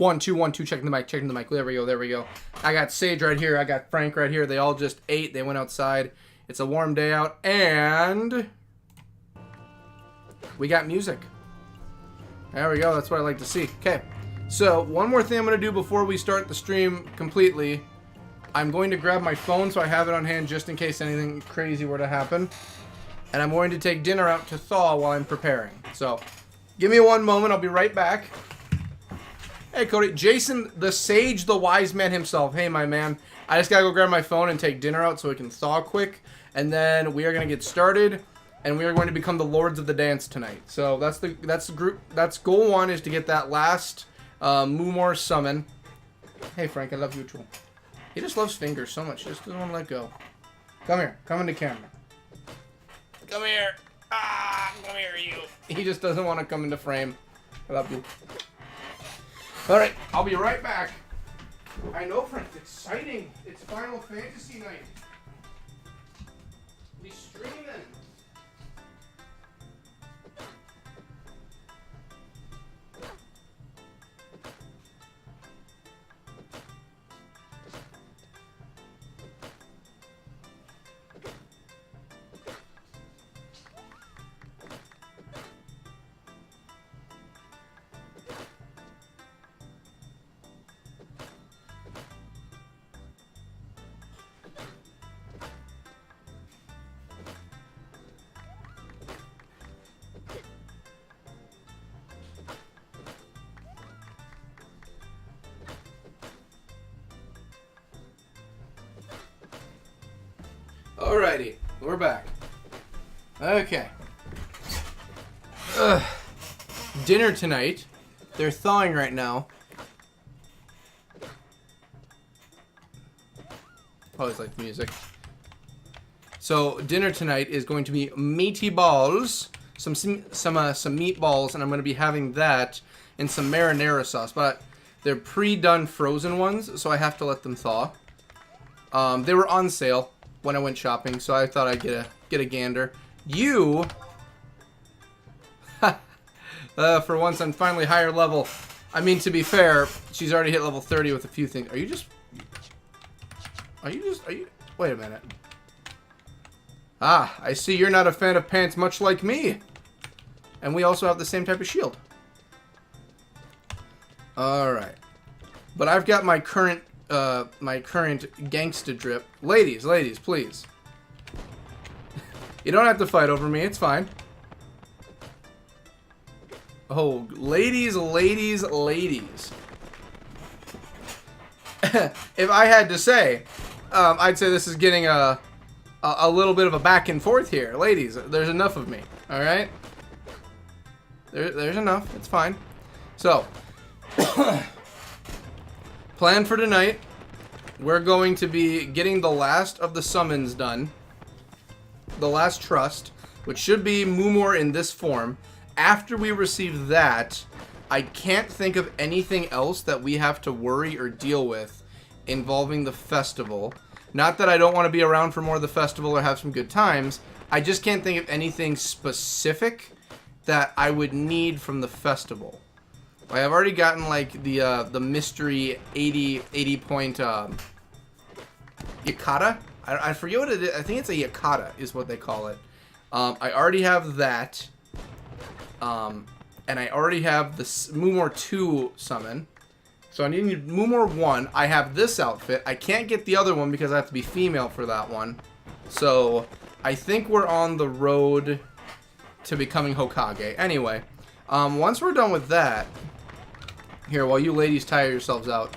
1, 2, 1, 2, checking the mic, checking the mic. There we go, there we go. I got Sage right here, I got Frank right here. They all just ate, they went outside. It's a warm day out, and we got music. There we go, that's what I like to see. Okay, so one more thing I'm going to do before we start the stream completely. I'm going to grab my phone so I have it on hand just in case anything crazy were to happen. And I'm going to take dinner out to thaw while I'm preparing. So, give me one moment, I'll be right back. Hey, Cody. Jason, the sage, the wise man himself. Hey, my man. I just gotta go grab my phone and take dinner out so it can thaw quick. And then we are gonna get started. And we are going to become the lords of the dance tonight. So, that's goal 1 is to get that last Moomore summon. Hey, Frank, I love you too. He just loves fingers so much. He just doesn't want to let go. Come here. Come into camera. Come here. Ah, come here, you. He just doesn't want to come into frame. I love you. Alright, I'll be right back. I know, Frank, it's exciting. It's Final Fantasy night. We streaming. Alrighty, we're back. Okay. Dinner tonight. They're thawing right now. Always like music. So dinner tonight is going to be meaty balls, some meatballs, and I'm going to be having that and some marinara sauce. But they're pre-done frozen ones, so I have to let them thaw. They were on sale when I went shopping, so I thought I'd get a gander. You, for once, I'm finally higher level. I mean, to be fair, she's already hit level 30 with a few things. Are you? Wait a minute. Ah, I see you're not a fan of pants, much like me. And we also have the same type of shield. All right, but I've got my current gangsta drip. Ladies, please. You don't have to fight over me, it's fine. Oh, ladies. If I had to say, I'd say this is getting a little bit of a back and forth here. Ladies, there's enough of me, alright? There's enough, it's fine. So, plan for tonight. We're going to be getting the last of the summons done. The last trust, which should be Moomore in this form. After we receive that, I can't think of anything else that we have to worry or deal with involving the festival. Not that I don't want to be around for more of the festival or have some good times. I just can't think of anything specific that I would need from the festival. I have already gotten like the mystery 80 point Yakata. I forget what it is. I think it's a Yakata is what they call it. I already have that. And I already have the Moomore 2 summon. So I need Moomore 1. I have this outfit. I can't get the other one because I have to be female for that one. So I think we're on the road to becoming Hokage. Anyway, once we're done with that, here, while you ladies tire yourselves out,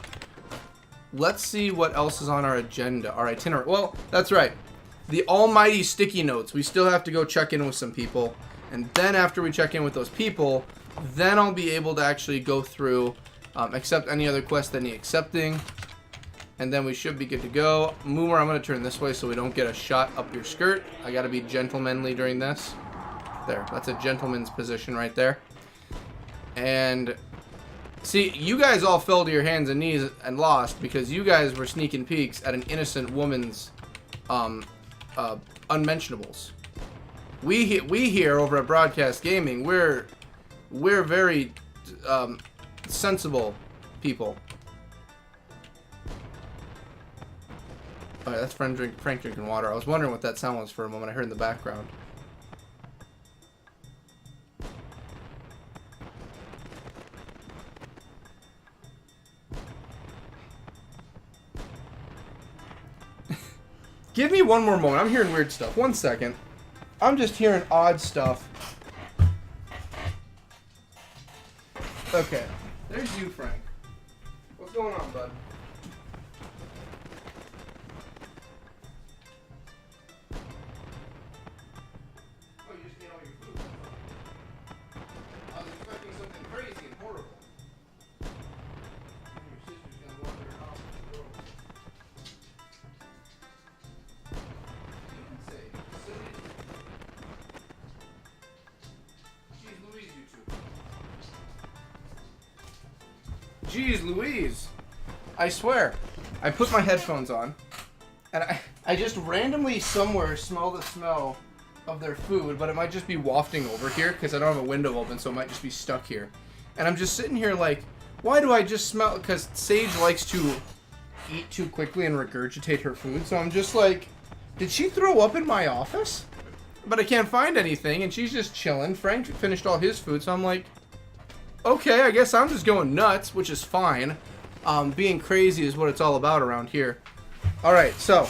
let's see what else is on our agenda, our itinerary. Well, that's right. The almighty sticky notes. We still have to go check in with some people. And then after we check in with those people, then I'll be able to actually go through, accept any other quests that need accepting. And then we should be good to go. Moomer, I'm going to turn this way so we don't get a shot up your skirt. I got to be gentlemanly during this. There, that's a gentleman's position right there. And see, you guys all fell to your hands and knees and lost because you guys were sneaking peeks at an innocent woman's unmentionables. We here over at BCast Gaming, we're very sensible people. Alright, that's Frank drinking water. I was wondering what that sound was for a moment. I heard in the background. Give me one more moment. I'm hearing weird stuff. 1 second. I'm just hearing odd stuff. Okay. There's you, Frank. What's going on, bud? Oh, you just ate all your food. I was expecting something crazy and horrible. Your sister's gonna wander her house with the girls. You can say, Jeez Louise, you two. Jeez Louise. I swear. I put my headphones on, and I just randomly somewhere smell the smell of their food, but it might just be wafting over here because I don't have a window open, so it might just be stuck here. And I'm just sitting here like, why do I just smell? Because Sage likes to eat too quickly and regurgitate her food, so I'm just like, did she throw up in my office? But I can't find anything, and she's just chilling. Frank finished all his food, so I'm like, okay, I guess I'm just going nuts, which is fine. Being crazy is what it's all about around here. Alright, so.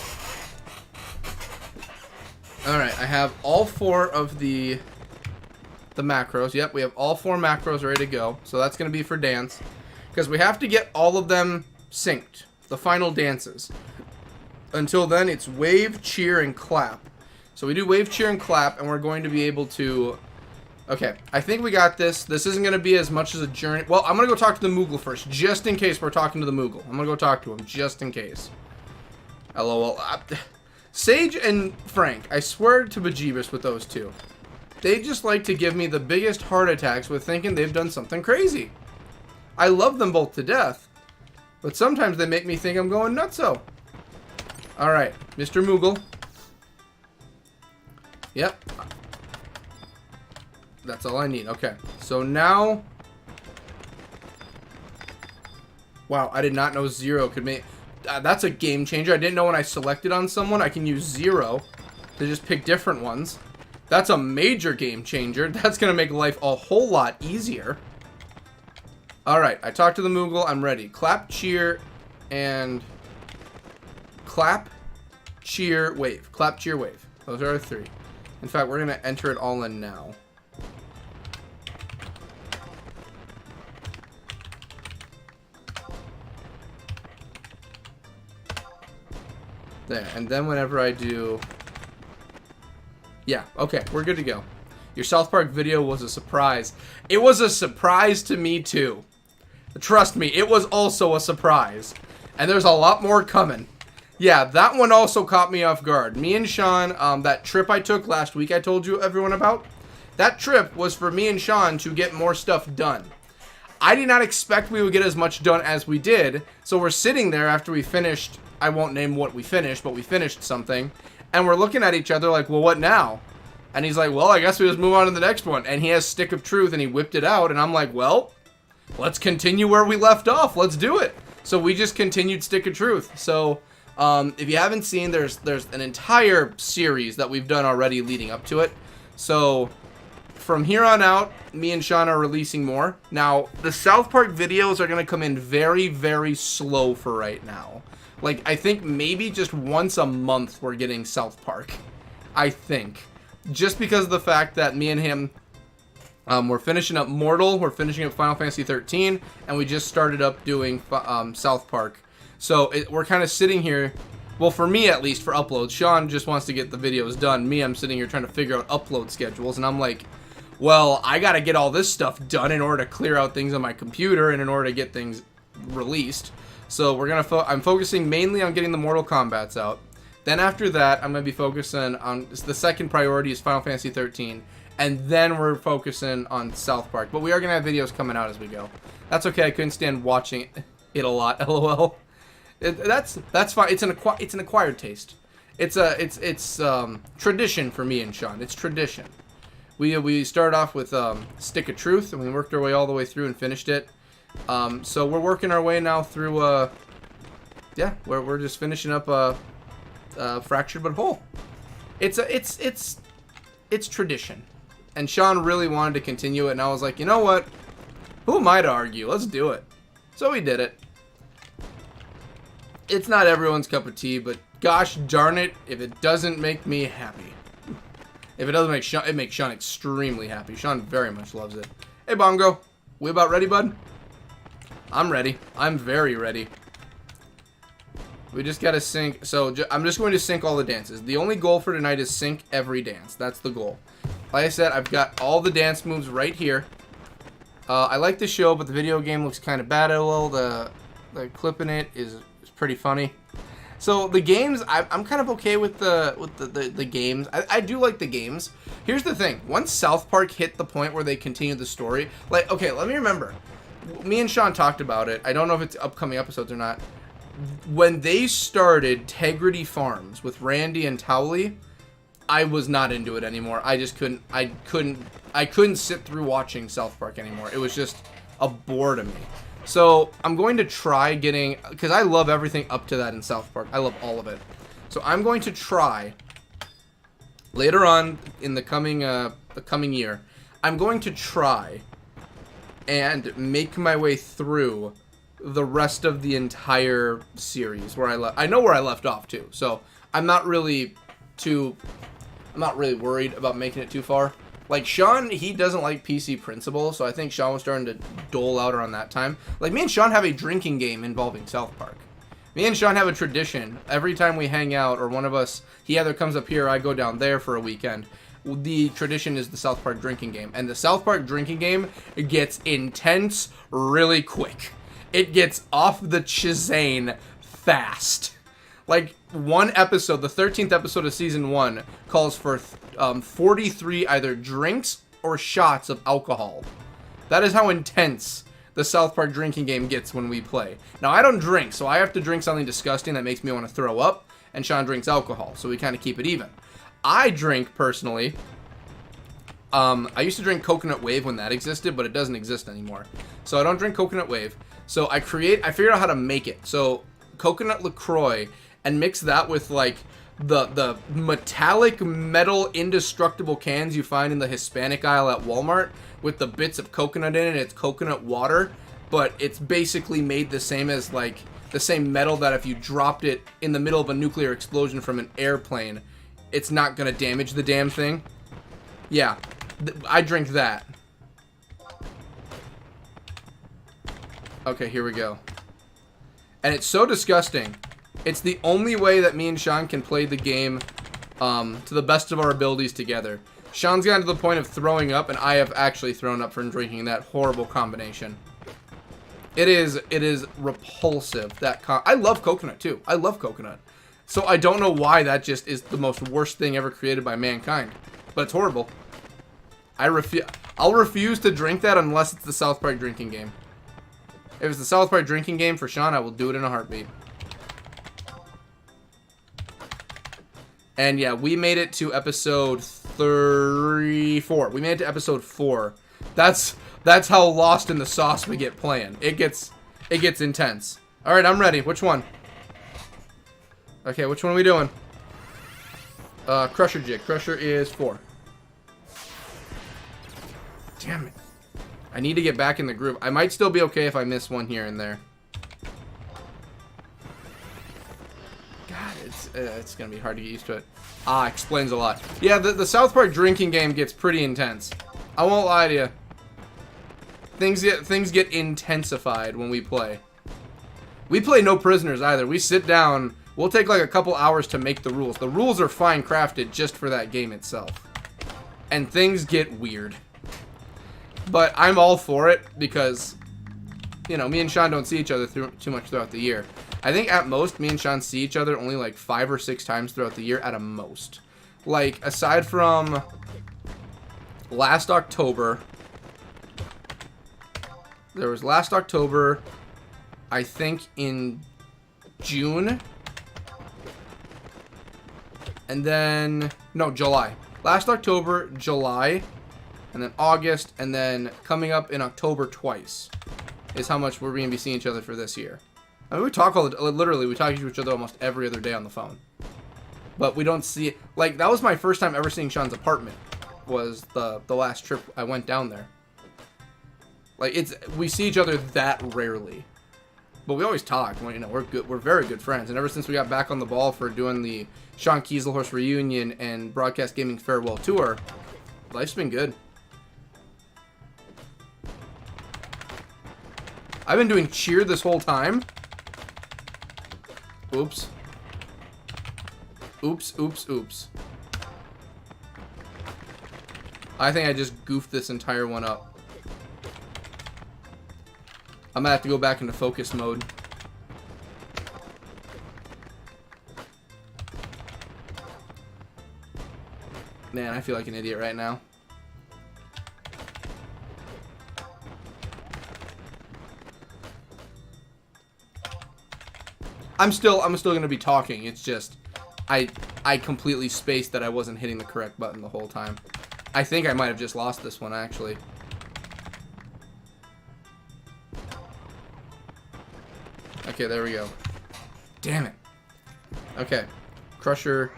Alright, I have all 4 of the macros. Yep, we have all 4 macros ready to go. So that's going to be for dance. Because we have to get all of them synced. The final dances. Until then, it's wave, cheer, and clap. So we do wave, cheer, and clap, and we're going to be able to... Okay, I think we got this. This isn't going to be as much as a journey. Well, I'm going to go talk to the Moogle first, just in case we're talking to the Moogle. I'm going to go talk to him, just in case. LOL. Sage and Frank, I swear to bejeebus with those two. They just like to give me the biggest heart attacks with thinking they've done something crazy. I love them both to death, but sometimes they make me think I'm going nutso. Alright, Mr. Moogle. Yep. That's all I need. Okay. So now... Wow, I did not know 0 could make... that's a game changer. I didn't know when I selected on someone, I can use 0 to just pick different ones. That's a major game changer. That's going to make life a whole lot easier. Alright, I talked to the Moogle. I'm ready. Clap, cheer, and... Clap, cheer, wave. Clap, cheer, wave. Those are our 3. In fact, we're going to enter it all in now. There, and then whenever I do... Yeah, okay, we're good to go. Your South Park video was a surprise. It was a surprise to me, too. Trust me, it was also a surprise. And there's a lot more coming. Yeah, that one also caught me off guard. Me and Sean, that trip I took last week I told you everyone about, that trip was for me and Sean to get more stuff done. I did not expect we would get as much done as we did, so we're sitting there after we finished... I won't name what we finished, but we finished something. And we're looking at each other like, well, what now? And he's like, well, I guess we just move on to the next one. And he has Stick of Truth, and he whipped it out. And I'm like, well, let's continue where we left off. Let's do it. So we just continued Stick of Truth. So if you haven't seen, there's an entire series that we've done already leading up to it. So from here on out, me and Sean are releasing more. Now, the South Park videos are going to come in very, very slow for right now. Like, I think maybe just once a month we're getting South Park. I think. Just because of the fact that me and him, we're finishing up Mortal, we're finishing up Final Fantasy 13, and we just started up doing South Park. So we're kind of sitting here, well, for me at least, for uploads. Sean just wants to get the videos done. Me, I'm sitting here trying to figure out upload schedules, and I'm like, well, I gotta get all this stuff done in order to clear out things on my computer and in order to get things released. So we're gonna I'm focusing mainly on getting the Mortal Kombats out. Then after that, I'm gonna be focusing on the second priority is Final Fantasy 13, and then we're focusing on South Park. But we are gonna have videos coming out as we go. That's okay. I couldn't stand watching it a lot. LOL. That's fine. It's an acquired taste. It's tradition for me and Sean. It's tradition. We started off with Stick of Truth, and we worked our way all the way through and finished it. So we're working our way now through, yeah, we're just finishing up Fractured But Whole. It's tradition. And Sean really wanted to continue it, and I was like, you know what? Who am I to argue? Let's do it. So we did it. It's not everyone's cup of tea, but gosh darn it, if it doesn't make me happy. If it doesn't make Sean, it makes Sean extremely happy. Sean very much loves it. Hey, Bongo. We about ready, bud? I'm ready. I'm very ready. We just gotta sync. So I'm just going to sync all the dances. The only goal for tonight is sync every dance. That's the goal. Like I said, I've got all the dance moves right here. I like the show, but the video game looks kind of bad. The clip in it is pretty funny. So the games, I'm kind of okay with the games. I do like the games. Here's the thing. Once South Park hit the point where they continued the story, like, okay, let me remember. Me and Sean talked about it. I don't know if it's upcoming episodes or not. When they started Tegrity Farms with Randy and Towley, I was not into it anymore. I just couldn't. I couldn't sit through watching South Park anymore. It was just a bore to me. So I'm going to try getting, because I love everything up to that in South Park. I love all of it. So I'm going to try later on in the coming year. I'm going to try and make my way through the rest of the entire series where I know where I left off too. So I'm not really worried about making it too far. Like, Sean, he doesn't like PC Principle, so I think Sean was starting to dole out around that time. Like, me and Sean have a drinking game involving South Park. Me and Sean have a tradition. Every time we hang out, or one of us, he either comes up here or I go down there for a weekend, the tradition is the South Park drinking game. And the South Park drinking game, it gets intense really quick. It gets off the chisane fast. Like, one episode, the 13th episode of Season 1, calls for 43 either drinks or shots of alcohol. That is how intense the South Park drinking game gets when we play. Now, I don't drink, so I have to drink something disgusting that makes me want to throw up, and Sean drinks alcohol, so we kind of keep it even. I drink, personally, I used to drink Coconut Wave when that existed, but it doesn't exist anymore. So I don't drink Coconut Wave. So I figured out how to make it. So, coconut LaCroix, and mix that with, like, the metallic metal indestructible cans you find in the Hispanic aisle at Walmart with the bits of coconut in it. It's coconut water, but it's basically made the same as, like, the same metal that if you dropped it in the middle of a nuclear explosion from an airplane, it's not gonna damage the damn thing. Yeah, I drink that. Okay, here we go. And it's so disgusting. It's the only way that me and Sean can play the game to the best of our abilities together. Sean's gotten to the point of throwing up, and I have actually thrown up from drinking that horrible combination. It is repulsive. I love coconut, too. I love coconut. So I don't know why that just is the most worst thing ever created by mankind. But it's horrible. I'll refuse to drink that unless it's the South Park drinking game. If it's the South Park drinking game for Sean, I will do it in a heartbeat. And yeah, we made it to episode 34. We made it to episode 4. That's how lost in the sauce we get playing. It gets intense. All right, I'm ready. Which one? Okay, which one are we doing? Crusher Jig. Crusher is 4. Damn it. I need to get back in the groove. I might still be okay if I miss one here and there. God, it's gonna be hard to get used to it. Ah, explains a lot. Yeah, the South Park drinking game gets pretty intense. I won't lie to you. Things get intensified when we play. We play no prisoners either. We sit down. We'll take like a couple hours to make the rules. The rules are fine crafted just for that game itself. And things get weird. But I'm all for it because, you know, me and Sean don't see each other too much throughout the year. I think at most, me and Sean see each other only like 5 or 6 times throughout the year at a most. Like, aside from last October, there was last October, I think in June, and then, no, July. Last October, July, and then August, and then coming up in October twice. is how much we're going to be seeing each other for this year. I mean, we talk literally, we talk to each other almost every other day on the phone. But we don't see it. Like, that was my first time ever seeing Sean's apartment, was the last trip I went down there. Like, we see each other that rarely. But we always talk. Well, you know, we're very good friends. And ever since we got back on the ball for doing the Sean Kieselhorst reunion and BCast Gaming farewell tour, life's been good. I've been doing cheer this whole time. Oops. Oops, oops, oops. I think I just goofed this entire one up. I'm gonna have to go back into focus mode. Man, I feel like an idiot right now. I'm still gonna be talking. It's just I completely spaced that I wasn't hitting the correct button the whole time. I think I might have just lost this one actually. Okay, there we go. Damn it. Okay. Crusher.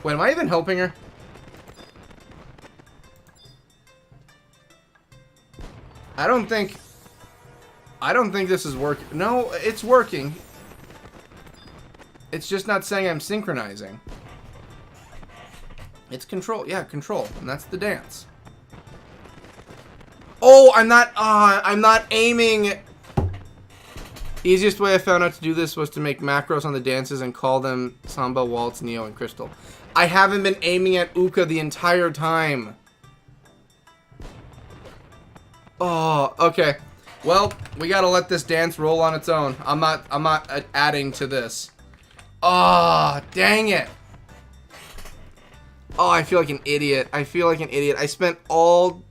Wait, am I even helping her? I don't think this is working. No, it's working. It's just not saying I'm synchronizing. It's control. Yeah, control. And that's the dance. Oh, I'm not aiming. Easiest way I found out to do this was to make macros on the dances and call them Samba, Waltz, Neo, and Crystal. I haven't been aiming at Uka the entire time. Oh, okay. Well, we gotta let this dance roll on its own. I'm not adding to this. Oh, dang it. Oh, I feel like an idiot. I feel like an idiot. I spent all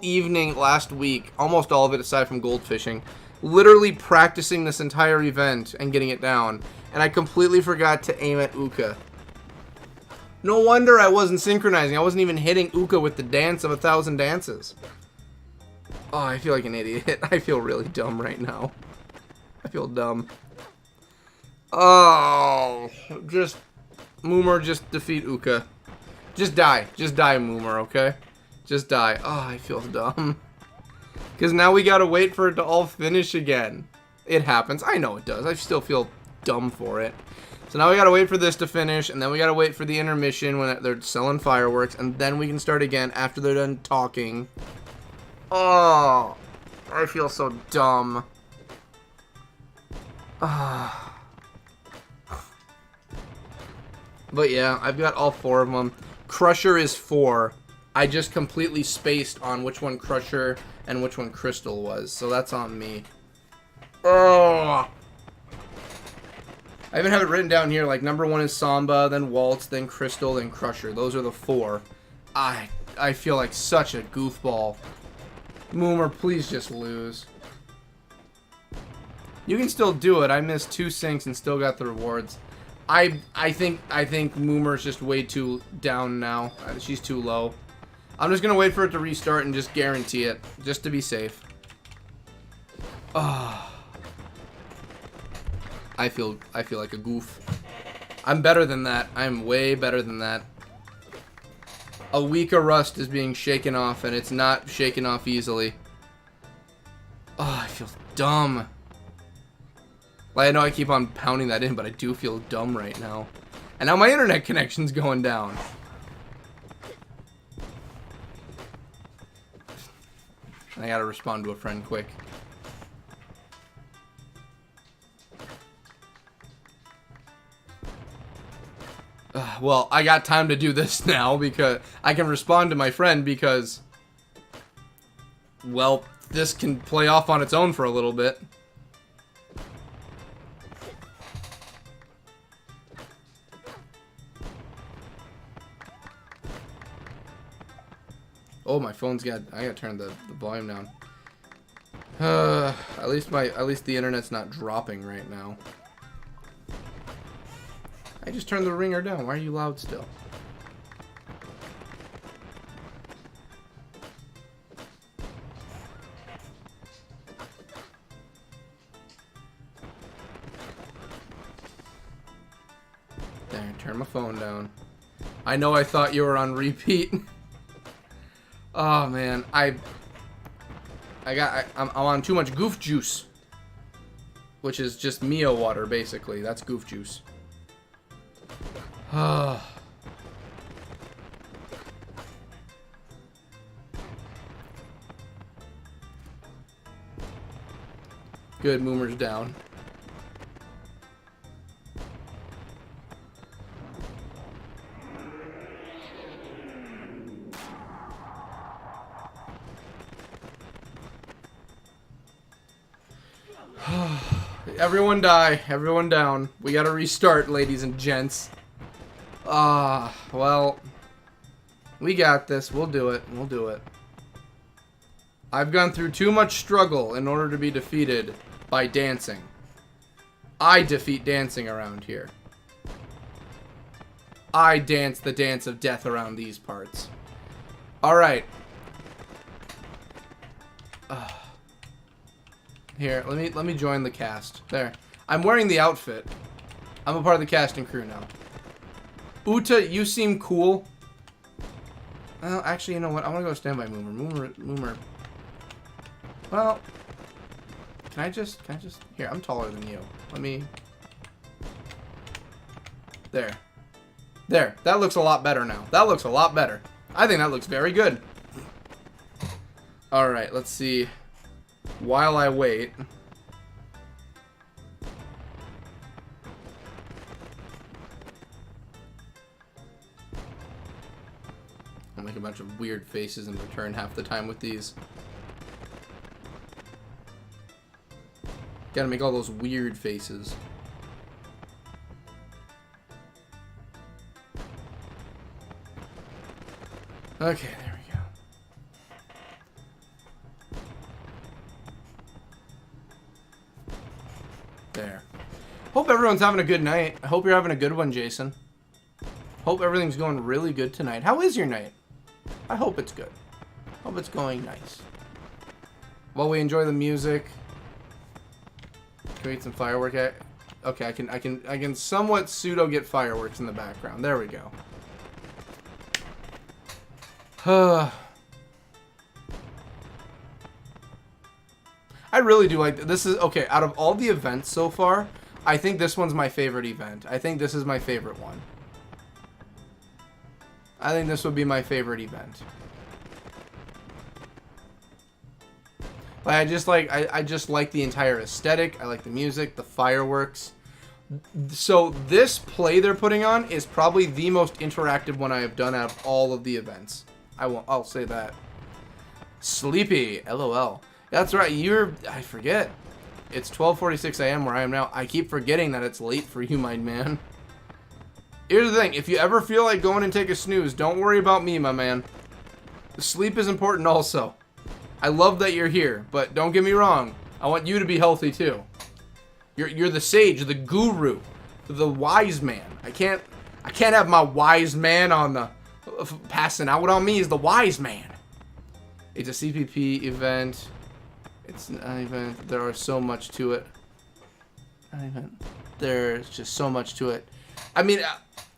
evening last week, almost all of it aside from gold fishing, literally practicing this entire event and getting it down. And I completely forgot to aim at Uka. No wonder I wasn't synchronizing. I wasn't even hitting Uka with the dance of 1,000 dances. Oh, I feel like an idiot. I feel really dumb right now. I feel dumb. Oh, just Moomer, just defeat Uka. Just die. Just die, Moomer, okay? Just die. Oh, I feel dumb. Because now we gotta wait for it to all finish again. It happens. I know it does. I still feel dumb for it. So now we gotta wait for this to finish, and then we gotta wait for the intermission when they're selling fireworks, and then we can start again after they're done talking. Oh, I feel so dumb. But yeah, I've got all 4 of them. Crusher is 4. I just completely spaced on which one Crusher and which one Crystal was, so that's on me. Oh, I even have it written down here, like number 1 is Samba, then Waltz, then Crystal, then Crusher. Those are the 4. I feel like such a goofball. Moomer, please just lose. You can still do it. I missed 2 syncs and still got the rewards. I think Moomer's just way too down now. She's too low. I'm just gonna wait for it to restart and just guarantee it, just to be safe. Oh. I feel like a goof. I'm better than that. I'm way better than that. A week of rust is being shaken off, and it's not shaken off easily. Oh, I feel dumb. Like, I know I keep on pounding that in, but I do feel dumb right now. And now my internet connection's going down. I gotta respond to a friend quick. Well, I got time to do this now because I can respond to my friend because, well, this can play off on its own for a little bit. Oh, my phone's got, I gotta turn the volume down. At least the internet's not dropping right now. I just turned the ringer down. Why are you loud still? There, turn my phone down. I know I thought you were on repeat. Oh man, I'm on too much goof juice, which is just Mio water basically. That's goof juice. Good, Moomer's down. Everyone die. Everyone down. We gotta restart, ladies and gents. Well, we got this. We'll do it. We'll do it. I've gone through too much struggle in order to be defeated by dancing. I defeat dancing around here. I dance the dance of death around these parts. Alright. Here, let me join the cast. There. I'm wearing the outfit. I'm a part of the casting crew now. Uta, you seem cool. Well, actually, you know what? I want to go stand by Moomer. Moomer. Well, can I just... Here, I'm taller than you. Let me... There. There. That looks a lot better now. That looks a lot better. I think that looks very good. Alright, let's see. While I wait... I'll make a bunch of weird faces in return half the time with these. Gotta make all those weird faces. Okay, there we go. There. Hope everyone's having a good night. I hope you're having a good one, Jason. Hope everything's going really good tonight. How is your night? I hope it's good. Hope it's going nice. While we enjoy the music. Can we get some firework? Okay, I can somewhat pseudo get fireworks in the background. There we go. I really do like this. Is okay. Out of all the events so far, I think this one's my favorite event. I think this is my favorite one. I think this would be my favorite event. Like, I just like the entire aesthetic. I like the music, the fireworks. So this play they're putting on is probably the most interactive one I have done out of all of the events. I'll say that. Sleepy, LOL. That's right. I forget. It's 12:46 a.m. where I am now. I keep forgetting that it's late for you, my man. Here's the thing. If you ever feel like going and take a snooze, don't worry about me, my man. Sleep is important also. I love that you're here, but don't get me wrong. I want you to be healthy too. You're the sage, the guru, the wise man. I can't have my wise man on the passing out. What on me is the wise man. It's a CPP event. It's an event. There are so much to it. There's just so much to it. I mean,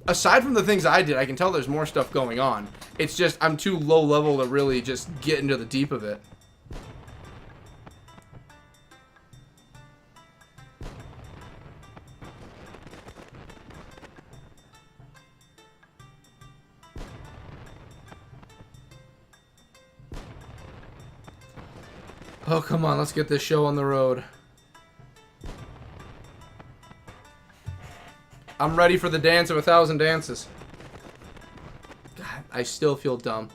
aside from the things I did, I can tell there's more stuff going on. It's just I'm too low level to really just get into the deep of it. Oh, come on, let's get this show on the road. I'm ready for the dance of 1,000 dances. God, I still feel dumb.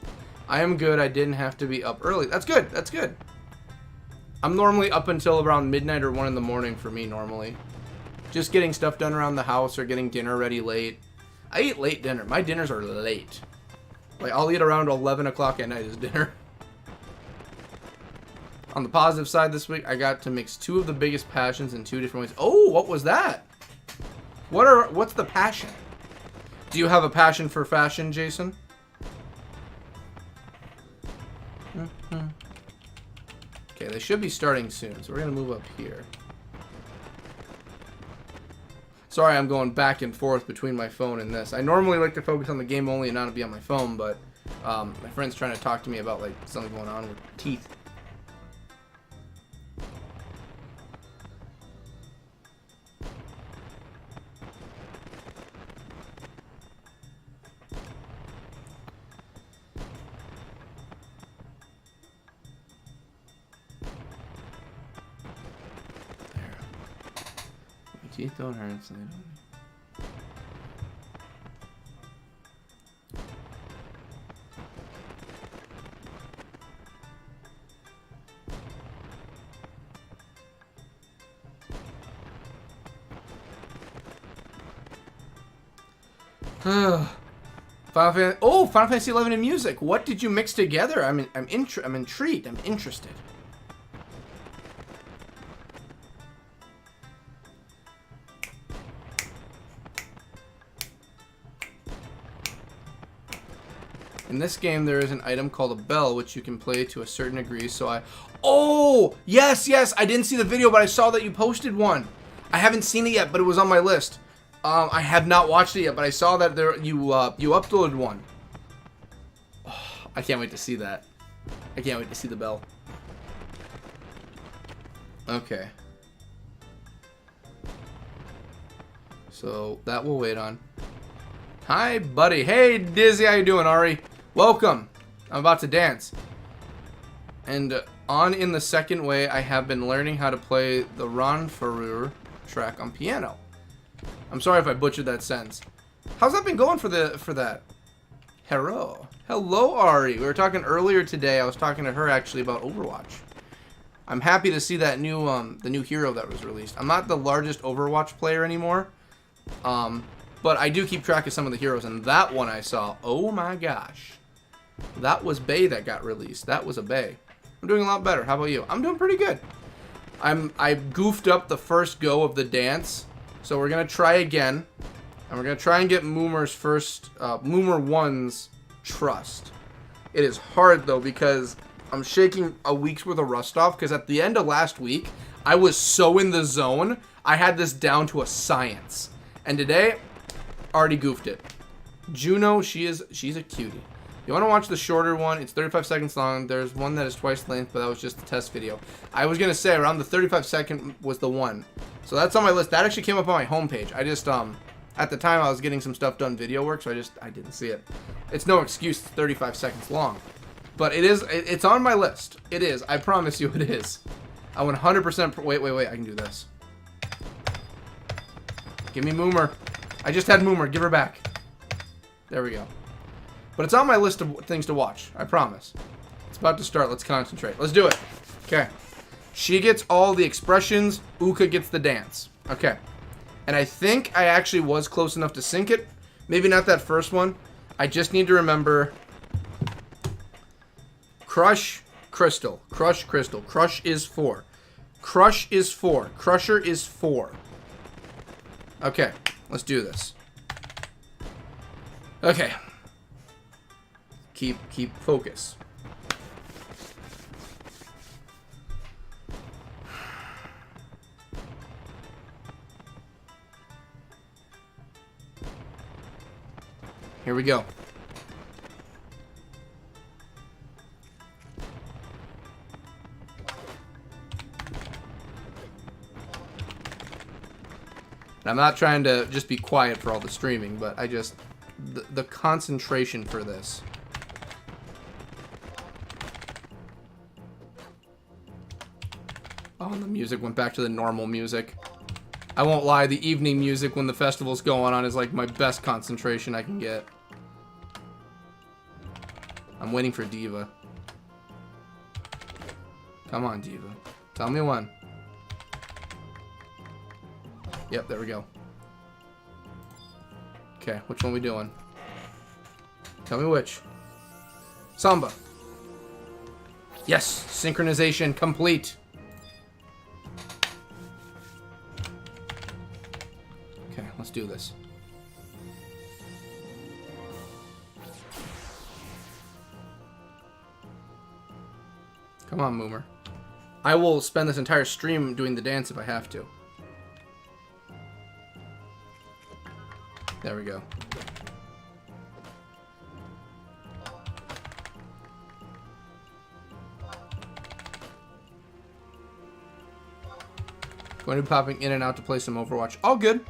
I am good. I didn't have to be up early. That's good. That's good. I'm normally up until around midnight or 1 in the morning for me normally. Just getting stuff done around the house or getting dinner ready late. I eat late dinner. My dinners are late. Like, I'll eat around 11 o'clock at night as dinner. On the positive side this week, I got to mix 2 of the biggest passions in 2 different ways. Oh, what was that? What's the passion? Do you have a passion for fashion, Jason? Okay, they should be starting soon, so we're gonna move up here. Sorry, I'm going back and forth between my phone and this. I normally like to focus on the game only and not be on my phone, but my friend's trying to talk to me about like something going on with teeth. Teeth don't hurt, so they don't. Final Fantasy 11 in music. What did you mix together? I'm intrigued. I'm interested. In this game, there is an item called a bell, which you can play to a certain degree, Oh! Yes! I didn't see the video, but I saw that you posted one. I haven't seen it yet, but it was on my list. I have not watched it yet, but I saw that you uploaded one. Oh, I can't wait to see that. I can't wait to see the bell. Okay. So, that we'll wait on. Hi, buddy. Hey, Dizzy, how you doing, Ari? Welcome. I'm about to dance. And on in the second way, I have been learning how to play the Ron Farur track on piano. I'm sorry if I butchered that sentence. How's that been going for that? Hello, Ari. We were talking earlier today. I was talking to her actually about Overwatch. I'm happy to see that new the new hero that was released. I'm not the largest Overwatch player anymore. But I do keep track of some of the heroes, and that one I saw, oh my gosh. That was Bay that got released. That was a Bay. I'm doing a lot better. How about you? I'm doing pretty good. I goofed up the first go of the dance, so we're gonna try again, and we're gonna try and get Moomer's first, Moomer 1's trust. It is hard though because I'm shaking a week's worth of rust off, because at the end of last week, I was so in the zone, I had this down to a science. And today, already goofed it. Juno, she's a cutie. You want to watch the shorter one? It's 35 seconds long. There's one that is twice the length, but that was just a test video. I was gonna say around the 35 second was the one, so that's on my list. That actually came up on my homepage. I just at the time I was getting some stuff done video work, so I didn't see it. It's no excuse. It's 35 seconds long, but it's on my list. It is. I promise you, it is. I 100%. Wait. I can do this. Give me Moomer. I just had Moomer. Give her back. There we go. But it's on my list of things to watch. I promise. It's about to start. Let's concentrate. Let's do it. Okay. She gets all the expressions. Uka gets the dance. Okay. And I think I actually was close enough to sync it. Maybe not that first one. I just need to remember Crush, Crystal. Crush, Crystal. Crush is 4. Crush is 4. Crusher is 4. Okay. Let's do this. Okay. Keep focus. Here we go. And I'm not trying to just be quiet for all the streaming, but I just the concentration for this. Oh, and the music went back to the normal music. I won't lie, the evening music when the festival's going on is like my best concentration I can get. I'm waiting for Diva. Come on, Diva. Tell me when. Yep, there we go. Okay, which one we doing? Tell me which. Samba. Yes, synchronization complete. Okay, let's do this. Come on, Moomer. I will spend this entire stream doing the dance if I have to. There we go. Going to be popping in and out to play some Overwatch. All good.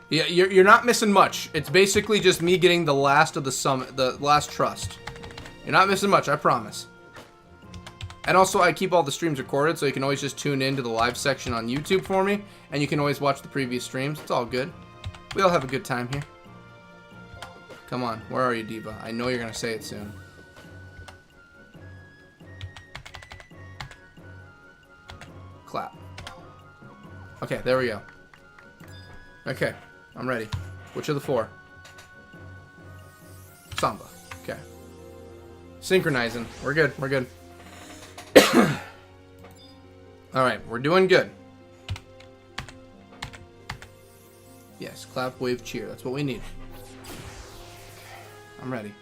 Yeah, you're not missing much. It's basically just me getting the last of the last trust. You're not missing much, I promise. And also, I keep all the streams recorded, so you can always just tune in to the live section on YouTube for me, and you can always watch the previous streams. It's all good. We all have a good time here. Come on, where are you, Diva? I know you're gonna say it soon. Clap. Okay, there we go. Okay, I'm ready. Which of the 4? Samba. Okay. Synchronizing. We're good. We're good. Alright, we're doing good. Yes, clap, wave, cheer. That's what we need. I'm ready.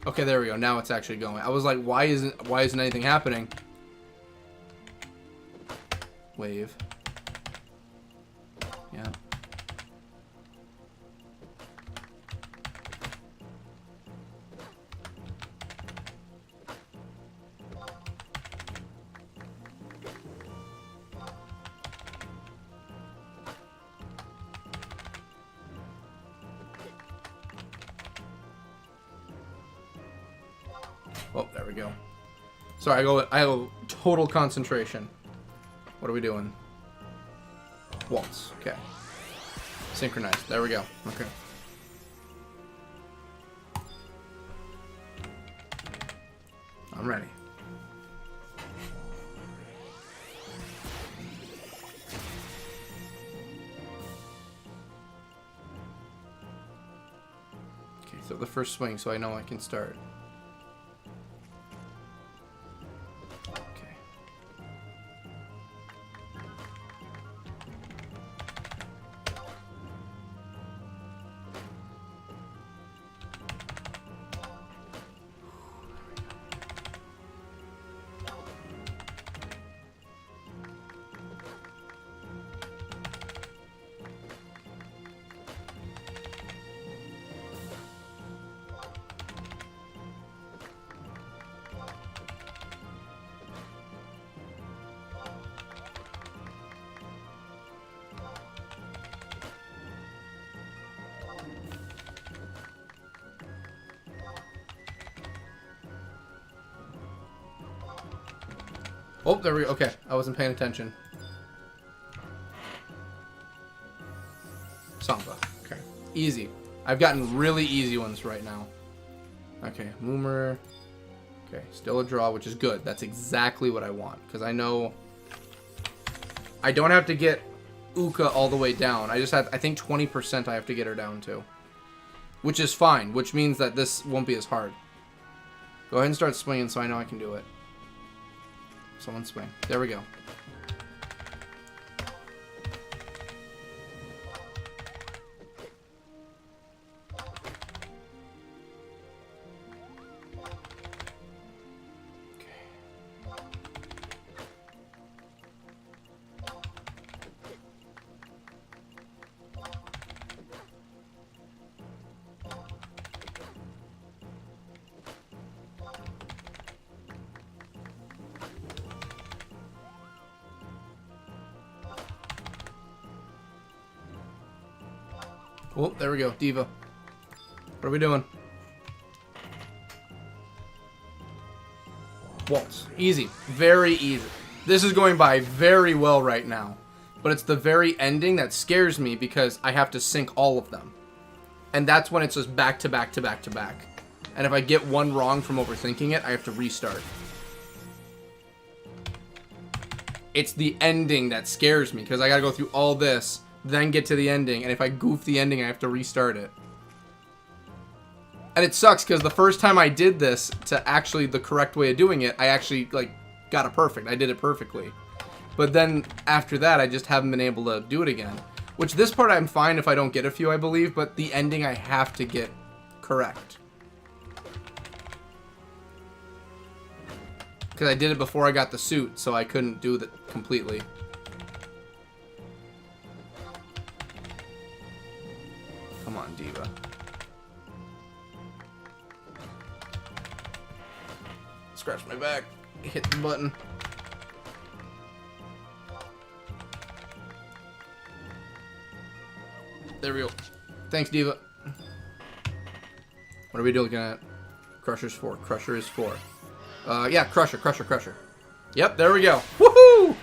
Okay, there we go. Now it's actually going. I was like, why isn't anything happening? Wave. Yeah. Oh, there we go. Sorry, I go total concentration. What are we doing? Waltz. Okay. Synchronized. There we go. Okay. I'm ready. Okay, so the first swing so I know I can start. Oh, there we go. Okay, I wasn't paying attention. Samba. Okay. Easy. I've gotten really easy ones right now. Okay, Moomer. Okay, still a draw, which is good. That's exactly what I want. Because I know I don't have to get Uka all the way down. I just have, I think 20% I have to get her down to. Which is fine, which means that this won't be as hard. Go ahead and start swinging so I know I can do it. Someone swing. There we go. Oh, there we go. Diva. What are we doing? Waltz. Easy. Very easy. This is going by very well right now. But it's the very ending that scares me because I have to sync all of them. And that's when it's just back to back to back to back. And if I get one wrong from overthinking it, I have to restart. It's the ending that scares me because I gotta go through all this, then get to the ending, and if I goof the ending, I have to restart it. And it sucks because the first time I did this to actually the correct way of doing it, I actually like got it perfect. I did it perfectly. But then after that, I just haven't been able to do it again. Which this part I'm fine if I don't get a few, I believe, but the ending I have to get correct. Because I did it before I got the suit, so I couldn't do that completely. Come on, Diva. Scratch my back. Hit the button. There we go. Thanks, Diva. What are we looking at? Crusher's 4. Crusher is 4. Yeah, Crusher. Yep, there we go. Woohoo!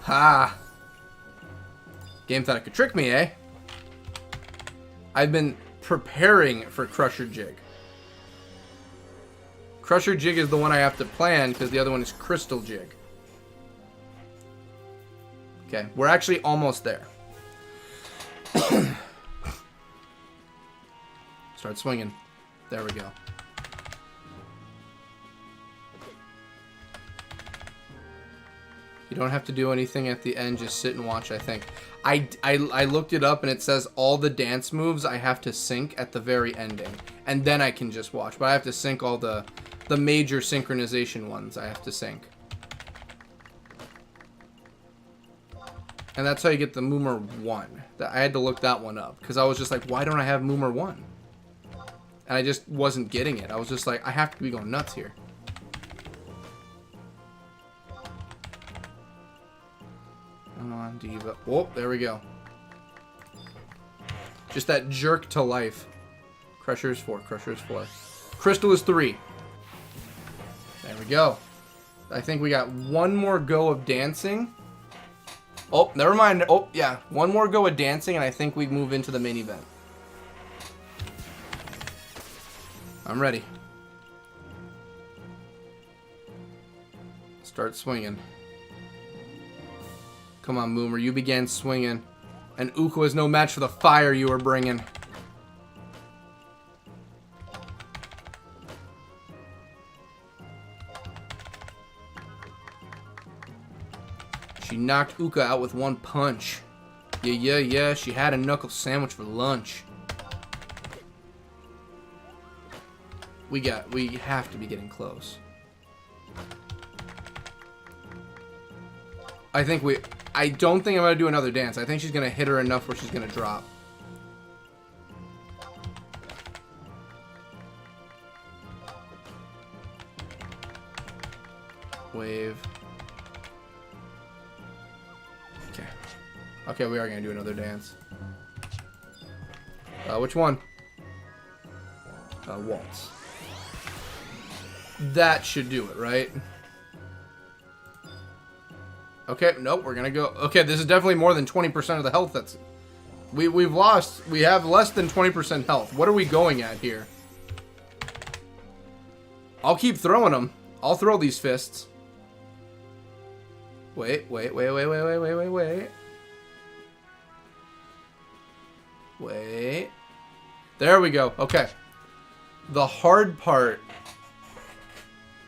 Ha! Game thought it could trick me, eh? I've been preparing for Crusher Jig. Crusher Jig is the one I have to plan because the other one is Crystal Jig. Okay, we're actually almost there. Start swinging. There we go. You don't have to do anything at the end, just sit and watch, I think. I looked it up and it says all the dance moves I have to sync at the very ending. And then I can just watch. But I have to sync all the major synchronization ones I have to sync. And that's how you get the Moomer 1. I had to look that one up. Because I was just like, why don't I have Moomer 1? And I just wasn't getting it. I was just like, I have to be going nuts here. Come on, Diva. Oh, there we go. Just that jerk to life. Crusher is 4. Crusher is 4. Crystal is 3. There we go. I think we got one more go of dancing. Oh, never mind. Oh, yeah. One more go of dancing, and I think we move into the main event. I'm ready. Start swinging. Come on, Moomer. You began swinging. And Uko is no match for the fire you are bringing. She knocked Uka out with one punch. Yeah. She had a knuckle sandwich for lunch. We have to be getting close. I don't think I'm going to do another dance. I think she's going to hit her enough where she's going to drop. Wave. Okay, we are going to do another dance. Which one? Waltz. That should do it, right? Okay, nope, we're gonna go. Okay, this is definitely more than 20% of the health that's... We've lost. We have less than 20% health. What are we going at here? I'll keep throwing them. I'll throw these fists. Wait. Wait. There we go. Okay. The hard part...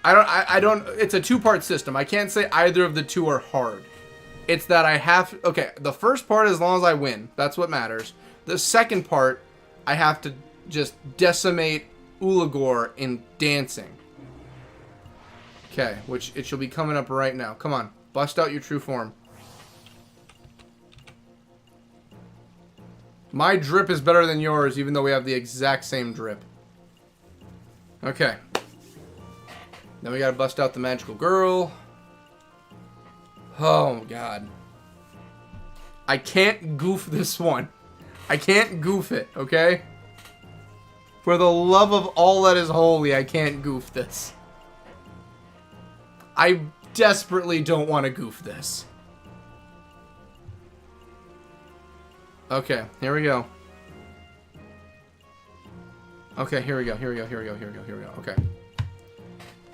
I don't, it's a two-part system. I can't say either of the two are hard. It's that I have, okay, the first part, as long as I win, that's what matters. The second part, I have to just decimate Ulagor in dancing. Okay, which it shall be coming up right now. Come on, bust out your true form. My drip is better than yours, even though we have the exact same drip. Okay. Then we gotta bust out the magical girl. Oh, God. I can't goof this one. I can't goof it, okay? For the love of all that is holy, I can't goof this. I desperately don't want to goof this. Okay, here we go. Okay, here we go.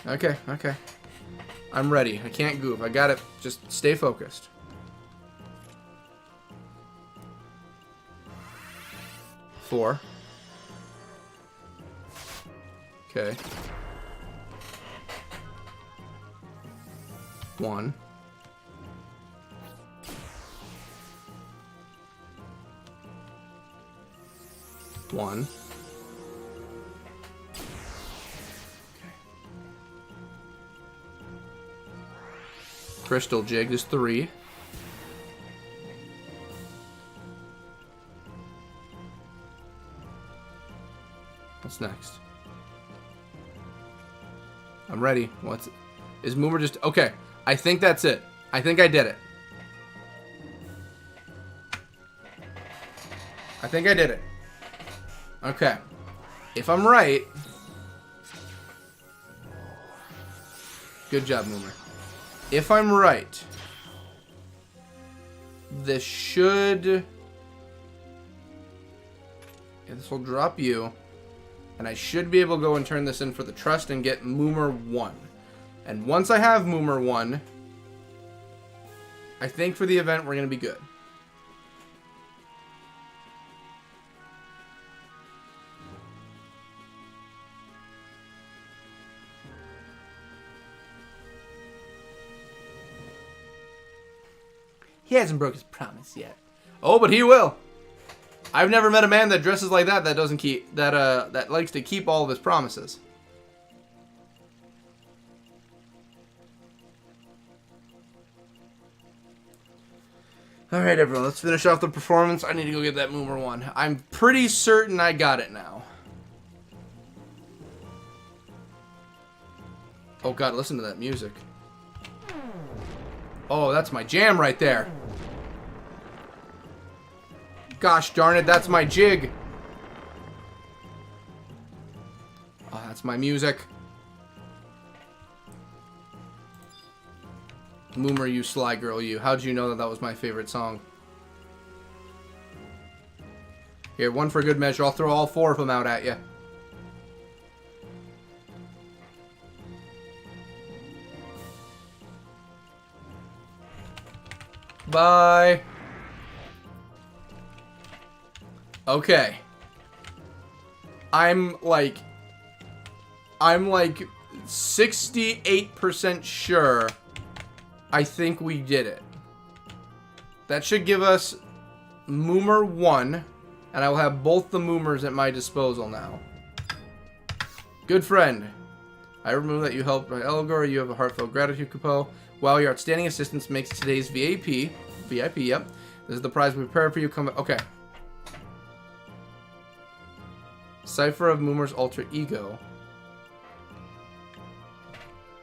Okay. Okay. I'm ready. I can't goof. I got it. Just stay focused. Four. Okay. 1. 1. Crystal Jig is 3. What's next? I'm ready. Is Moomer just... Okay, I think that's it. I think I did it. I think I did it. Okay. If I'm right... Good job, Moomer. If I'm right... This should... Yeah, this will drop you. And I should be able to go and turn this in for the trust and get Moomer 1. And once I have Moomer 1, I think for the event we're going to be good. He hasn't broke his promise yet. Oh, but he will. I've never met a man that dresses like that doesn't keep that likes to keep all of his promises. All right, everyone, let's finish off the performance. I need to go get that Moomer 1. I'm pretty certain I got it now. Oh God, listen to that music. Oh, that's my jam right there. Gosh darn it, that's my jig. Oh, that's my music. Moomer, you sly girl, you. How'd you know that that was my favorite song? Here, one for good measure. I'll throw all 4 of them out at you. Bye. Okay. I'm like 68% sure I think we did it. That should give us Moomer 1, and I will have both the Moomers at my disposal now. Good friend. I remember that you helped my Elgor. You have a heartfelt gratitude, Kupo. Wow, your outstanding assistance makes today's VIP, yep. This is the prize we prepared for you. Come, okay. Cipher of Moomer's alter ego.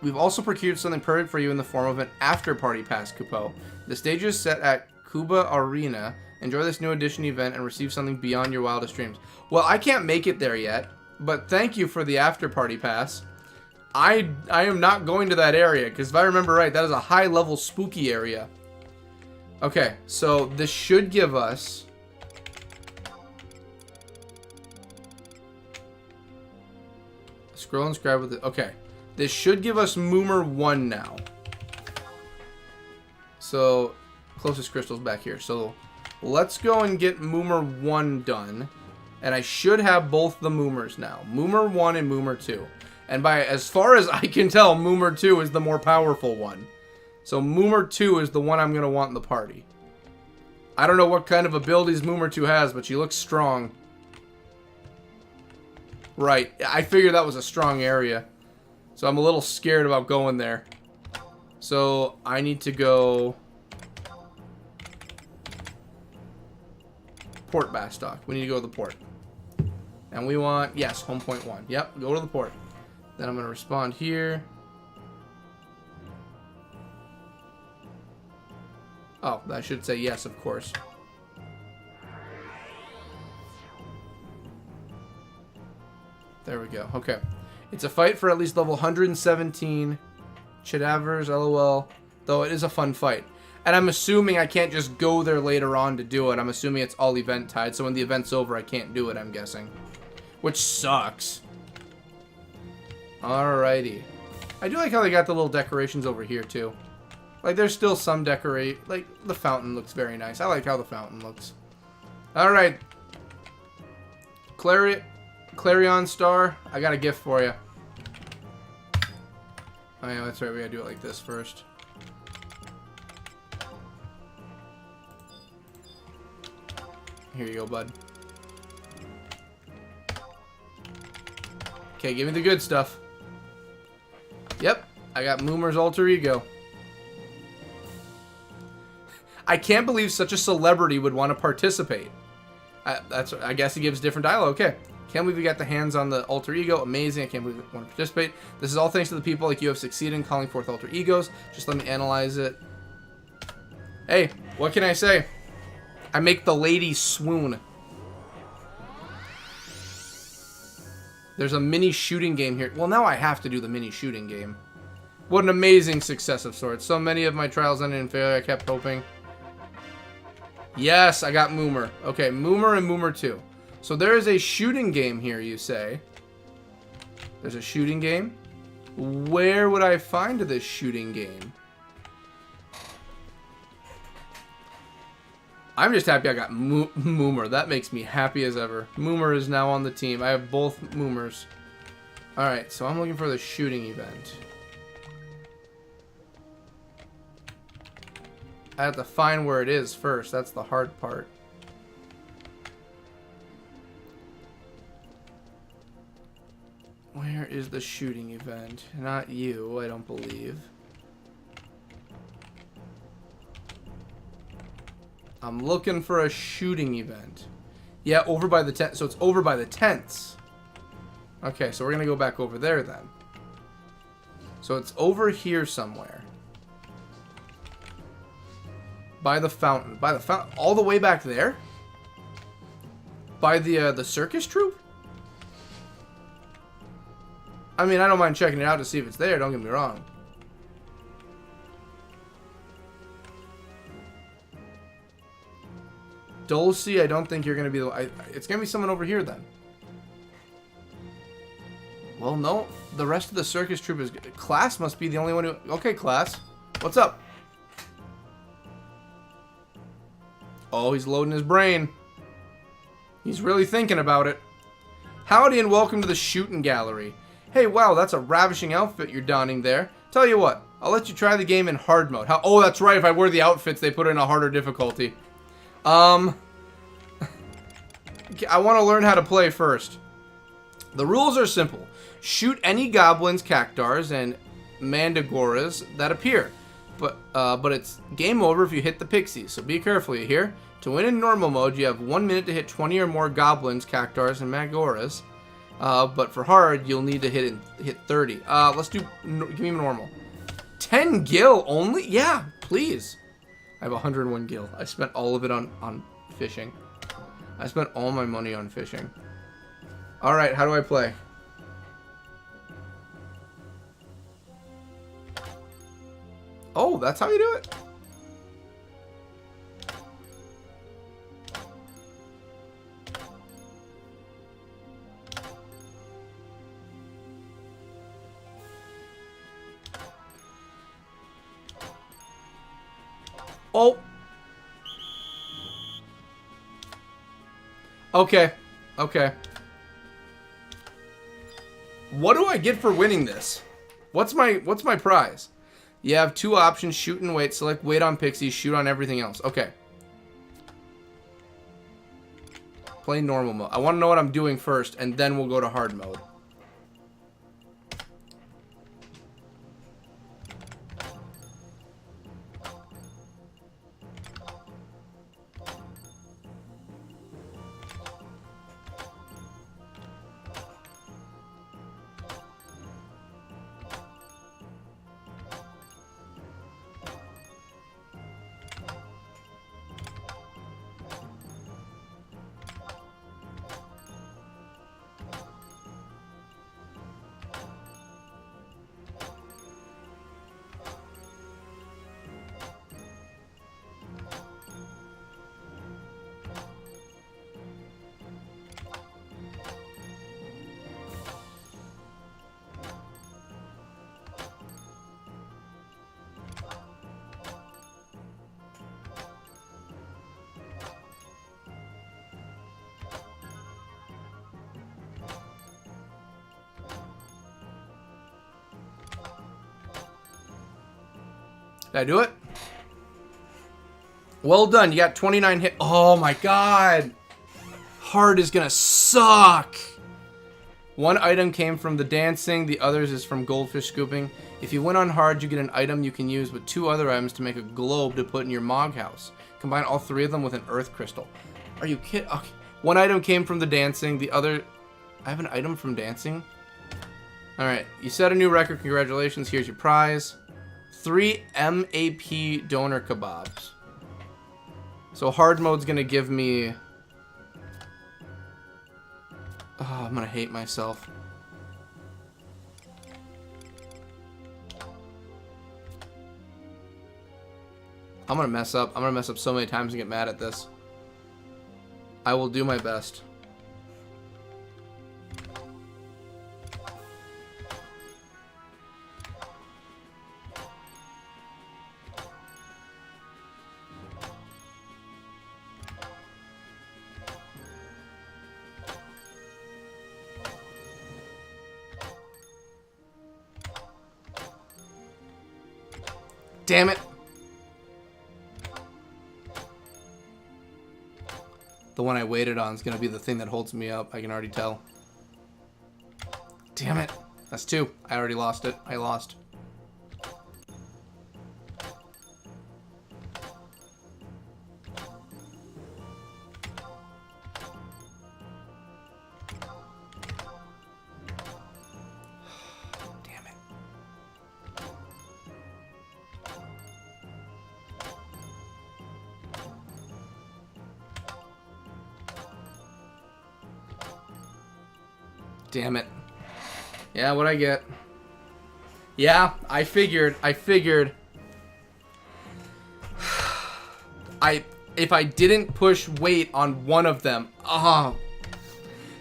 We've also procured something perfect for you in the form of an after-party pass, Kupo. The stage is set at Kuba Arena. Enjoy this new edition event and receive something beyond your wildest dreams. Well, I can't make it there yet, but thank you for the after-party pass. I am not going to that area, because if I remember right, that is a high-level spooky area. Okay, so this should give us... Scroll and scribe with it. Okay. This should give us Moomer 1 now. So, closest crystal's back here. So, let's go and get Moomer 1 done. And I should have both the Moomers now. Moomer 1 and Moomer 2. And by as far as I can tell, Moomer 2 is the more powerful one. So, Moomer 2 is the one I'm going to want in the party. I don't know what kind of abilities Moomer 2 has, but she looks strong. Right. I figured that was a strong area. So I'm a little scared about going there. So I need to go... Port Bastock. We need to go to the port. And we want... Yes, home point 1. Yep, go to the port. Then I'm going to respond here. Oh, that should say yes, of course. There we go. Okay. It's a fight for at least level 117. Chadavers, LOL. Though it is a fun fight. And I'm assuming I can't just go there later on to do it. I'm assuming it's all event tied. So when the event's over, I can't do it, I'm guessing. Which sucks. Alrighty. I do like how they got the little decorations over here, too. Like, there's still some decorate. Like, the fountain looks very nice. I like how the fountain looks. Alright. Clarion Star, I got a gift for you. Oh yeah, that's right, we gotta do it like this first. Here you go, bud. Okay, give me the good stuff. Yep, I got Moomer's alter ego. I can't believe such a celebrity would want to participate. I guess he gives different dialogue. Okay. Can't believe we got the hands on the alter ego. Amazing. I can't believe we want to participate. This is all thanks to the people like you have succeeded in calling forth alter egos. Just let me analyze it. Hey, what can I say? I make the ladies swoon. There's a mini shooting game here. Well, now I have to do the mini shooting game. What an amazing success of sorts. So many of my trials ended in failure. I kept hoping. Yes, I got Moomer. Okay, Moomer and Moomer 2. So there is a shooting game here, you say. There's a shooting game. Where would I find this shooting game? I'm just happy I got Moomer. That makes me happy as ever. Moomer is now on the team. I have both Moomers. Alright, so I'm looking for the shooting event. I have to find where it is first. That's the hard part. Where is the shooting event? Not you, I don't believe. I'm looking for a shooting event. Yeah, over by the tent. So it's over by the tents. Okay, so we're going to go back over there then. So it's over here somewhere. By the fountain. By the fountain. All the way back there? By the circus troupe? I mean, I don't mind checking it out to see if it's there. Don't get me wrong. Dulcie, I don't think you're going to be the... it's going to be someone over here then. Well, no. The rest of the circus troupe is... Class must be the only one who... Okay, Class. What's up? Oh, he's loading his brain. He's really thinking about it. Howdy and welcome to the shooting gallery. Hey, wow, that's a ravishing outfit you're donning there. Tell you what, I'll let you try the game in hard mode. Oh, that's right. If I wear the outfits, they put it in a harder difficulty. I want to learn how to play first. The rules are simple. Shoot any goblins, cactars, and mandragoras that appear. But it's game over if you hit the pixies, so be careful, you hear? To win in normal mode, you have 1 minute to hit 20 or more goblins, cactars, and mandragoras. But for hard, you'll need to hit 30. Let's do... Give me normal. 10 gil only? Yeah, please. I have 101 gil. I spent all of it on fishing. I spent all my money on fishing. Alright, how do I play? Oh, that's how you do it? Oh. Okay. Okay. What do I get for winning this? What's my prize? You have 2 options, shoot and wait. Select wait on pixies, shoot on everything else. Okay. Play normal mode. I want to know what I'm doing first, and then we'll go to hard mode. Did I do it? Well done. You got 29 hit. Oh my god. Hard is gonna suck. One item came from the dancing, the others is from goldfish scooping. If you win on hard, you get an item you can use with 2 other items to make a globe to put in your Mog house. Combine all 3 of them with an earth crystal. Are you kidding? Okay. One item came from the dancing, the other... I have an item from dancing? Alright, you set a new record, congratulations, here's your prize. 3 MAP donor kebabs. So hard mode's gonna give me... Oh, I'm gonna hate myself. I'm gonna mess up. I'm gonna mess up so many times and get mad at this. I will do my best. Damn it. The one I waited on is going to be the thing that holds me up. I can already tell. Damn it. That's 2. I already lost it. I lost. Damn it. Yeah, what'd I get? Yeah, I figured. If I didn't push weight on one of them,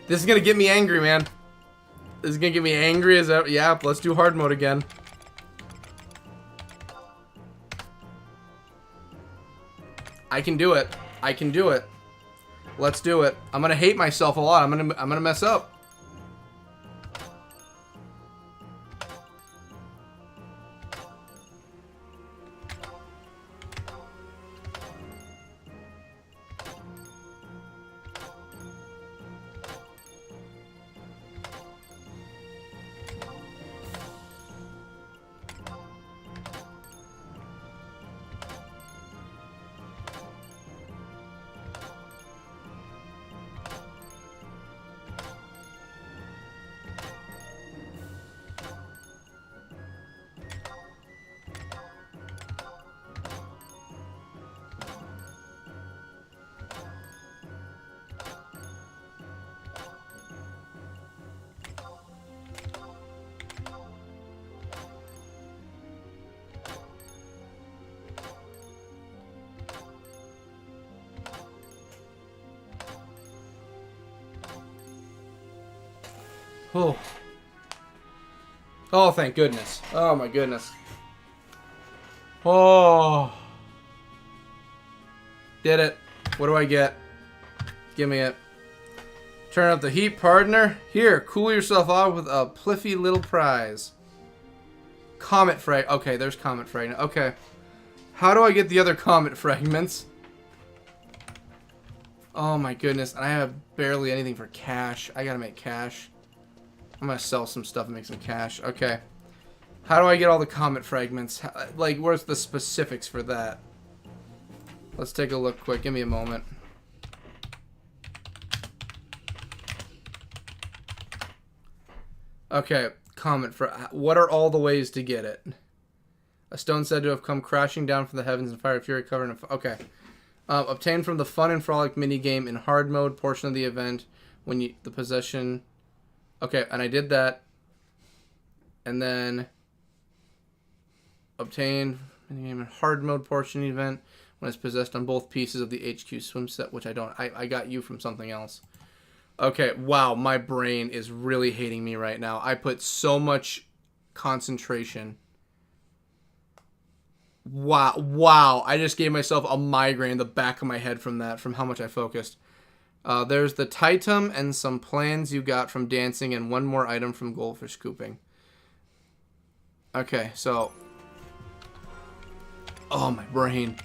this is gonna get me angry, man. This is gonna get me angry as ever. Yeah, let's do hard mode again. I can do it. I can do it. Let's do it. I'm gonna hate myself a lot. I'm gonna mess up. Oh. Oh, thank goodness. Oh, my goodness. Oh. Did it. What do I get? Give me it. Turn up the heat, partner. Here, cool yourself off with a pliffy little prize. Comet frag. Okay, there's comet fragment. Okay. How do I get the other comet fragments? Oh, my goodness. And I have barely anything for cash. I gotta make cash. I'm gonna sell some stuff and make some cash. Okay. How do I get all the comet fragments? Like, where's the specifics for that? Let's take a look quick. Give me a moment. Okay. Comet for what are all the ways to get it? A stone said to have come crashing down from the heavens and fire fury covered in... Okay. Obtained from the fun and frolic minigame in hard mode portion of the event when you... The possession... Okay, and I did that. And then obtained in hard mode portion event when it's possessed on both pieces of the HQ swim set, which I don't. I got you from something else. Okay, wow, my brain is really hating me right now. I put so much concentration. Wow, I just gave myself a migraine in the back of my head from that, from how much I focused. There's the Titum and some plans you got from dancing and one more item from goldfish scooping. Okay, so... Oh, my brain.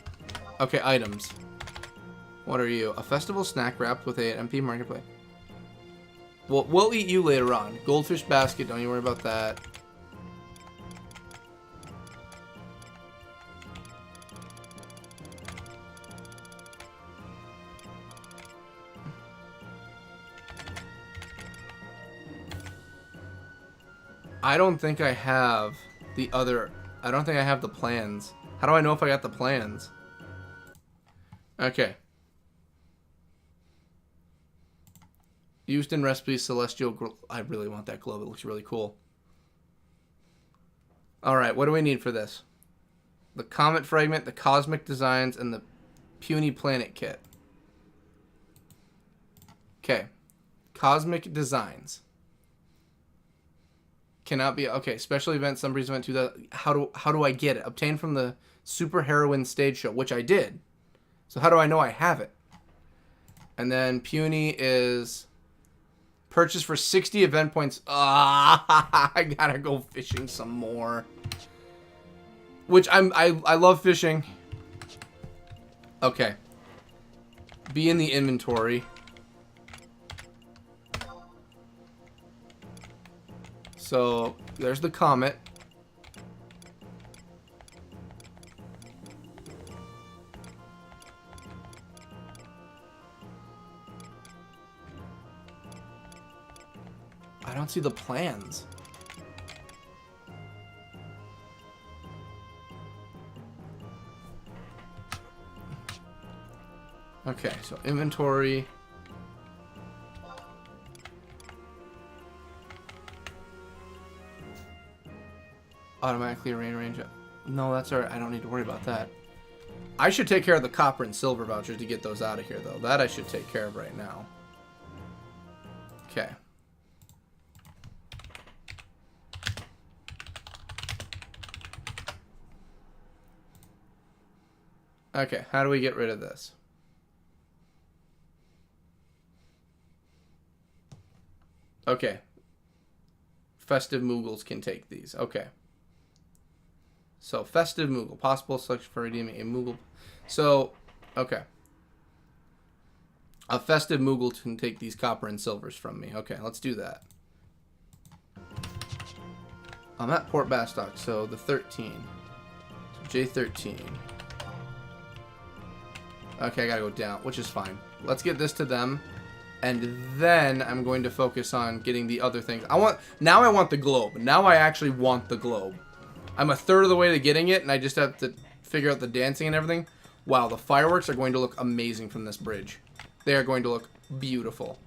Okay, items. What are you? A festival snack wrapped with a MP marketplace. We'll eat you later on. Goldfish basket, don't you worry about that. I don't think I have the other... I don't think I have the plans. How do I know if I got the plans? Okay. Used in recipe celestial... I really want that globe. It looks really cool. Alright, what do we need for this? The comet fragment, the cosmic designs, and the puny planet kit. Okay. Cosmic designs. Cannot be... Okay, special event, some event 2000. How do I get it? Obtained from the Super Heroine stage show, which I did. So how do I know I have it? And then puny is purchased for 60 event points. Ah, I gotta go fishing some more. Which I love fishing. Okay. Be in the inventory. So, there's the comet. I don't see the plans. Okay, so inventory. Automatically rearrange it. No, that's alright. I don't need to worry about that. I should take care of the copper and silver vouchers to get those out of here, though. That I should take care of right now. Okay. Okay, how do we get rid of this? Okay. Festive Moogles can take these. Okay. So, Festive Moogle. Possible selection for redeeming a Moogle. So, okay. A Festive Moogle can take these copper and silvers from me. Okay, let's do that. I'm at Port Bastock, so the 13. So J13. Okay, I gotta go down, which is fine. Let's get this to them. And then I'm going to focus on getting the other things. Now I want the globe. Now I actually want the globe. I'm a third of the way to getting it, and I just have to figure out the dancing and everything. Wow, the fireworks are going to look amazing from this bridge. They are going to look beautiful.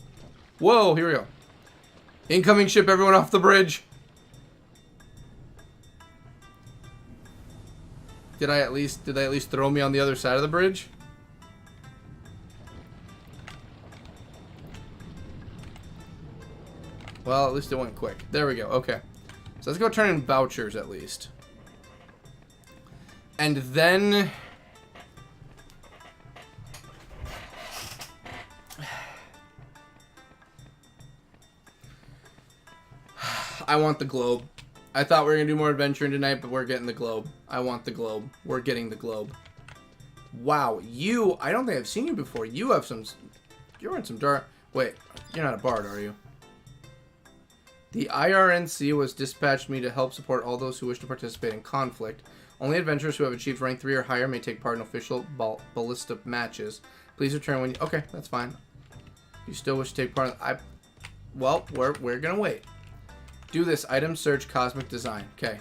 Whoa, here we go. Incoming ship, everyone off the bridge. Did they at least throw me on the other side of the bridge? Well, at least it went quick. There we go. Okay. So let's go turn in vouchers at least. And then... I want the globe. I thought we were going to do more adventuring tonight, but we're getting the globe. I want the globe. We're getting the globe. Wow. You... I don't think I've seen you before. You have some... You're in some dark... Wait. You're not a bard, are you? The IRNC was dispatched me to help support all those who wish to participate in conflict. Only adventurers who have achieved rank 3 or higher may take part in official ballista matches. Please return when you... Okay, that's fine. You still wish to take part in... Well, we're gonna wait. Do this. Item search cosmic design. Okay.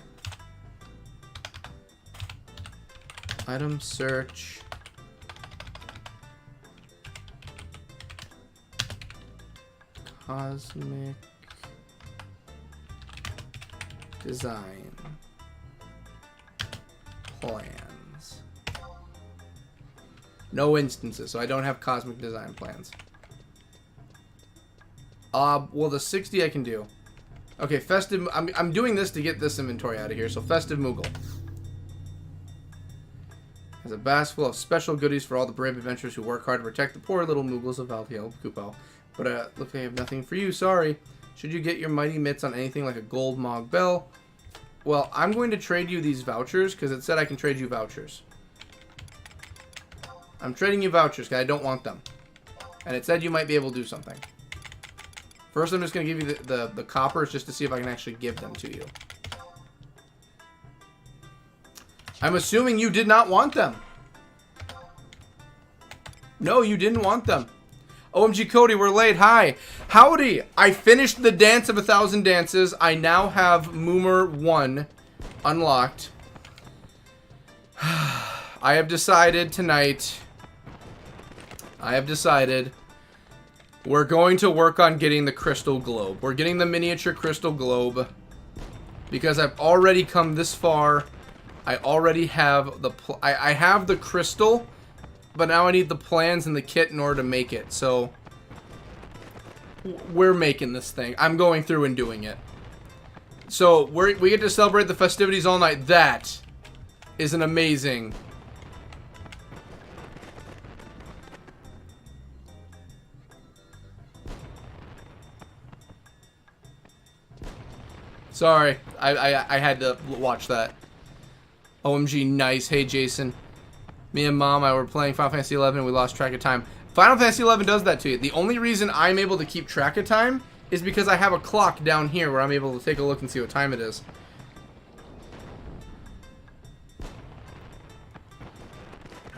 Item search... Cosmic... Design plans. No instances, so I don't have cosmic design plans. Well, the 60 I can do. Okay, festive. I'm doing this to get this inventory out of here. So festive Moogle has a basket full of special goodies for all the brave adventurers who work hard to protect the poor little Moogles of Valhiel Kupo. But look, I have nothing for you. Sorry. Should you get your mighty mitts on anything like a gold Mog Bell? Well, I'm going to trade you these vouchers because it said I can trade you vouchers. I'm trading you vouchers because I don't want them. And it said you might be able to do something. First, I'm just going to give you the coppers just to see if I can actually give them to you. I'm assuming you did not want them. No, you didn't want them. OMG Cody, we're late. Hi. Howdy. I finished the Dance of 1,000 Dances. I now have Moomer 1 unlocked. I have decided tonight. We're going to work on getting the crystal globe. We're getting the miniature crystal globe. Because I've already come this far. I already have the... I have the crystal. But now I need the plans and the kit in order to make it. So... we're making this thing. I'm going through and doing it. So, we get to celebrate the festivities all night. That is an amazing... Sorry, I had to watch that. OMG, nice. Hey, Jason. Me and Mom, I were playing Final Fantasy 11 and we lost track of time. Final Fantasy 11 does that to you. The only reason I'm able to keep track of time is because I have a clock down here where I'm able to take a look and see what time it is.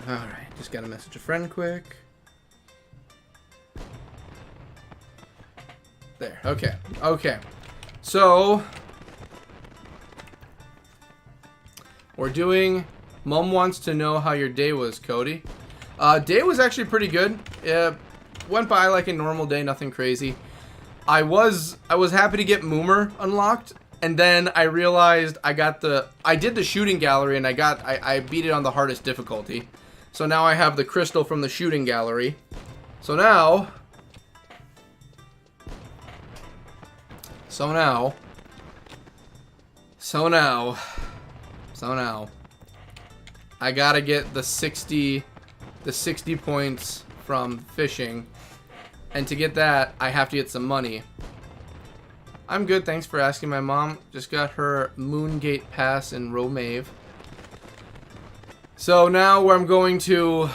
Alright, just gotta message a friend quick. There, okay. Okay. So... we're doing... Mom wants to know how your day was, Cody. Day was actually pretty good. Went by like a normal day, nothing crazy. I was happy to get Moomer unlocked, and then I realized I did the shooting gallery, and I beat it on the hardest difficulty. So now I have the crystal from the shooting gallery. So now I gotta get the 60 points from fishing, and to get that I have to get some money. I'm good, thanks for asking. My mom just got her Moongate pass in Romave. So now where I'm going to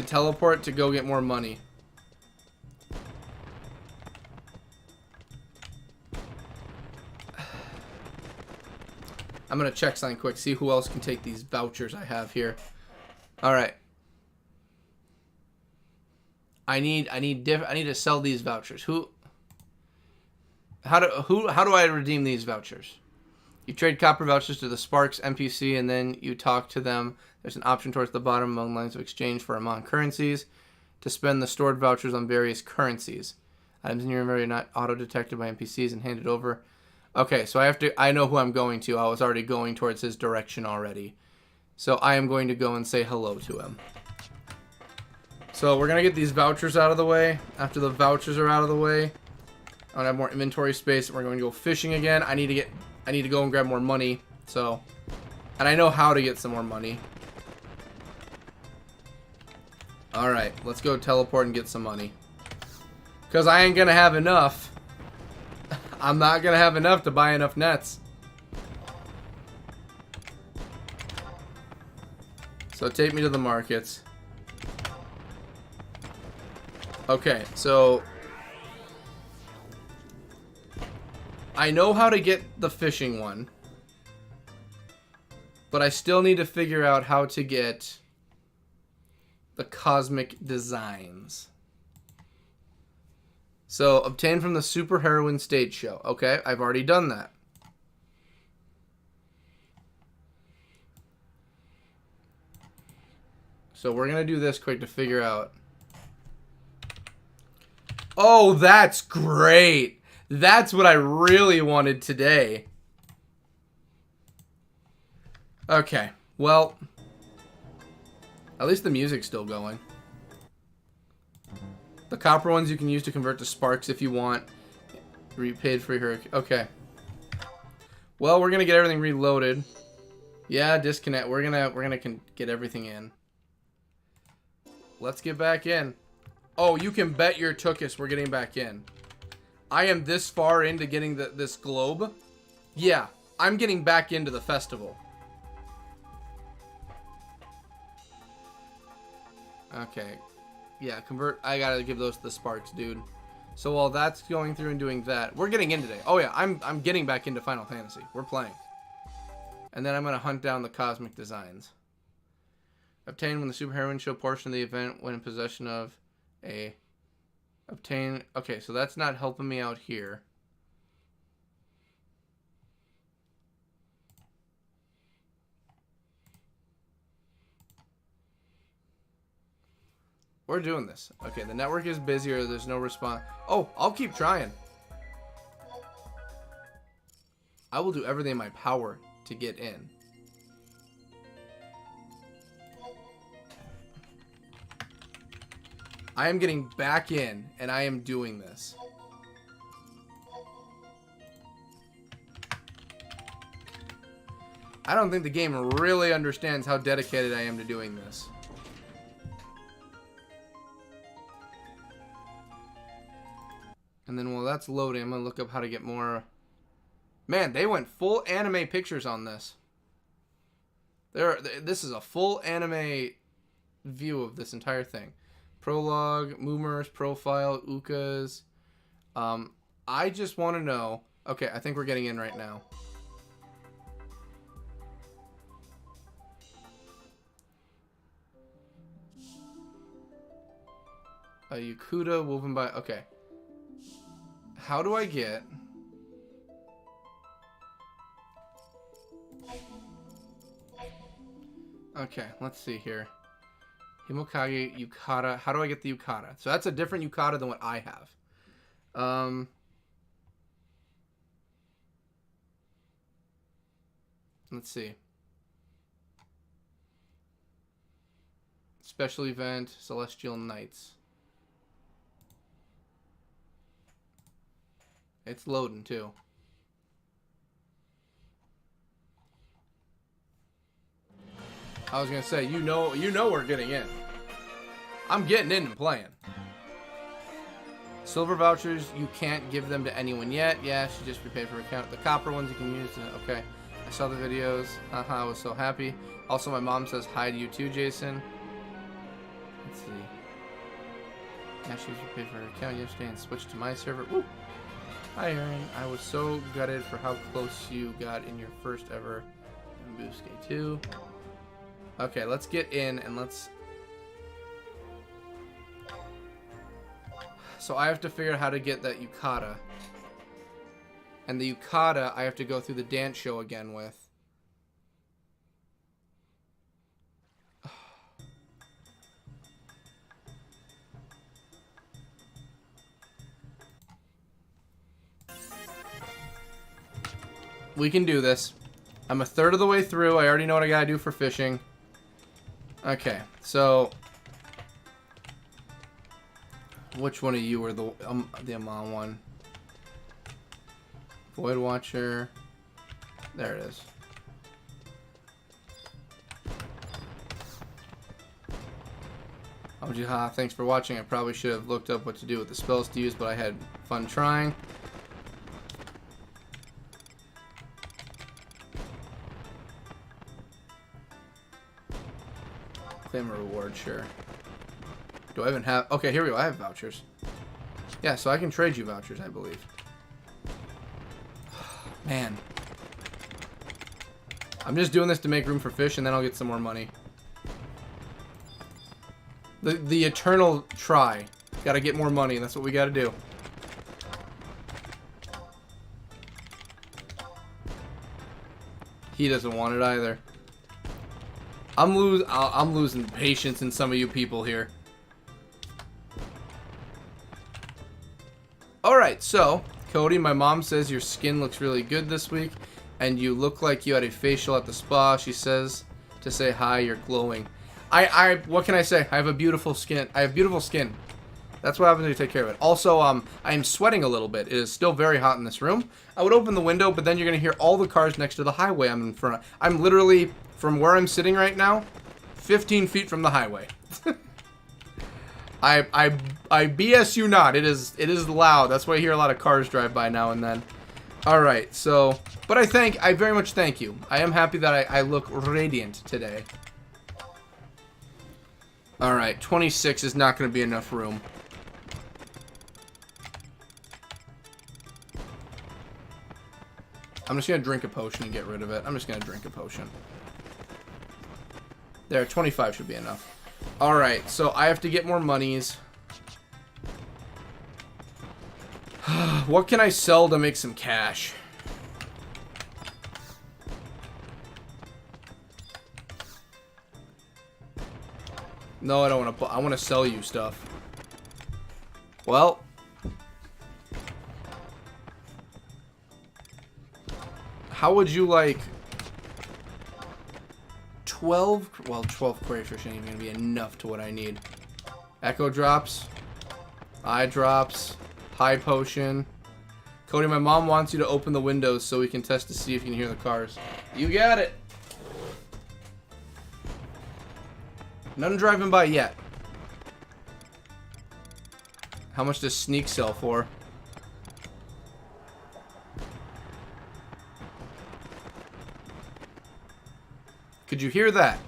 teleport to go get more money. I'm gonna check something quick, see who else can take these vouchers I have here. All right. I need to sell these vouchers. How do I redeem these vouchers? You trade copper vouchers to the Sparks NPC, and then you talk to them. There's an option towards the bottom among lines of exchange for amount currencies to spend the stored vouchers on various currencies. Items in your inventory are not auto-detected by NPCs and handed over. Okay, so I know who I'm going to. I was already going towards his direction already. So I am going to go and say hello to him. So we're going to get these vouchers out of the way. After the vouchers are out of the way, I want to have more inventory space. We're going to go fishing again. I need to go and grab more money. So, and I know how to get some more money. Alright, let's go teleport and get some money. Because I ain't going to have enough. I'm not going to have enough to buy enough nets. So take me to the markets. Okay, so I know how to get the fishing one, but I still need to figure out how to get the cosmic designs. So, obtained from the Super Heroine stage show. Okay, I've already done that. So, we're going to do this quick to figure out. Oh, that's great. That's what I really wanted today. Okay, well, at least the music's still going. The copper ones you can use to convert to sparks if you want. Repaid for your... Okay. Well, we're gonna get everything reloaded. Yeah, disconnect. We're gonna get everything in. Let's get back in. Oh, you can bet your tuchus we're getting back in. I am this far into getting this globe. Yeah, I'm getting back into the festival. Okay. Yeah, convert. I gotta give those to the sparks, dude. So while that's going through and doing that, we're getting in today. Oh yeah, I'm getting back into Final Fantasy. We're playing. And then I'm gonna hunt down the cosmic designs. Obtain when the superheroine show portion of the event when in possession of a... Obtain... Okay, so that's not helping me out here. We're doing this. Okay, the network is busy or there's no response. Oh, I'll keep trying. I will do everything in my power to get in. I am getting back in, and I am doing this. I don't think the game really understands how dedicated I am to doing this. And then while that's loading, I'm going to look up how to get more... Man, they went full anime pictures on this. This is a full anime view of this entire thing. Prologue, Moomer's profile, Uka's. I just want to know... Okay, I think we're getting in right now. A Yakuta woven by... Okay. How do I get... Okay, let's see here. Himokage, Yukata. How do I get the Yukata? So that's a different Yukata than what I have. Let's see. Special event, Celestial Knights. It's loading too. I was gonna say, you know we're getting in. I'm getting in and playing. Silver vouchers, you can't give them to anyone yet. Yeah, she just prepaid for her account. The copper ones you can use. Okay, I saw the videos. I was so happy. Also, my mom says hi to you too, Jason. Let's see. Yeah, she just prepaid for her account yesterday and switched to my server. Woo! Hi, Aaron. I was so gutted for how close you got in your first ever Buske 2. Okay, let's get in and let's... So I have to figure out how to get that Yukata. And the Yukata I have to go through the dance show again with. We can do this. I'm a third of the way through. I already know what I gotta do for fishing. Okay, so... Which one of you are the Amon one? Void Watcher. There it is. Ojiha, thanks for watching. I probably should have looked up what to do with the spells to use, but I had fun trying. Claim a reward, sure. Do I even have... Okay, here we go. I have vouchers. Yeah, so I can trade you vouchers, I believe. Man. I'm just doing this to make room for fish, and then I'll get some more money. The eternal try. Gotta get more money, and that's what we gotta do. He doesn't want it either. I'm losing patience in some of you people here. Alright, so, Cody, my mom says your skin looks really good this week, and you look like you had a facial at the spa. She says to say hi, you're glowing. What can I say? I have a beautiful skin. I have beautiful skin. That's what happens when you take care of it. Also, I am sweating a little bit. It is still very hot in this room. I would open the window, but then you're going to hear all the cars next to the highway I'm in front of. I'm literally, from where I'm sitting right now, 15 feet from the highway. I BS you not. It is loud. That's why I hear a lot of cars drive by now and then. Alright, so... But I very much thank you. I am happy that I look radiant today. Alright, 26 is not going to be enough room. I'm just going to drink a potion and get rid of it. I'm just going to drink a potion. There, 25 should be enough. Alright, so I have to get more monies. What can I sell to make some cash? No, I don't want to. I want to sell you stuff. Well, how would you like 12? Well, 12 crayfish ain't even gonna be enough to what I need. Echo drops, eye drops, high potion. Cody, my mom wants you to open the windows so we can test to see if you can hear the cars. You got it. None driving by yet. How much does sneak sell for? Could you hear that?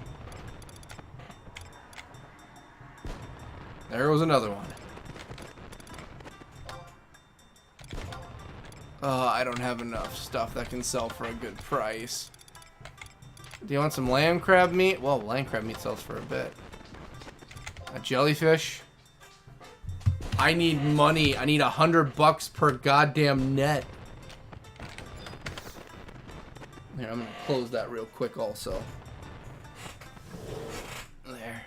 There goes another one. I don't have enough stuff that can sell for a good price. Do you want some lamb crab meat? Well, lamb crab meat sells for a bit. A jellyfish. I need money. I need $100 per goddamn net. Here, I'm gonna close that real quick also. There.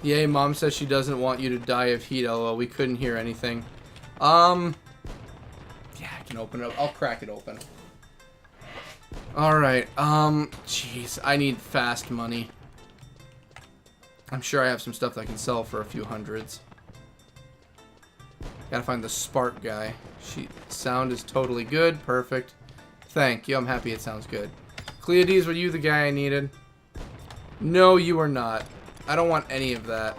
Yay, Mom says she doesn't want you to die of heat. LOL, we couldn't hear anything. Yeah, I can open it up. I'll crack it open. Alright, jeez, I need fast money. I'm sure I have some stuff that I can sell for a few hundreds. Gotta find the spark guy. Sound is totally good. Perfect. Thank you. I'm happy it sounds good. Cleodes, were you the guy I needed? No, you are not. I don't want any of that.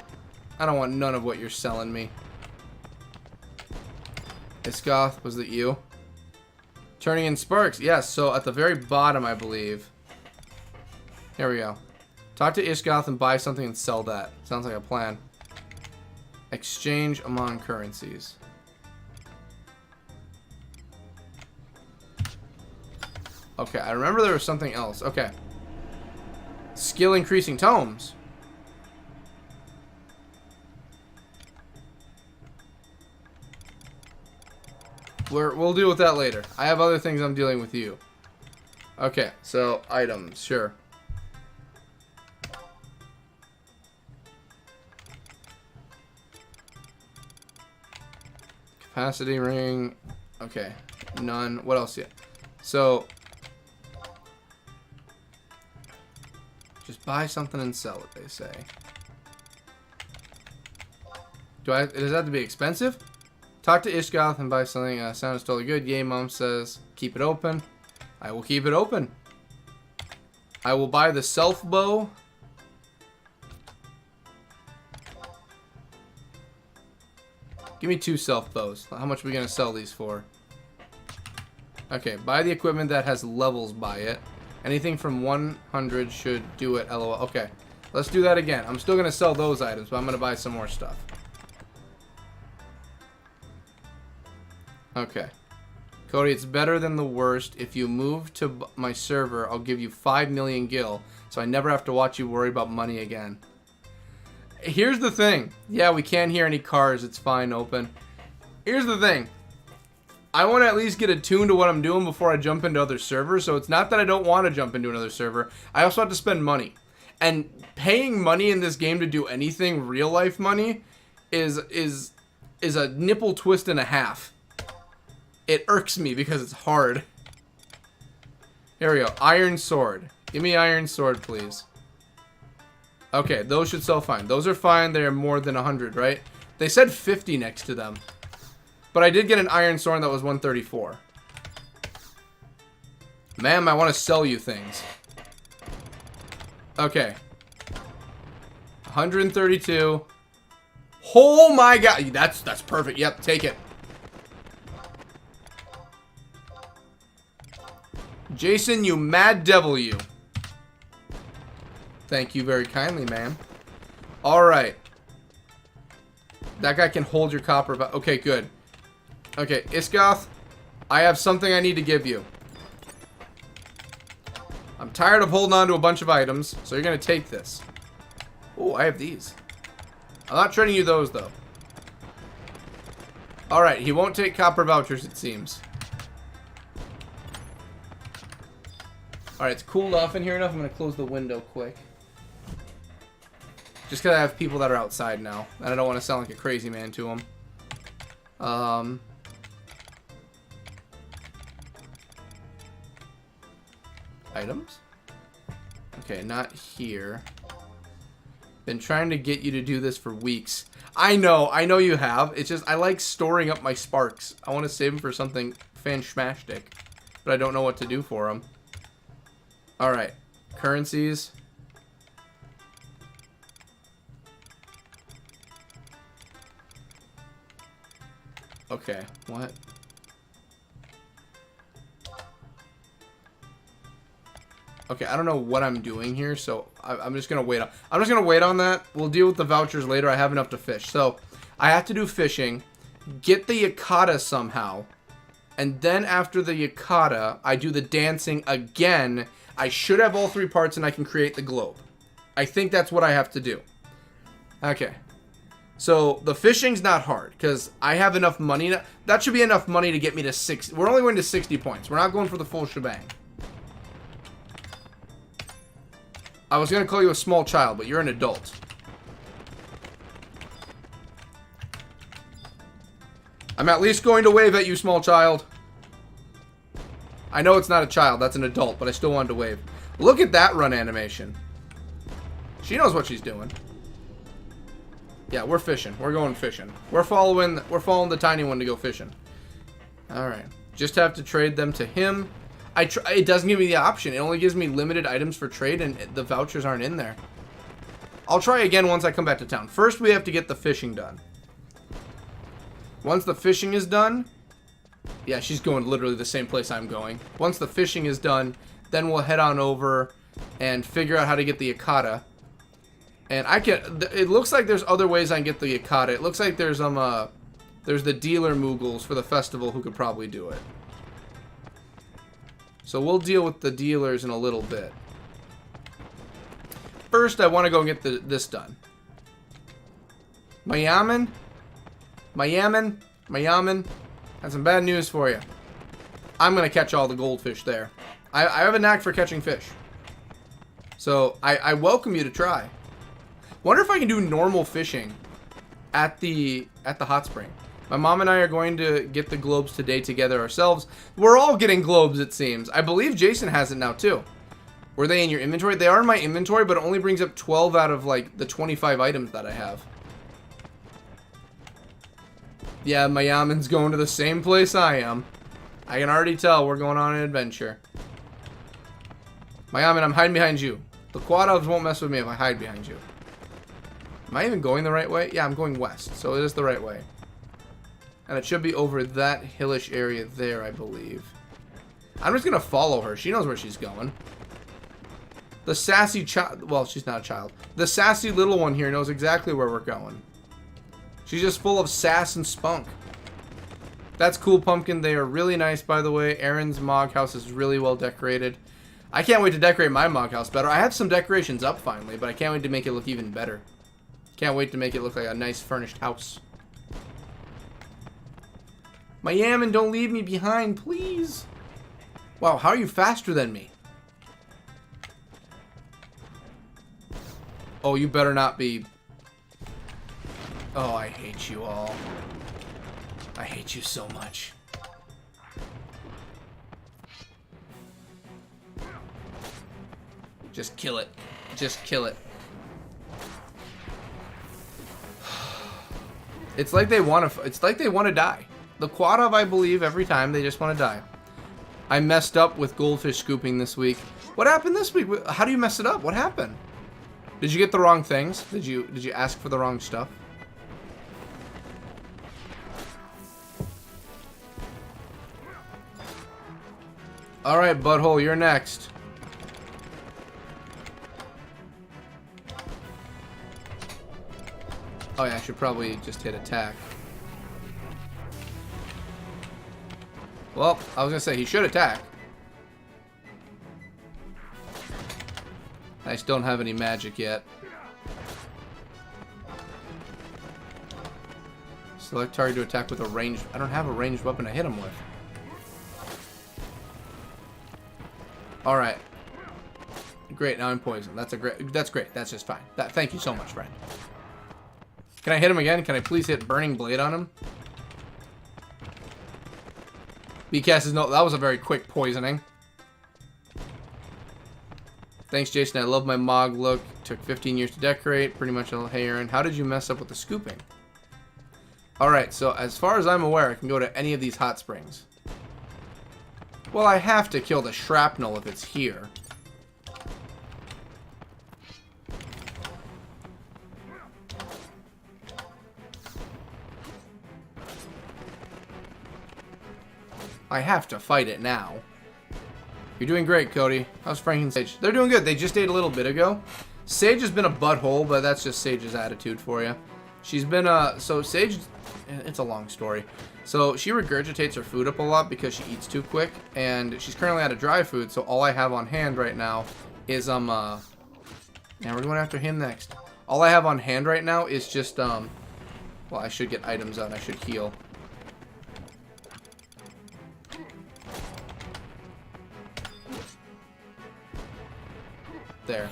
I don't want none of what you're selling me. Iskoth, was it you? Turning in sparks. Yes, so at the very bottom, I believe. Here we go. Talk to Ishgoth and buy something and sell that. Sounds like a plan. Exchange among currencies. Okay, I remember there was something else. Okay. Skill increasing tomes. We'll deal with that later. I have other things I'm dealing with you. Okay, so items, sure. Capacity ring. Okay, none. What else yet? So, just buy something and sell it, they say. Does it have to be expensive? Talk to Ishgoth and buy something. Sound is totally good. Yay, Mom says keep it open. I will keep it open. I will buy the self bow. Give me 2 self bows. How much are we going to sell these for? Okay, buy the equipment that has levels by it. Anything from 100 should do it, LOL. Okay, let's do that again. I'm still going to sell those items, but I'm going to buy some more stuff. Okay. Cody, it's better than the worst. If you move to my server, I'll give you 5 million gil, so I never have to watch you worry about money again. Here's the thing. Yeah, we can't hear any cars. It's fine, open. Here's the thing. I want to at least get attuned to what I'm doing before I jump into other servers, so it's not that I don't want to jump into another server. I also have to spend money. And paying money in this game to do anything, real life money, is a nipple twist and a half. It irks me because it's hard. Here we go. Iron sword. Give me iron sword, please. Okay, those should sell fine. Those are fine. They are more than 100, right? They said 50 next to them. But I did get an iron sword that was 134. Ma'am, I want to sell you things. Okay. 132. Oh my god. That's perfect. Yep, take it. Jason, you mad devil, you. Thank you very kindly, ma'am. Alright. That guy can hold your copper. Okay, good. Okay, Iskoth, I have something I need to give you. I'm tired of holding on to a bunch of items, so you're going to take this. Oh, I have these. I'm not trading you those, though. Alright, he won't take copper vouchers, it seems. Alright, it's cooled off in here enough. I'm going to close the window quick. Just because I have people that are outside now. And I don't want to sound like a crazy man to them. Items? Okay, not here. Been trying to get you to do this for weeks. I know you have. It's just, I like storing up my sparks. I want to save them for something fan-schmashtic. But I don't know what to do for them. Alright. Currencies. Okay, what? Okay, I don't know what I'm doing here, so I'm just gonna wait on. I'm just gonna wait on that. We'll deal with the vouchers later. I have enough to fish, so I have to do fishing, get the yukata somehow, and then after the yukata, I do the dancing again. I should have all 3 parts, and I can create the globe. I think that's what I have to do. Okay. So, the fishing's not hard, because I have enough money. That should be enough money to get me to 60. We're only going to 60 points. We're not going for the full shebang. I was going to call you a small child, but you're an adult. I'm at least going to wave at you, small child. I know it's not a child, that's an adult, but I still wanted to wave. Look at that run animation. She knows what she's doing. Yeah, we're fishing. We're going fishing. We're following the tiny one to go fishing. Alright. Just have to trade them to him. It doesn't give me the option. It only gives me limited items for trade, and the vouchers aren't in there. I'll try again once I come back to town. First, we have to get the fishing done. Once the fishing is done... Yeah, she's going literally the same place I'm going. Once the fishing is done, then we'll head on over and figure out how to get the yukata. And I can... It looks like there's other ways I can get the yukata. It looks like there's the dealer Moogles for the festival who could probably do it. So we'll deal with the dealers in a little bit. First, I want to go and get this done. Mayaman? Got some bad news for you. I'm going to catch all the goldfish there. I have a knack for catching fish. So, I welcome you to try. Wonder if I can do normal fishing at the hot spring. My mom and I are going to get the globes today together ourselves. We're all getting globes, it seems. I believe Jason has it now, too. Were they in your inventory? They are in my inventory, but it only brings up 12 out of, like, the 25 items that I have. Yeah, my Yaman's going to the same place I am. I can already tell we're going on an adventure. My Yaman, I'm hiding behind you. The Quadovs won't mess with me if I hide behind you. Am I even going the right way? Yeah, I'm going west, so it is the right way. And it should be over that hillish area there, I believe. I'm just going to follow her. She knows where she's going. The sassy child... Well, she's not a child. The sassy little one here knows exactly where we're going. She's just full of sass and spunk. That's cool, Pumpkin. They are really nice, by the way. Aaron's Mog House is really well decorated. I can't wait to decorate my Mog House better. I have some decorations up finally, but I can't wait to make it look even better. Can't wait to make it look like a nice furnished house. My Yaman, don't leave me behind, please. Wow, how are you faster than me? Oh, you better not be... Oh, I hate you all. I hate you so much. Just kill it. Just kill it. It's like they want to die. The Quadov, I believe, every time they just want to die. I messed up with goldfish scooping this week. What happened this week? How do you mess it up? What happened? Did you get the wrong things? Did you ask for the wrong stuff? All right, butthole, you're next. Oh yeah, I should probably just hit attack. Well, I was gonna say he should attack. I just don't have any magic yet. Select target to attack with a ranged... I don't have a ranged weapon to hit him with. Alright. Great, now I'm poisoned. That's great. That's just fine. Thank you so much, friend. Can I hit him again? Can I please hit Burning Blade on him? BCast is no... That was a very quick poisoning. Thanks, Jason. I love my Mog look. Took 15 years to decorate. Pretty much all hair. And how did you mess up with the scooping? Alright, so as far as I'm aware, I can go to any of these hot springs. Well, I have to kill the shrapnel if it's here. I have to fight it now. You're doing great, Cody. How's Frank and Sage? They're doing good. They just ate a little bit ago. Sage has been a butthole, but that's just Sage's attitude for you. She's been, so Sage, it's a long story. So she regurgitates her food up a lot because she eats too quick, and she's currently out of dry food, so all I have on hand right now is, yeah, we're going after him next. All I have on hand right now is just, well, I should get items out and I should heal. There.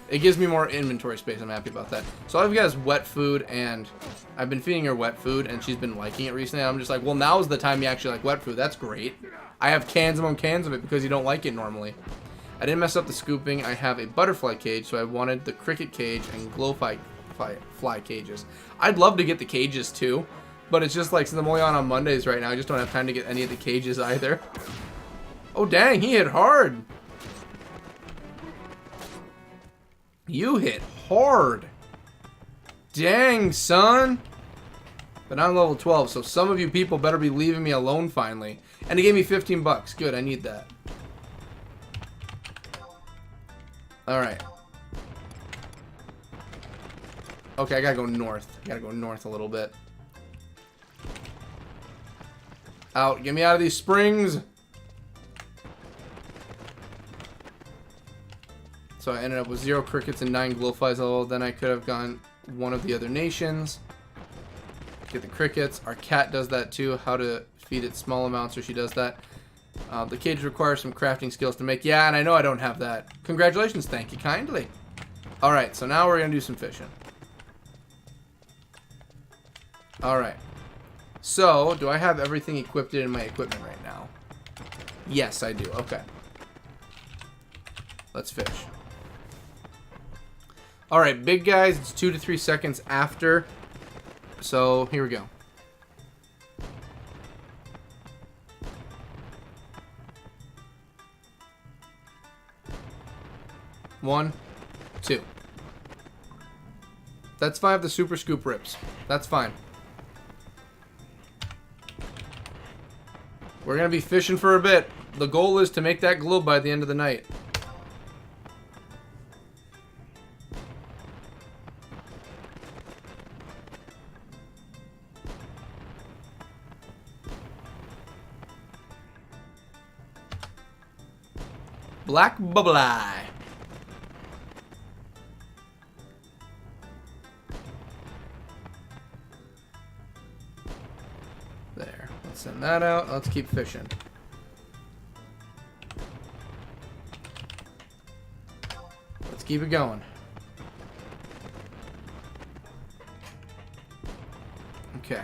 It gives me more inventory space. I'm happy about that. So I've got wet food, and I've been feeding her wet food, and she's been liking it recently. I'm just like, well, now's the time you actually like wet food. That's great. I have cans among cans of it because you don't like it normally. I didn't mess up the scooping. I have a butterfly cage, so I wanted the cricket cage and glowfly fly cages. I'd love to get the cages too, but it's just like, since I'm only on Mondays right now, I just don't have time to get any of the cages either. Oh, dang, he hit hard. You hit hard. Dang, son. But I'm level 12, so some of you people better be leaving me alone finally. And he gave me 15 bucks. Good, I need that. Alright. Okay, I gotta go north. I gotta go north a little bit. Out. Get me out of these springs. So I ended up with 0 crickets and 9 glowflies. Although then I could have gone one of the other nations. Get the crickets. Our cat does that too. How to feed it small amounts, or she does that. The cage requires some crafting skills to make. Yeah, and I know I don't have that. Congratulations. Thank you kindly. Alright, so now we're going to do some fishing. Alright. So, do I have everything equipped in my equipment right now? Yes, I do. Okay. Let's fish. Alright, big guys, it's 2 to 3 seconds after. So, here we go. One, two. That's 5 the super scoop rips. That's fine. We're going to be fishing for a bit. The goal is to make that globe by the end of the night. Black bubble eye. There. Let's send that out. Let's keep fishing. Let's keep it going. Okay.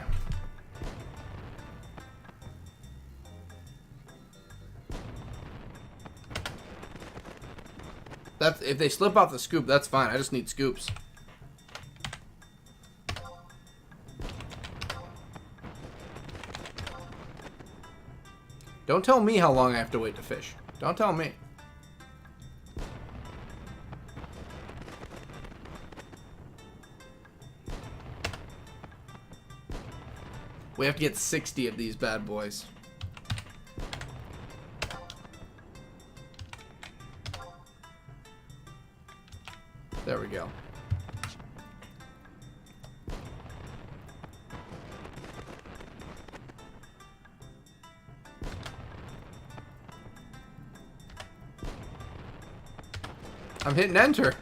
That's, if they slip off the scoop, that's fine. I just need scoops. Don't tell me how long I have to wait to fish. Don't tell me. We have to get 60 of these bad boys. There we go. I'm hitting enter.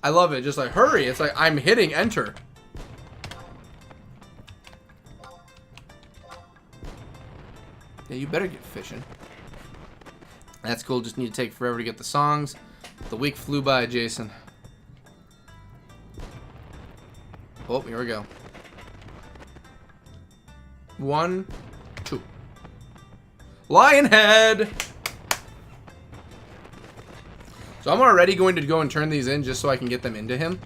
I love it. Just like, hurry. It's like, I'm hitting enter. Yeah, you better get fishing. That's cool. Just need to take forever to get the songs. The week flew by, Jason. Oh, here we go. 1, 2. Lionhead! So I'm already going to go and turn these in just so I can get them into him.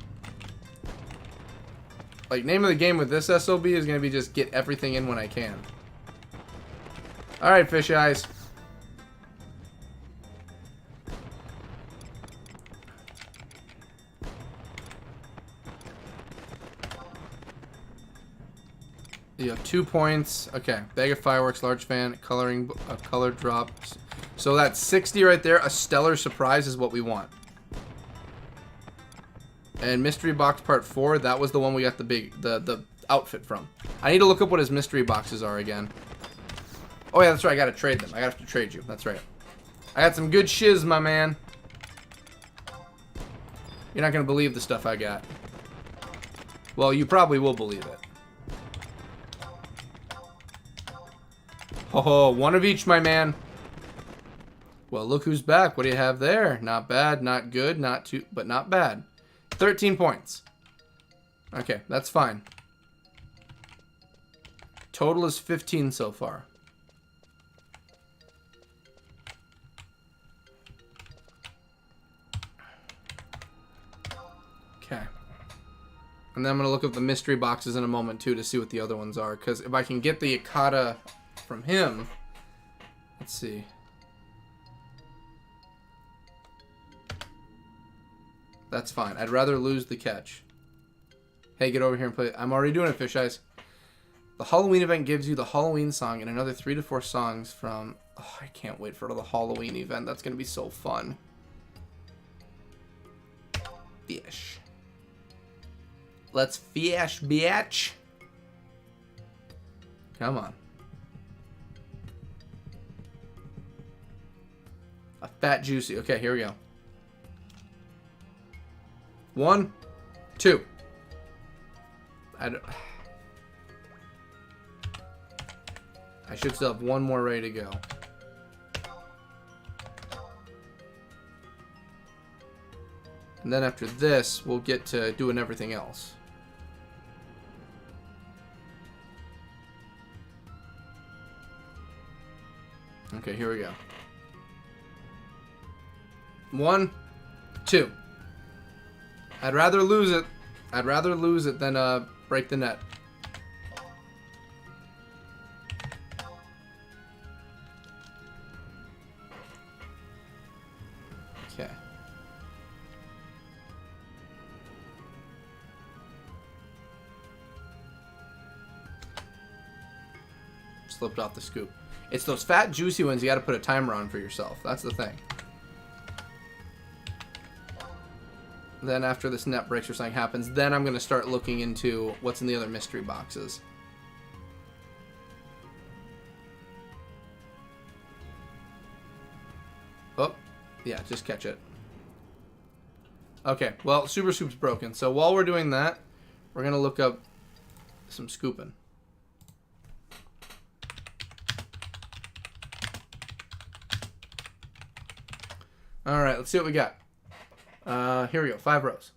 Like, name of the game with this SOB is going to be just get everything in when I can. Alright, fish eyes. You have 2 points. Okay. Bag of fireworks, large fan, coloring, color drop. So that's 60 right there. A stellar surprise is what we want. And mystery box part 4, that was the one we got the outfit from. I need to look up what his mystery boxes are again. Oh yeah, that's right. I gotta trade them. I gotta have to trade you. That's right. I got some good shiz, my man. You're not gonna believe the stuff I got. Well, you probably will believe it. Oh, one of each, my man. Well, look who's back. What do you have there? Not bad, not good, not too, but not bad. 13 points. Okay, that's fine. Total is 15 so far. Okay. And then I'm going to look up the mystery boxes in a moment, too, to see what the other ones are. Because if I can get the Yakata from him... Let's see. That's fine. I'd rather lose the catch. Hey, get over here and play. I'm already doing it, Fish Eyes. The Halloween event gives you the Halloween song and another 3 to 4 songs from... Oh, I can't wait for the Halloween event. That's going to be so fun. Fish. Let's fish, bitch. Come on. A fat juicy. Okay, here we go. 1, 2. I should still have one more ready to go. And then after this, we'll get to doing everything else. Okay, here we go. 1, 2. I'd rather lose it. I'd rather lose it than break the net. Okay. Slipped off the scoop. It's those fat, juicy ones you got to put a timer on for yourself. That's the thing. Then after this net breaks or something happens, then I'm going to start looking into what's in the other mystery boxes. Oh, yeah, just catch it. Okay, well, Super Scoop's broken. So while we're doing that, we're going to look up some scooping. Alright, let's see what we got. Here we go. 5 rows.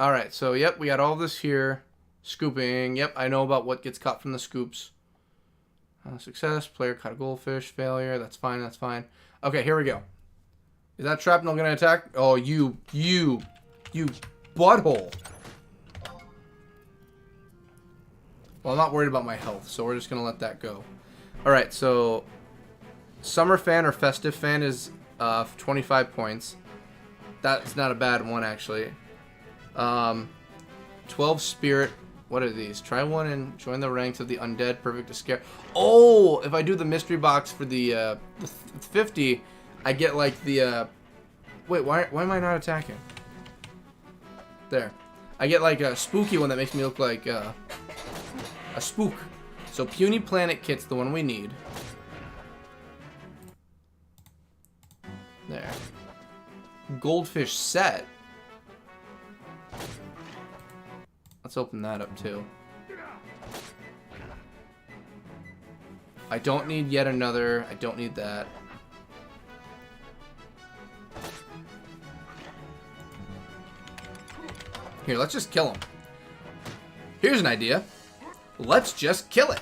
Alright, so yep, we got all this here. Scooping. Yep, I know about what gets caught from the scoops. Success. Player caught a goldfish. Failure. That's fine. That's fine. Okay, here we go. Is that shrapnel going to attack? Oh, you butthole. Well, I'm not worried about my health, so we're just going to let that go. Alright, so Summer Fan or Festive Fan is 25 points. That's not a bad one, actually. 12 Spirit. What are these? Try one and join the ranks of the undead. Perfect to scare. Oh, if I do the mystery box for the 50, I get like the... Wait, why am I not attacking? There. I get like a spooky one that makes me look like a spook. So Puny Planet Kit's the one we need. There. goldfish set. Let's open that up too. I don't need yet another. I don't need that. Here, let's just kill him. Here's an idea. Let's just kill it.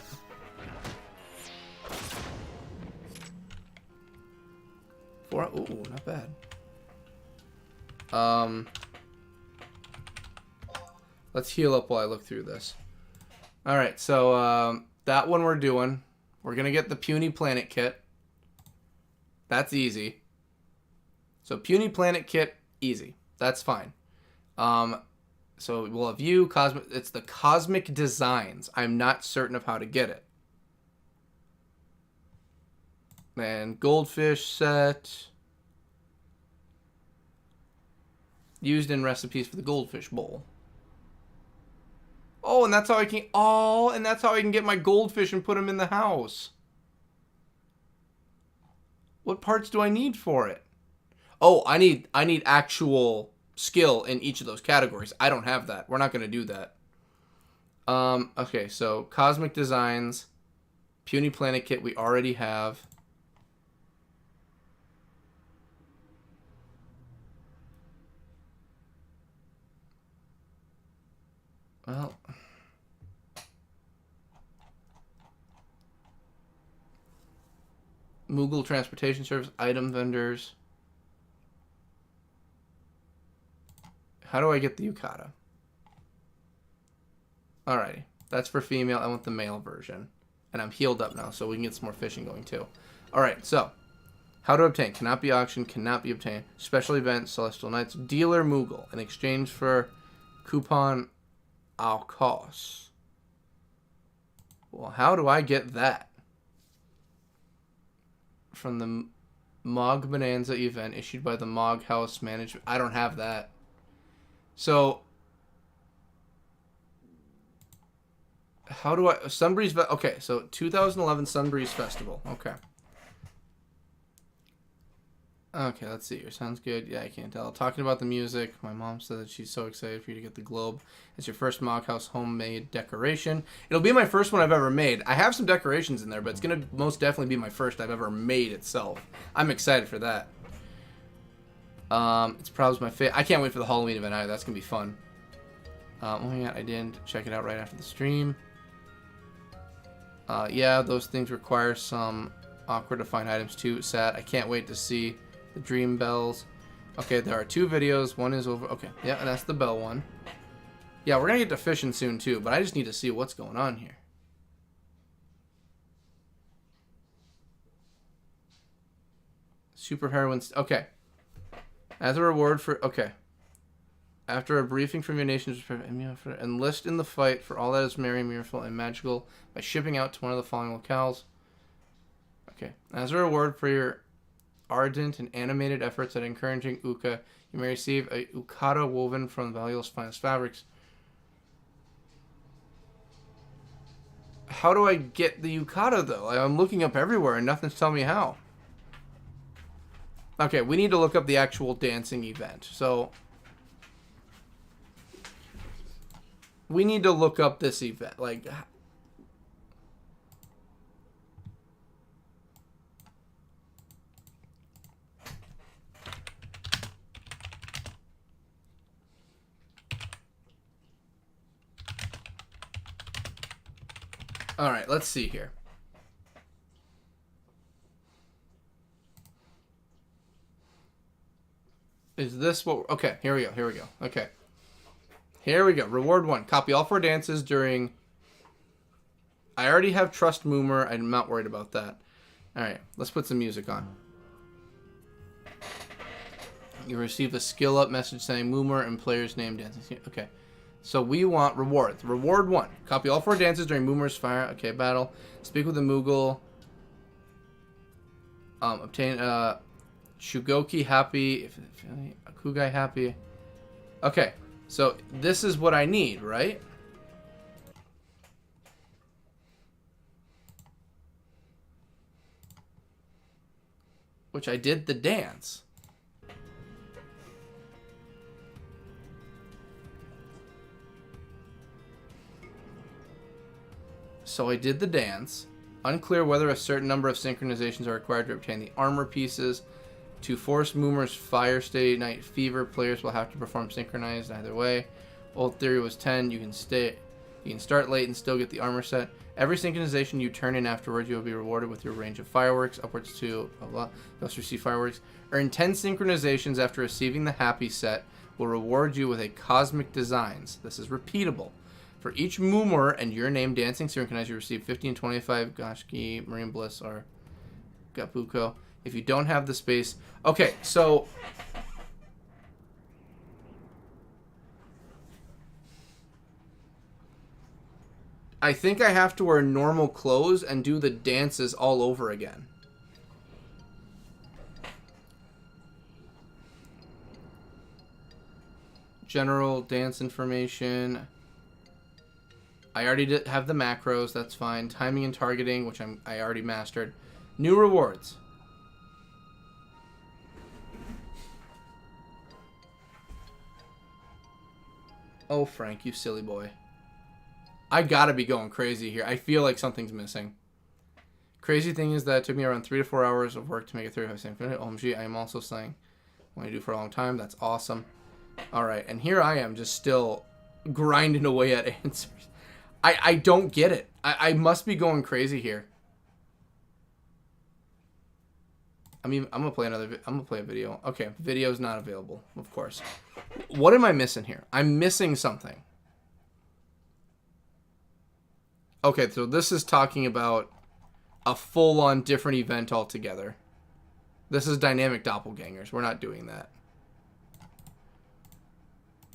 Ooh, not bad. Let's heal up while I look through this. Alright, so that one we're doing. We're gonna get the Puny Planet Kit. That's easy. So Puny Planet Kit, easy. That's fine. So we'll have you, Cosmic. It's the Cosmic Designs. I'm not certain of how to get it. And Goldfish set. Used in recipes for the Goldfish Bowl. Oh, and that's how I can. Oh, and that's how I can get my goldfish and put them in the house. What parts do I need for it? Oh, I need actual skill in each of those categories. I don't have that. We're not going to do that. Okay, so Cosmic Designs, Puny Planet Kit we already have. Well, Moogle Transportation Service, item vendors. How do I get the yukata? Alrighty. That's for female. I want the male version. And I'm healed up now, so we can get some more fishing going too. Alright, so. How to obtain. Cannot be auctioned. Cannot be obtained. Special event. Celestial Knights. Dealer Moogle. In exchange for coupon au cost. Well, how do I get that? From the Mog Bonanza event issued by the Mog House Management. I don't have that. So, how do I... Sunbreeze... Okay, so 2011 Sunbreeze Festival. Okay. Okay, let's see here. Sounds good. Yeah, I can't tell. Talking about the music, my mom said that she's so excited for you to get the globe. It's your first Mog House homemade decoration. It'll be my first one I've ever made. I have some decorations in there, but it's going to most definitely be my first I've ever made itself. I'm excited for that. It's probably my favorite. I can't wait for the Halloween event either. That's going to be fun. Oh yeah, I didn't check it out right after the stream. Yeah, those things require some awkward to find items too. Sad. I can't wait to see the Dream Bells. Okay, there are two videos. One is over. Okay, yeah, and that's the bell one. Yeah, we're going to get to fishing soon too, but I just need to see what's going on here. Super heroines. Okay. As a reward for... Okay. After a briefing from your nations, enlist in the fight for all that is merry, mirthful, and magical by shipping out to one of the following locales. Okay. As a reward for your ardent and animated efforts at encouraging Uka, you may receive a yukata woven from Valuel's finest fabrics. How do I get the yukata, though? I'm looking up everywhere, and nothing's telling me how. Okay, we need to look up the actual dancing event. So, we need to look up this event. Like, all right, let's see here. Is this what... Okay, here we go. Here we go. Okay. Here we go. Reward 1. Copy all 4 dances during... I already have Trust Moomer. I'm not worried about that. Alright, let's put some music on. You receive a skill up message saying Moomer and player's name dancing. Okay. So we want rewards. Reward 1. Copy all 4 dances during Moomer's fire. Okay, battle. Speak with the Moogle. Obtain... Shugoki happy, Akugai happy. Okay, so this is what I need, right? Which I did the dance. So I did the dance. Unclear whether a certain number of synchronizations are required to obtain the armor pieces. To force Moomer's Fire State Night Fever, players will have to perform synchronized either way. Old theory was 10. You can start late and still get the armor set. Every synchronization you turn in afterwards, you will be rewarded with your range of fireworks, upwards to blah blah. You also receive fireworks. Earn 10 synchronizations after receiving the happy set. Will reward you with a Cosmic Designs. This is repeatable. For each Moomer and your name dancing synchronized, you receive 50 and 25 Goshki, Marine Bliss, or Gapuko. If you don't have the space... Okay, so... I think I have to wear normal clothes and do the dances all over again. General dance information. I already have the macros, that's fine. Timing and targeting, which I already mastered. New rewards. Oh, Frank, you silly boy. I gotta be going crazy here. I feel like something's missing. Crazy thing is that it took me around 3 to 4 hours of work to make a 35 minute. OMG, I am also saying what I do for a long time. That's awesome. Alright, and here I am just still grinding away at answers. I don't get it. I must be going crazy here. I mean, I'm gonna play a video. Okay, video's not available, of course. What am I missing here? I'm missing something. Okay, so this is talking about a full-on different event altogether. This is dynamic doppelgangers. We're not doing that.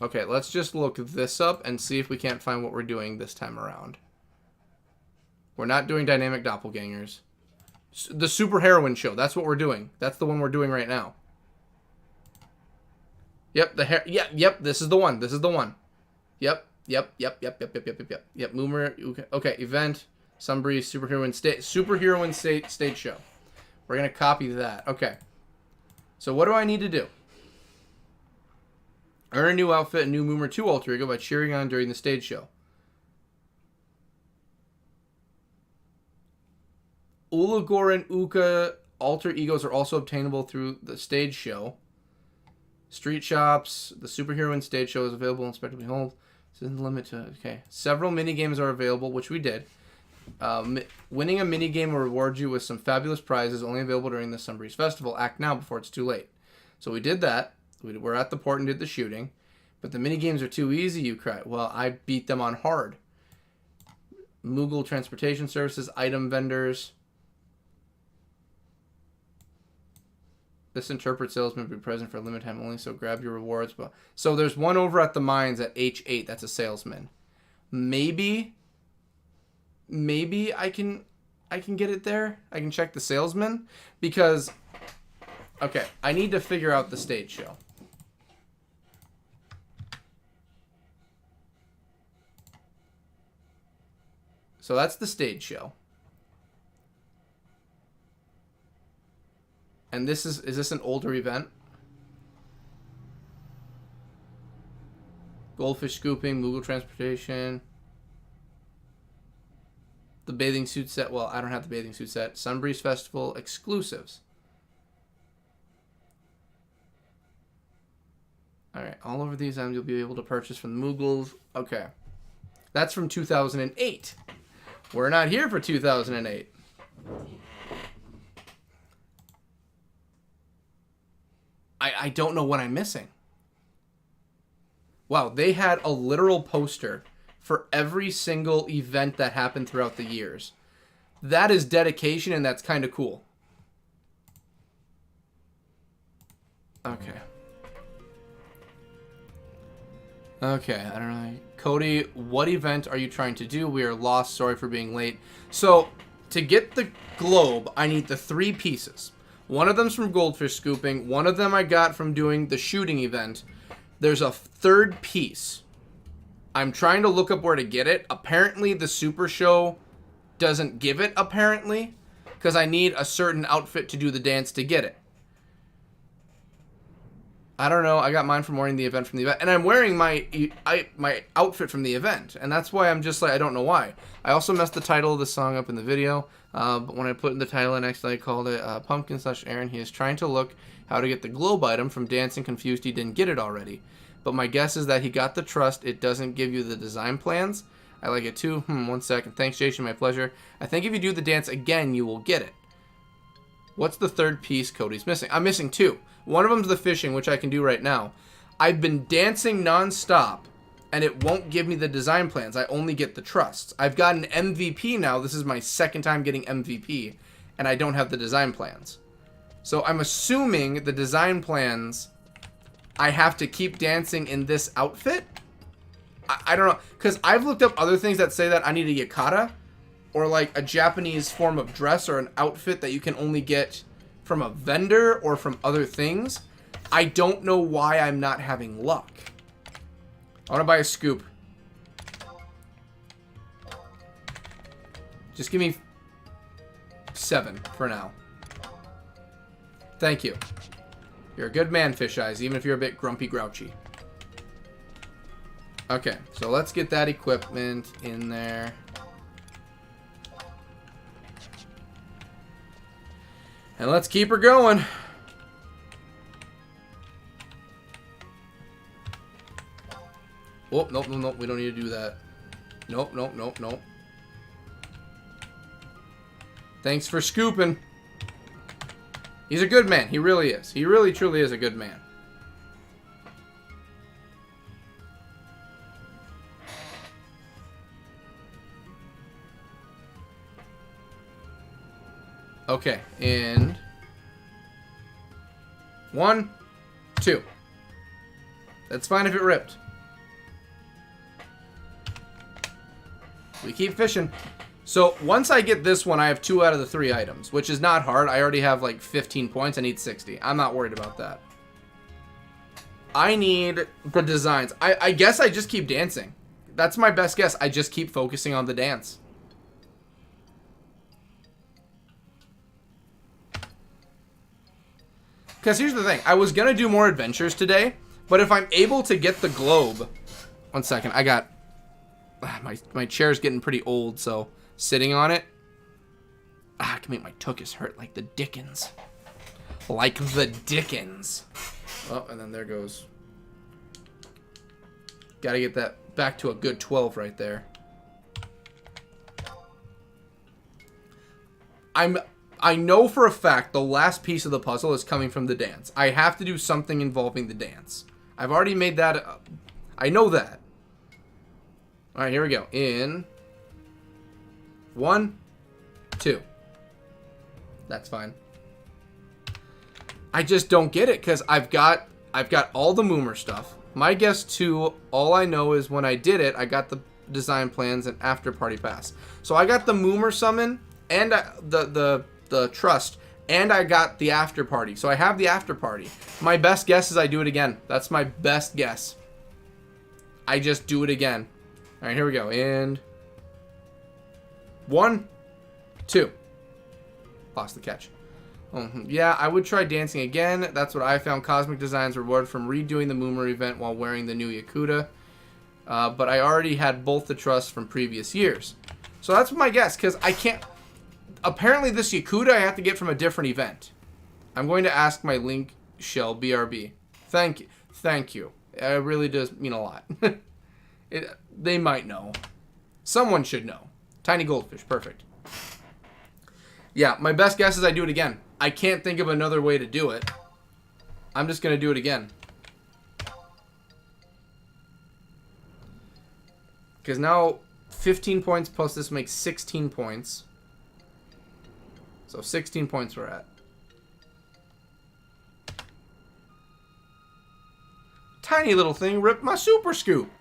Okay, let's just look this up and see if we can't find what we're doing this time around. We're not doing dynamic doppelgangers. The Super Heroine show. That's what we're doing. That's the one we're doing right now. Yep, yep, this is the one. This is the one. Yep. Yep. Moomer. Okay, event. Sunbreeze. Superheroine stage show. We're gonna copy that. Okay. So what do I need to do? Earn a new outfit, a new Moomer 2 alter ego by cheering on during the stage show. Ulagor and Uka alter egos are also obtainable through the stage show. Street shops. The Superheroine stage show is available in Spectrum Behold. This isn't limited to... Okay. Several minigames are available, which we did. Winning a minigame will reward you with some fabulous prizes only available during the Sunbreeze Festival. Act now before it's too late. So we did that. We were at the port and did the shooting. But the minigames are too easy, you cry. Well, I beat them on hard. Moogle Transportation Services, item vendors. This interpret salesman will be present for a limited time only, so grab your rewards. So there's one over at the mines at H8. That's a salesman. Maybe I can get it there. I can check the salesman because okay, I need to figure out the stage show. So that's the stage show. And this is this an older event? Goldfish scooping, Moogle transportation. The bathing suit set. Well, I don't have the bathing suit set. Sunbreeze Festival exclusives. Alright, all over these items you'll be able to purchase from the Moogles. Okay. That's from 2008. We're not here for 2008. I don't know what I'm missing. Wow, they had a literal poster for every single event that happened throughout the years. That is dedication, and that's kind of cool. Okay. Okay, I don't know. Cody, what event are you trying to do? We are lost. Sorry for being late. So, to get the globe, I need the 3 pieces. One of them's from goldfish scooping. One of them I got from doing the shooting event. There's a 3rd piece. I'm trying to look up where to get it. Apparently, the Super Show doesn't give it, apparently. Because I need a certain outfit to do the dance to get it. I don't know. I got mine from wearing the event from the event. And I'm wearing my outfit from the event. And that's why I'm just like, I don't know why. I also messed the title of the song up in the video. But when I put in the title, and actually I called it Pumpkin/Aaron. He is trying to look how to get the globe item from Dancing Confused. He didn't get it already. But my guess is that he got the trust. It doesn't give you the design plans. I like it too. 1 second. Thanks, Jason. My pleasure. I think if you do the dance again, you will get it. What's the third piece Cody's missing? I'm missing 2. One of them's the fishing, which I can do right now. I've been dancing non-stop, and it won't give me the design plans. I only get the trusts. I've got an MVP now. This is my second time getting MVP, and I don't have the design plans. So I'm assuming the design plans, I have to keep dancing in this outfit? I don't know, because I've looked up other things that say that I need a yukata, or like a Japanese form of dress or an outfit that you can only get from a vendor or from other things. I don't know why I'm not having luck. I want to buy a scoop. Just give me 7 for now. Thank you. You're a good man, Fish Eyes, even if you're a bit grumpy grouchy. Okay, so let's get that equipment in there. And let's keep her going. Oh, nope, nope, nope. We don't need to do that. Nope, nope, nope, nope. Thanks for scooping. He's a good man. He really is. He really, truly is a good man. Okay, and 1, 2. That's fine if it ripped. We keep fishing. So once I get this one, I have 2 out of the 3 items, which is not hard. I already have like 15 points. I need 60. I'm not worried about that. I need the designs. I guess I just keep dancing. That's my best guess. I just keep focusing on the dance. Because here's the thing. I was going to do more adventures today, but if I'm able to get the globe... 1 second. I got... My chair's getting pretty old, so sitting on it... I can make my tuchus hurt like the Dickens. Like the Dickens. Oh, and then there goes... Gotta get that back to a good 12 right there. I know for a fact the last piece of the puzzle is coming from the dance. I have to do something involving the dance. I've already made that... I know that. Alright, here we go. In... 1, 2. That's fine. I just don't get it, because I've got all the Moomer stuff. My guess, too, all I know is when I did it, I got the design plans and after party pass. So I got the Moomer summon and the trust, and I got the after party. So I have the after party. My best guess is I do it again. That's my best guess. I just do it again. All right, here we go. And 1, 2. Lost the catch. Yeah, I would try dancing again. That's what I found. Cosmic Designs reward from redoing the Moomer event while wearing the new Yakuta. But I already had both the trusts from previous years. So that's my guess, because I can't... Apparently this Yakuta I have to get from a different event. I'm going to ask my Link Shell BRB. Thank you. Thank you. It really does mean a lot. They might know. Someone should know. Tiny goldfish. Perfect. Yeah, my best guess is I do it again. I can't think of another way to do it. I'm just going to do it again. Because now 15 points plus this makes 16 points. So 16 points we're at. Tiny little thing ripped my super scoop.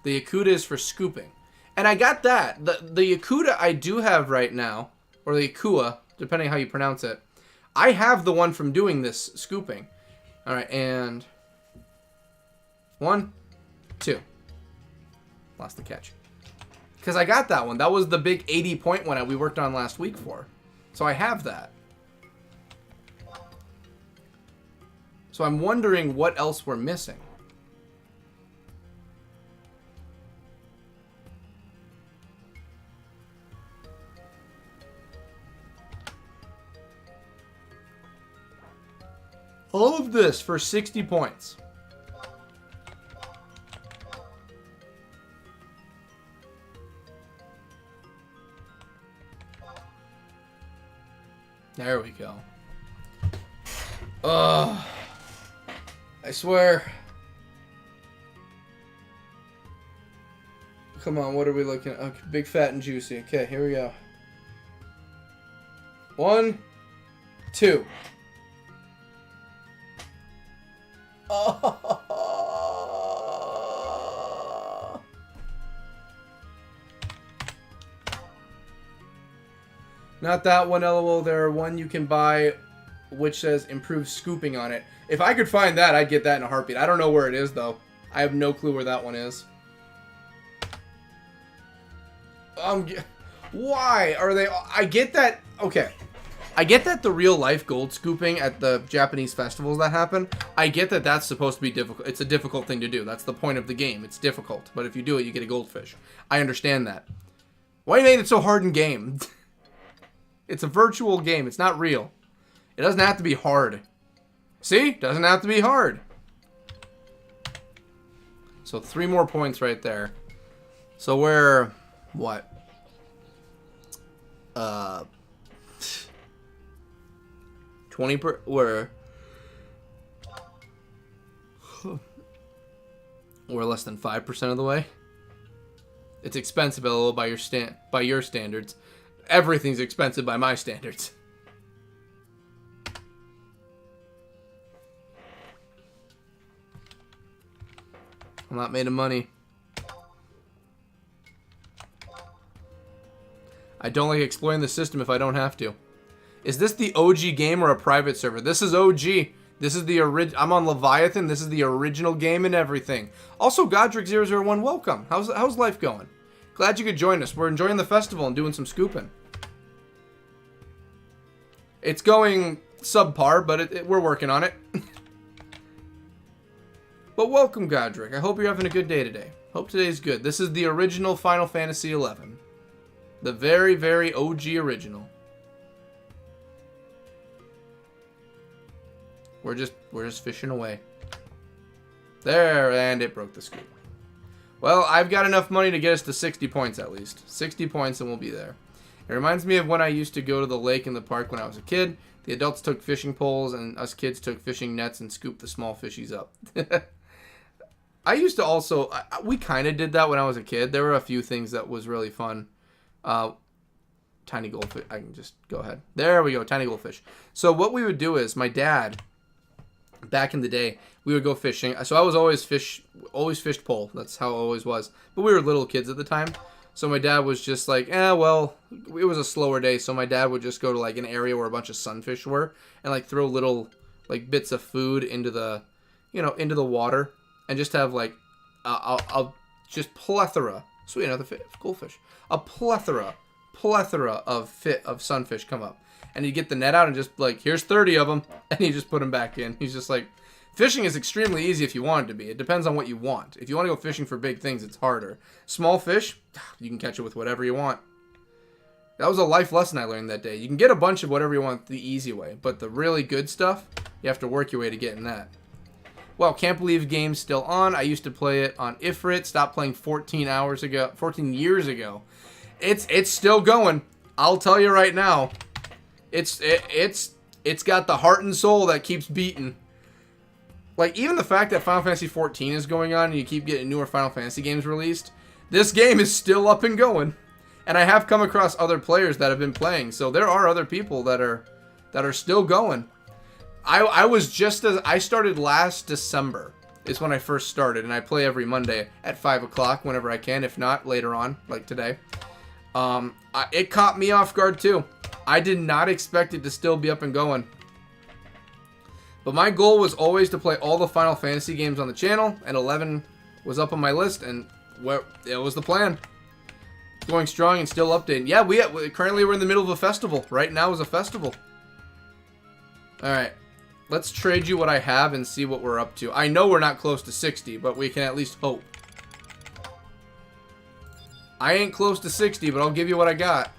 The Yakuta is for scooping. And I got that. The Yakuta I do have right now, or the Yakua, depending how you pronounce it, I have the one from doing this scooping. Alright, and 1, 2. Lost the catch. Because I got that one. That was the big 80-point one that we worked on last week for. So I have that. So I'm wondering what else we're missing. All of this for 60 points. There we go. Ugh. I swear. Come on, what are we looking at? Okay, big, fat, and juicy. Okay, here we go. 1, 2. Oh. Not that one, LOL. There are one you can buy which says improved scooping on it. If I could find that, I'd get that in a heartbeat. I don't know where it is, though. I have no clue where that one is. Why are they... I get that... Okay. I get that the real-life gold scooping at the Japanese festivals that happen, I get that that's supposed to be difficult. It's a difficult thing to do. That's the point of the game. It's difficult. But if you do it, you get a goldfish. I understand that. Why you made it so hard in game? It's a virtual game. It's not real. It doesn't have to be hard. See? Doesn't have to be hard. So 3 more points right there. So we're... What? 20 per... We're less than 5% of the way. It's expensive, LOL, by your standards. Everything's expensive by my standards. I'm not made of money. I don't like exploring the system if I don't have to. Is this the OG game or a private server? This is OG. This is the original. I'm on Leviathan. This is the original game and everything. Also, Godric001, welcome. How's life going? Glad you could join us. We're enjoying the festival and doing some scooping. It's going subpar, but we're working on it. But welcome, Godric. I hope you're having a good day today. Hope today's good. This is the original Final Fantasy XI. The very, very OG original. We're just fishing away. There, and it broke the scoop. Well, I've got enough money to get us to 60 points at least. 60 points and we'll be there. It reminds me of when I used to go to the lake in the park when I was a kid. The adults took fishing poles and us kids took fishing nets and scooped the small fishies up. I used to also... we kind of did that when I was a kid. There were a few things that was really fun. Tiny goldfish. I can just go ahead. There we go. Tiny goldfish. So what we would do is my dad... Back in the day, we would go fishing. So I was always fished pole. That's how it always was. But we were little kids at the time. So my dad was just like, well, it was a slower day. So my dad would just go to like an area where a bunch of sunfish were and like throw little like bits of food into the, into the water and just have like, just plethora. Sweet, another goldfish. A plethora of sunfish come up. And he'd get the net out and just like, here's 30 of them. And he just put them back in. He's just like, fishing is extremely easy if you want it to be. It depends on what you want. If you want to go fishing for big things, it's harder. Small fish, you can catch it with whatever you want. That was a life lesson I learned that day. You can get a bunch of whatever you want the easy way. But the really good stuff, you have to work your way to getting that. Well, can't believe game's still on. I used to play it on Ifrit. Stopped playing 14 years ago. It's still going. I'll tell you right now. It's got the heart and soul that keeps beating. Like, even the fact that Final Fantasy 14 is going on and you keep getting newer Final Fantasy games released, this game is still up and going. And I have come across other players that have been playing, so there are other people that are still going. I started last December is when I first started, and I play every Monday at 5 o'clock whenever I can, if not later on, like today. It caught me off guard too. I did not expect it to still be up and going. But my goal was always to play all the Final Fantasy games on the channel, and 11 was up on my list, and it was the plan. Going strong and still updating. Yeah, currently we're in the middle of a festival. Right now is a festival. Alright. Let's trade you what I have and see what we're up to. I know we're not close to 60, but we can at least hope. I ain't close to 60, but I'll give you what I got.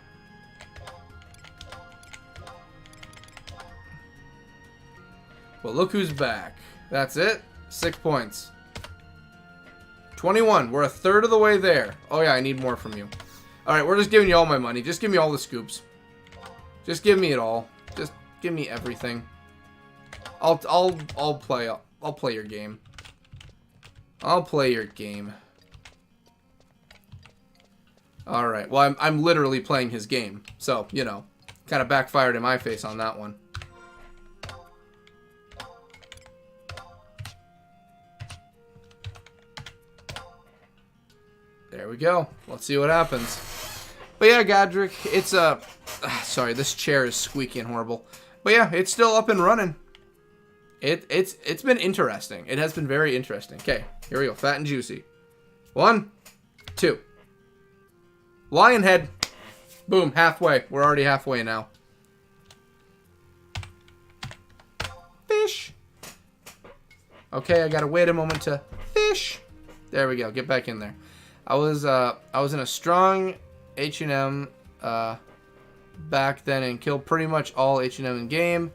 Well, look who's back. That's it. 6 points. 21. We're a third of the way there. Oh, yeah, I need more from you. Alright, we're just giving you all my money. Just give me all the scoops. Just give me it all. Just give me everything. I'll play your game. I'll play your game. Alright, well, I'm literally playing his game. So, you know, kind of backfired in my face on that one. There we go. Let's see what happens. But yeah, Godric, it's sorry, this chair is squeaking horrible. But yeah, it's still up and running. It's been interesting. It has been very interesting. Okay, here we go. Fat and juicy. 1, 2. Lion head. Boom, halfway. We're already halfway now. Fish. Okay, I gotta wait a moment to fish. There we go. Get back in there. I was in a strong H&M back then and killed pretty much all H&M in game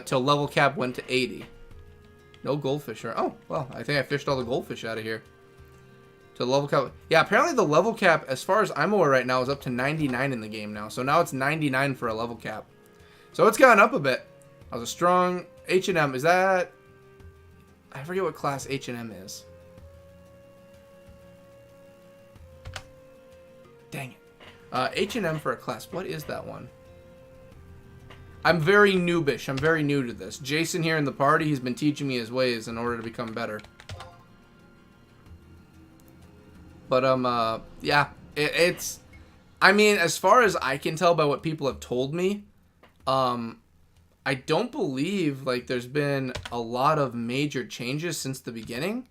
till level cap went to 80. No goldfish. Oh, well, I think I fished all the goldfish out of here. To level cap. Yeah, apparently the level cap, as far as I'm aware right now, is up to 99 in the game now. So now it's 99 for a level cap. So it's gone up a bit. I was a strong H&M. Is that... I forget what class H&M is. Dang it. H&M for a class. What is that one? I'm very noobish. I'm very new to this. Jason here in the party, he's been teaching me his ways in order to become better. But, yeah. It's... I mean, as far as I can tell by what people have told me, I don't believe, like, there's been a lot of major changes since the beginning.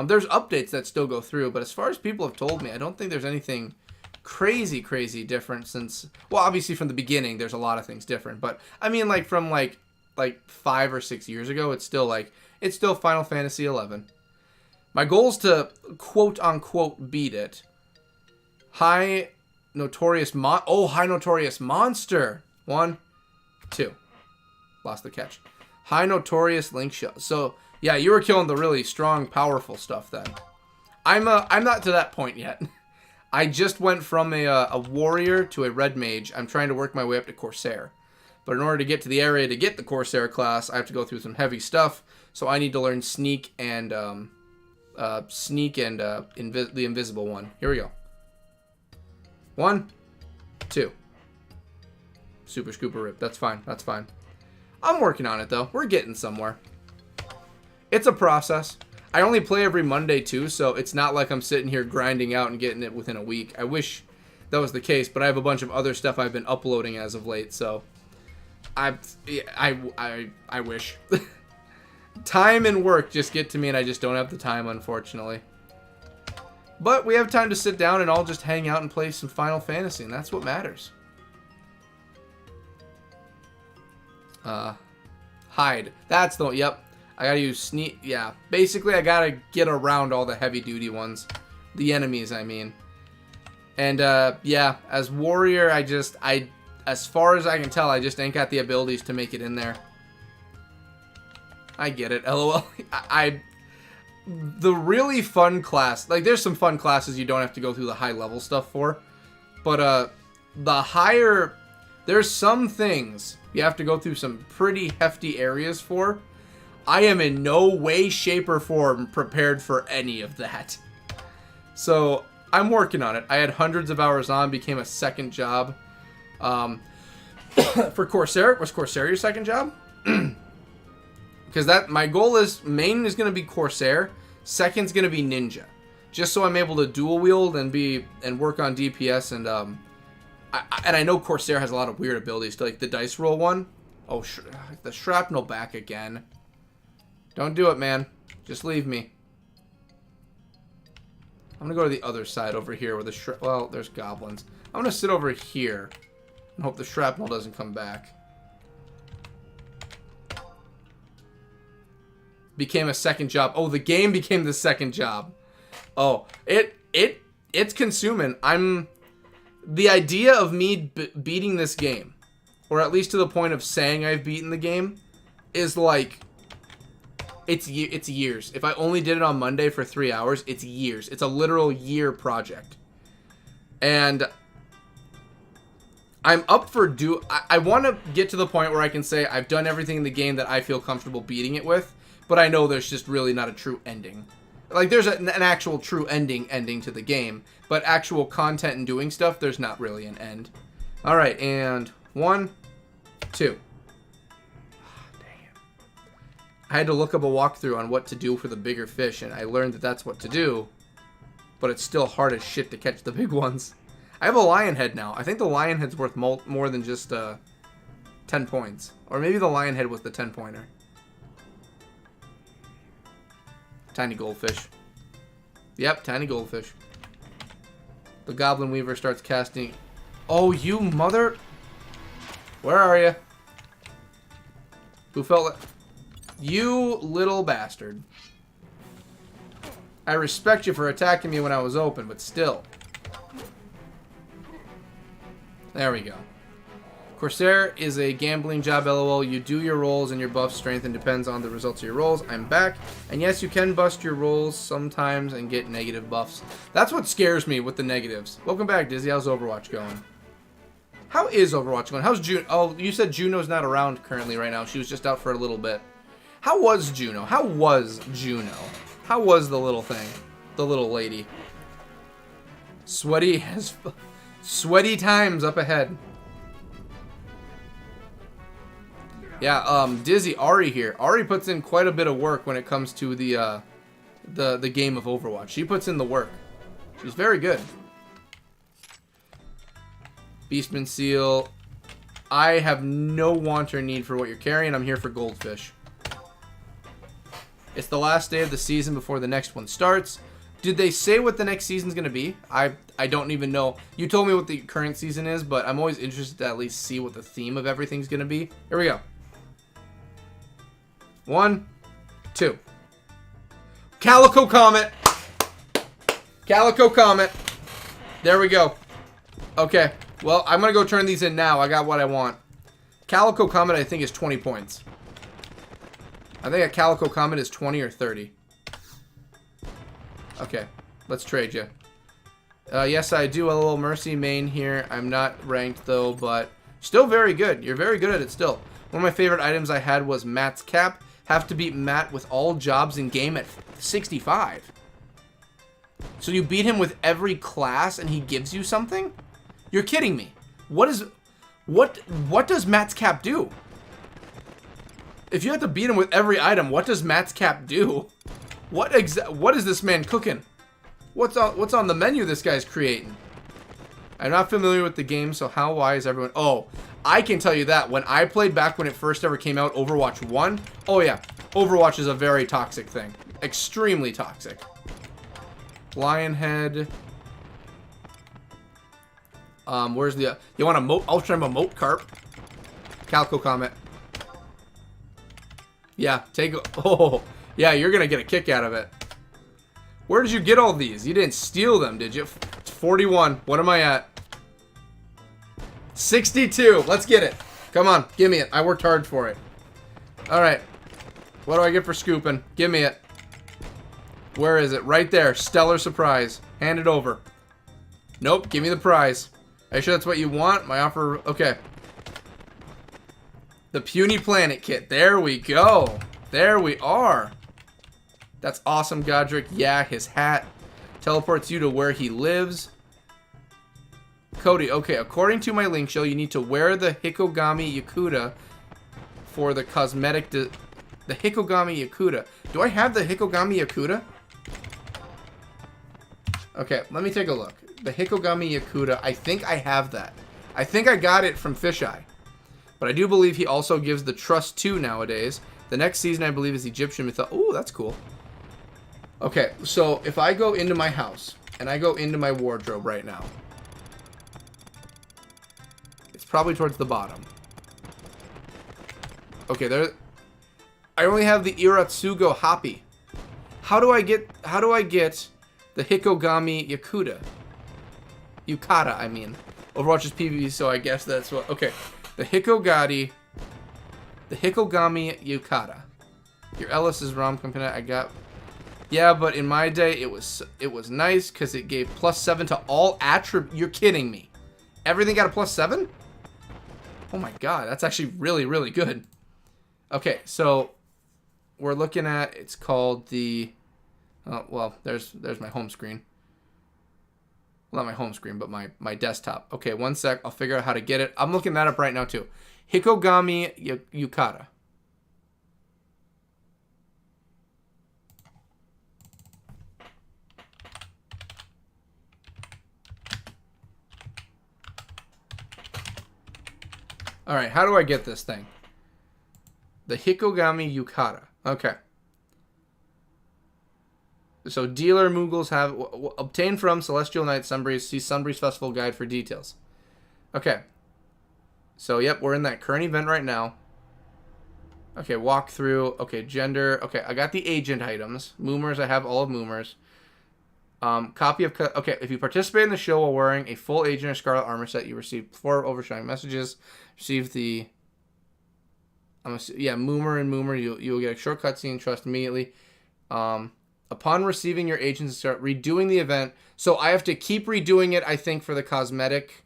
There's updates that still go through, but as far as people have told me, I don't think there's anything crazy different since... Well, obviously from the beginning, there's a lot of things different, but, I mean, like, from, like 5 or 6 years ago, it's still, like, it's still Final Fantasy XI. My goal is to, quote-unquote, beat it. High Notorious Monster. 1, 2. Lost the catch. High Notorious Link Shell. So, yeah, you were killing the really strong, powerful stuff then. I'm not to that point yet. I just went from a warrior to a red mage. I'm trying to work my way up to Corsair. But in order to get to the area to get the Corsair class, I have to go through some heavy stuff. So I need to learn Sneak and the invisible one. Here we go. 1, 2. Super Scooper Rip. That's fine. That's fine. I'm working on it, though. We're getting somewhere. It's a process. I only play every Monday, too, so it's not like I'm sitting here grinding out and getting it within a week. I wish that was the case, but I have a bunch of other stuff I've been uploading as of late, so I wish. Time and work just get to me, and I just don't have the time, unfortunately. But we have time to sit down and all just hang out and play some Final Fantasy, and that's what matters. Hide. That's the... Yep. I gotta use Sneak... Yeah. Basically, I gotta get around all the heavy-duty ones. The enemies, I mean. And, yeah. As Warrior, as far as I can tell, I just ain't got the abilities to make it in there. I get it. LOL. The really fun class... Like, there's some fun classes you don't have to go through the high-level stuff for. But, the higher... There's some things you have to go through some pretty hefty areas for. I am in no way, shape, or form prepared for any of that. So, I'm working on it. I had hundreds of hours on, became a second job. For Corsair, was Corsair your second job? Because my goal is, main is going to be Corsair, second's going to be Ninja. Just so I'm able to dual wield and work on DPS, and I know Corsair has a lot of weird abilities, like the dice roll one. Oh, the shrapnel back again. Don't do it, man. Just leave me. I'm gonna go to the other side over here where the well, there's goblins. I'm gonna sit over here and hope the shrapnel doesn't come back. Became a second job. Oh, the game became the second job. Oh, it's consuming. The idea of me beating this game, or at least to the point of saying I've beaten the game, is like, it's years. If I only did it on Monday for 3 hours, it's years. It's a literal year project. And I'm up for I want to get to the point where I can say I've done everything in the game that I feel comfortable beating it with, but I know there's just really not a true ending. Like, there's an actual true ending to the game, but actual content and doing stuff, there's not really an end. All right, and 1, 2. I had to look up a walkthrough on what to do for the bigger fish, and I learned that that's what to do, but it's still hard as shit to catch the big ones. I have a lion head now. I think the lion head's worth more than just 10 points. Or maybe the lion head was the 10-pointer. Tiny goldfish. Yep, tiny goldfish. The goblin weaver starts casting. Oh, you mother... Where are you? Who felt like... You little bastard. I respect you for attacking me when I was open, but still. There we go. Corsair is a gambling job, lol. You do your rolls and your buff strengthen depends on the results of your rolls. I'm back. And yes, you can bust your rolls sometimes and get negative buffs. That's what scares me with the negatives. Welcome back, Dizzy. How's Overwatch going? How is Overwatch going? How's Juno? Oh, you said Juno's not around currently right now. She was just out for a little bit. How was Juno? How was Juno? How was the little thing? The little lady? Sweaty times up ahead. Yeah, Dizzy, Ari here. Ari puts in quite a bit of work when it comes to the game of Overwatch. She puts in the work. She's very good. Beastman Seal. I have no want or need for what you're carrying. I'm here for goldfish. It's the last day of the season before the next one starts. Did they say what the next season's going to be? I don't even know. You told me what the current season is, but I'm always interested to at least see what the theme of everything's going to be. Here we go. 1, 2. Calico Comet. Calico Comet. There we go. Okay. Well, I'm going to go turn these in now. I got what I want. Calico Comet, I think, is 20 points. I think a Calico Comet is 20 or 30. Okay. Let's trade you. Yes, I do a little Mercy main here. I'm not ranked, though, but still very good. You're very good at it still. One of my favorite items I had was Matt's Cap. Have to beat Matt with all jobs in game at 65. So you beat him with every class and he gives you something? You're kidding me. What does Matt's Cap do? If you have to beat him with every item, what does Matt's Cap do? What is this man cooking? What's on the menu this guy's creating? I'm not familiar with the game, so how wise everyone... Oh, I can tell you that. When I played back when it first ever came out, Overwatch 1, oh yeah, Overwatch is a very toxic thing. Extremely toxic. Lionhead. Where's the... You want a Ultra Moat Carp? Calico Comet. Yeah, take... Oh, yeah, you're gonna get a kick out of it. Where did you get all these? You didn't steal them, did you? 41. What am I at? 62. Let's get it. Come on, give me it. I worked hard for it. Alright. What do I get for scooping? Give me it. Where is it? Right there. Stellar surprise. Hand it over. Nope, give me the prize. Are you sure that's what you want? My offer... Okay. The Puny Planet Kit. There we go. There we are. That's awesome, Godric. Yeah, his hat teleports you to where he lives. Cody, okay, according to my link show, you need to wear the Hikogami Yakuta for the cosmetic... The Hikogami Yakuta. Do I have the Hikogami Yakuta? Okay, let me take a look. The Hikogami Yakuta, I think I have that. I think I got it from Fisheye. But I do believe he also gives the Trust 2 nowadays. The next season, I believe, is Egyptian mythology. Oh, that's cool. Okay, so if I go into my house, and I go into my wardrobe right now. It's probably towards the bottom. Okay, there. I only have the Iratsugo Happy. How do I get the Hikogami Yukata, I mean. Overwatch is PvP, so I guess that's what. Okay. The Hikogami Yukata. Your Ellis is ROM component. I got. Yeah, but in my day it was nice because it gave +7 to all attributes. You're kidding me. Everything got a +7? Oh my god, that's actually really, really good. Okay, so we're looking at, it's called the, well, there's my home screen. Well, not my home screen, but my desktop. Okay, one sec, I'll figure out how to get it. I'm looking that up right now too. Hikogami Yukata. Alright, how do I get this thing? The Hikogami Yukata. Okay. So, dealer Moogles have... obtained from Celestial Knight Sunbreeze. See Sunbreeze Festival Guide for details. Okay. So, yep, we're in that current event right now. Okay, walk through. Okay, gender. Okay, I got the agent items. Moomers, I have all of Moomers. Copy of... okay, if you participate in the show while wearing a full agent or Scarlet armor set, you receive 4 overshining messages. Receive the... yeah, Moomer and Moomer, you'll get a short cutscene, trust immediately. Upon receiving your agents, start redoing the event. So I have to keep redoing it, I think, for the cosmetic.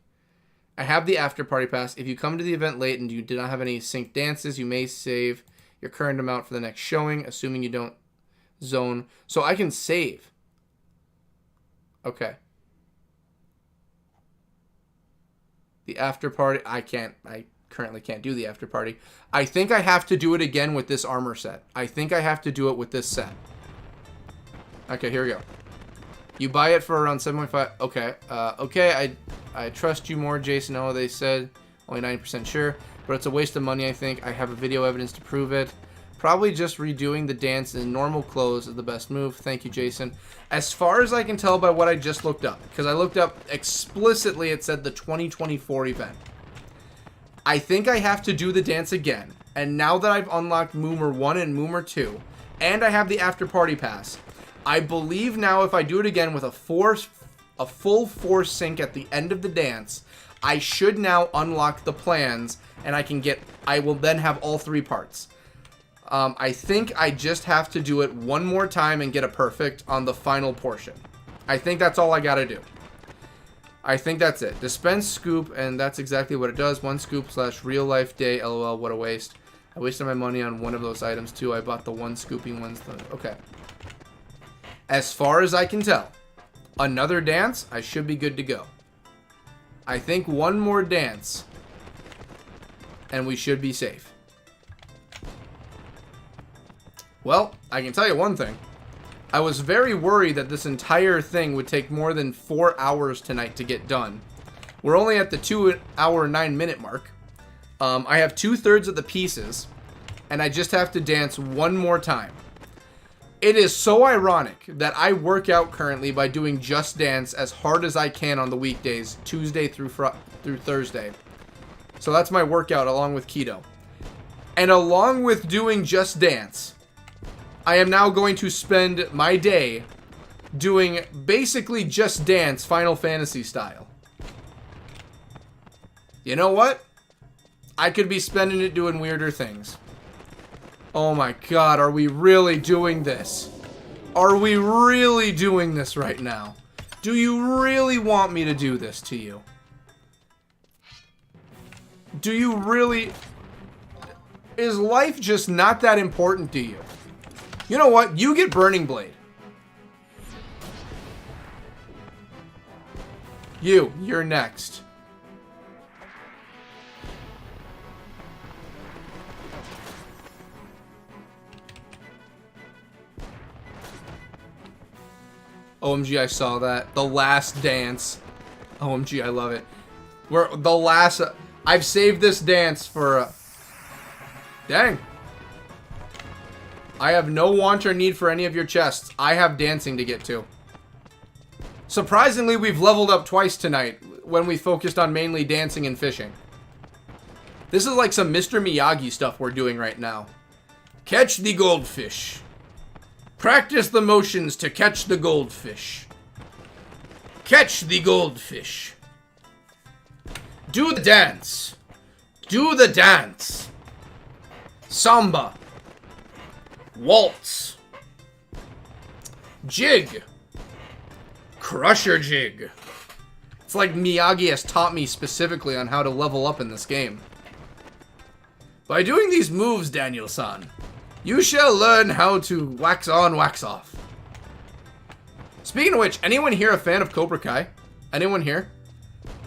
I have the after party pass. If you come to the event late and you do not have any synced dances, you may save your current amount for the next showing, assuming you don't zone. So I can save. Okay. The after party, I currently can't do the after party. I think I have to do it again with this armor set. I think I have to do it with this set. Okay, here we go. You buy it for around 7.5. Okay. Okay, I trust you more, Jason. Oh, they said only 90% sure, but it's a waste of money, I think. I have a video evidence to prove it. Probably just redoing the dance in normal clothes is the best move. Thank you, Jason. As far as I can tell by what I just looked up, because I looked up explicitly, it said the 2024 event. I think I have to do the dance again. And now that I've unlocked Moomer 1 and Moomer 2, and I have the after party pass, I believe now if I do it again with a full force sync at the end of the dance, I should now unlock the plans, and I will then have all 3 parts. I think I just have to do it one more time and get a perfect on the final portion. I think that's all I gotta do. I think that's it. Dispense scoop, and that's exactly what it does. 1 scoop / real life day. LOL, what a waste. I wasted my money on one of those items too. I bought the 1 scooping ones. Okay. As far as I can tell, another dance, I should be good to go. I think one more dance, and we should be safe. Well, I can tell you one thing. I was very worried that this entire thing would take more than 4 hours tonight to get done. We're only at the 2 hour 9 minute mark. I have 2/3 of the pieces, and I just have to dance one more time. It is so ironic that I work out currently by doing Just Dance as hard as I can on the weekdays, Tuesday through Thursday. So that's my workout along with keto. And along with doing Just Dance, I am now going to spend my day doing basically Just Dance Final Fantasy style. You know what? I could be spending it doing weirder things. Oh my god, are we really doing this? Are we really doing this right now? Do you really want me to do this to you? Do you really... Is life just not that important to you? You know what? You get Burning Blade. You're next. OMG, I saw that. The Last Dance. OMG, I love it. I've saved this dance for... Dang. I have no want or need for any of your chests. I have dancing to get to. Surprisingly, we've leveled up twice tonight when we focused on mainly dancing and fishing. This is like some Mr. Miyagi stuff we're doing right now. Catch the goldfish. Practice the motions to catch the goldfish. Catch the goldfish. Do the dance. Do the dance. Samba. Waltz. Jig. Crusher jig. It's like Miyagi has taught me specifically on how to level up in this game. By doing these moves, Daniel-san, you shall learn how to wax on, wax off. Speaking of which, anyone here a fan of Cobra Kai? Anyone here?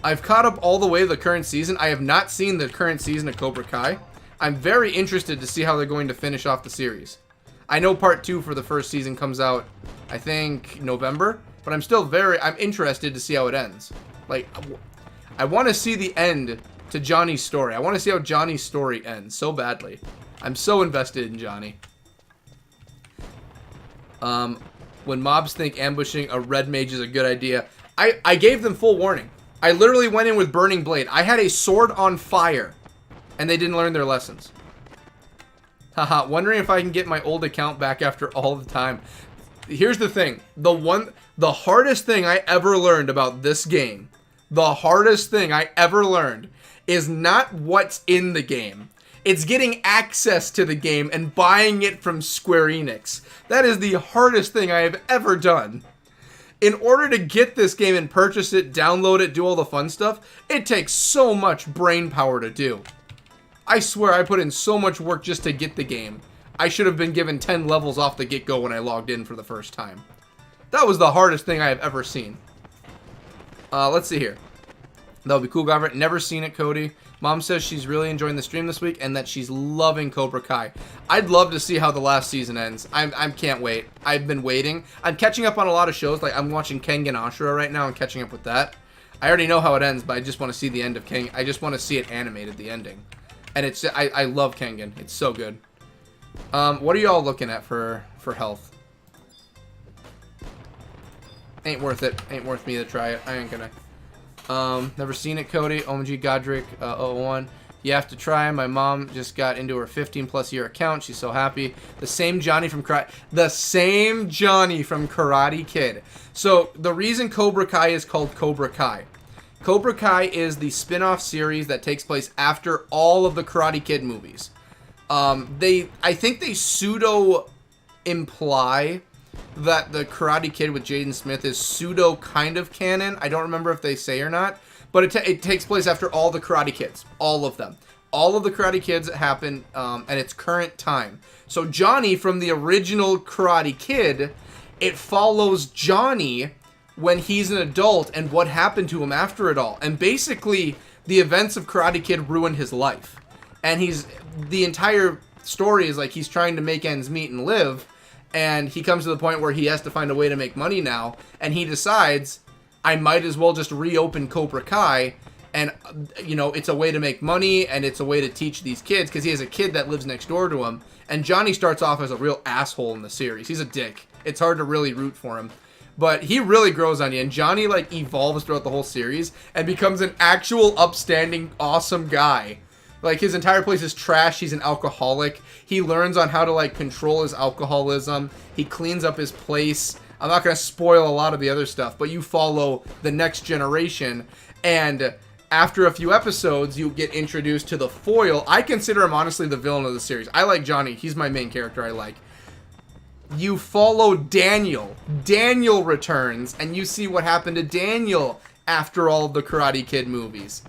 I've caught up all the way to the current season. I have not seen the current season of Cobra Kai. I'm very interested to see how they're going to finish off the series. I know part 2 for the first season comes out, I think, November. But I'm interested to see how it ends. Like, I want to see the end to Johnny's story. I want to see how Johnny's story ends so badly. I'm so invested in Johnny. When mobs think ambushing a red mage is a good idea, I gave them full warning. I literally went in with Burning Blade. I had a sword on fire, and they didn't learn their lessons. Haha, wondering if I can get my old account back after all the time. Here's the thing. The hardest thing I ever learned about this game, the hardest thing I ever learned is not what's in the game. It's getting access to the game and buying it from Square Enix. That is the hardest thing I have ever done. In order to get this game and purchase it, download it, do all the fun stuff, it takes so much brain power to do. I swear I put in so much work just to get the game. I should have been given 10 levels off the get-go when I logged in for the first time. That was the hardest thing I have ever seen. Let's see here. That would be cool, Government. Never seen it, Cody. Mom says she's really enjoying the stream this week and that she's loving Cobra Kai. I'd love to see how the last season ends. I can't wait. I've been waiting. I'm catching up on a lot of shows. Like, I'm watching Kengan Ashura right now and catching up with that. I already know how it ends, but I just want to see the end of Kengan. I just want to see it animated, the ending. And I love Kengan. It's so good. What are y'all looking at for health? Ain't worth it. Ain't worth me to try it. I ain't gonna. Never seen it, Cody. OMG Godric 01. You have to try. My mom just got into her 15+ year account. She's so happy. The same Johnny from Karate Kid. So the reason Cobra Kai is called Cobra Kai. Cobra Kai is the spin-off series that takes place after all of the Karate Kid movies. I think they pseudo imply that the Karate Kid with Jaden Smith is pseudo kind of canon. I don't remember if they say or not, but it takes place after all the Karate Kids, all of them. All of the Karate Kids that happen, and it's current time. So Johnny from the original Karate Kid, it follows Johnny when he's an adult and what happened to him after it all. And basically, the events of Karate Kid ruined his life. And the entire story is like he's trying to make ends meet and live, and he comes to the point where he has to find a way to make money now, and he decides, I might as well just reopen Cobra Kai, and, you know, it's a way to make money, and it's a way to teach these kids, because he has a kid that lives next door to him, and Johnny starts off as a real asshole in the series. He's a dick. It's hard to really root for him. But he really grows on you, and Johnny, like, evolves throughout the whole series, and becomes an actual upstanding, awesome guy. Like, his entire place is trash. He's an alcoholic. He learns on how to, like, control his alcoholism. He cleans up his place. I'm not going to spoil a lot of the other stuff, but you follow the next generation. And after a few episodes, you get introduced to the foil. I consider him, honestly, the villain of the series. I like Johnny. He's my main character I like. You follow Daniel. Daniel returns, and you see what happened to Daniel after all of the Karate Kid movies.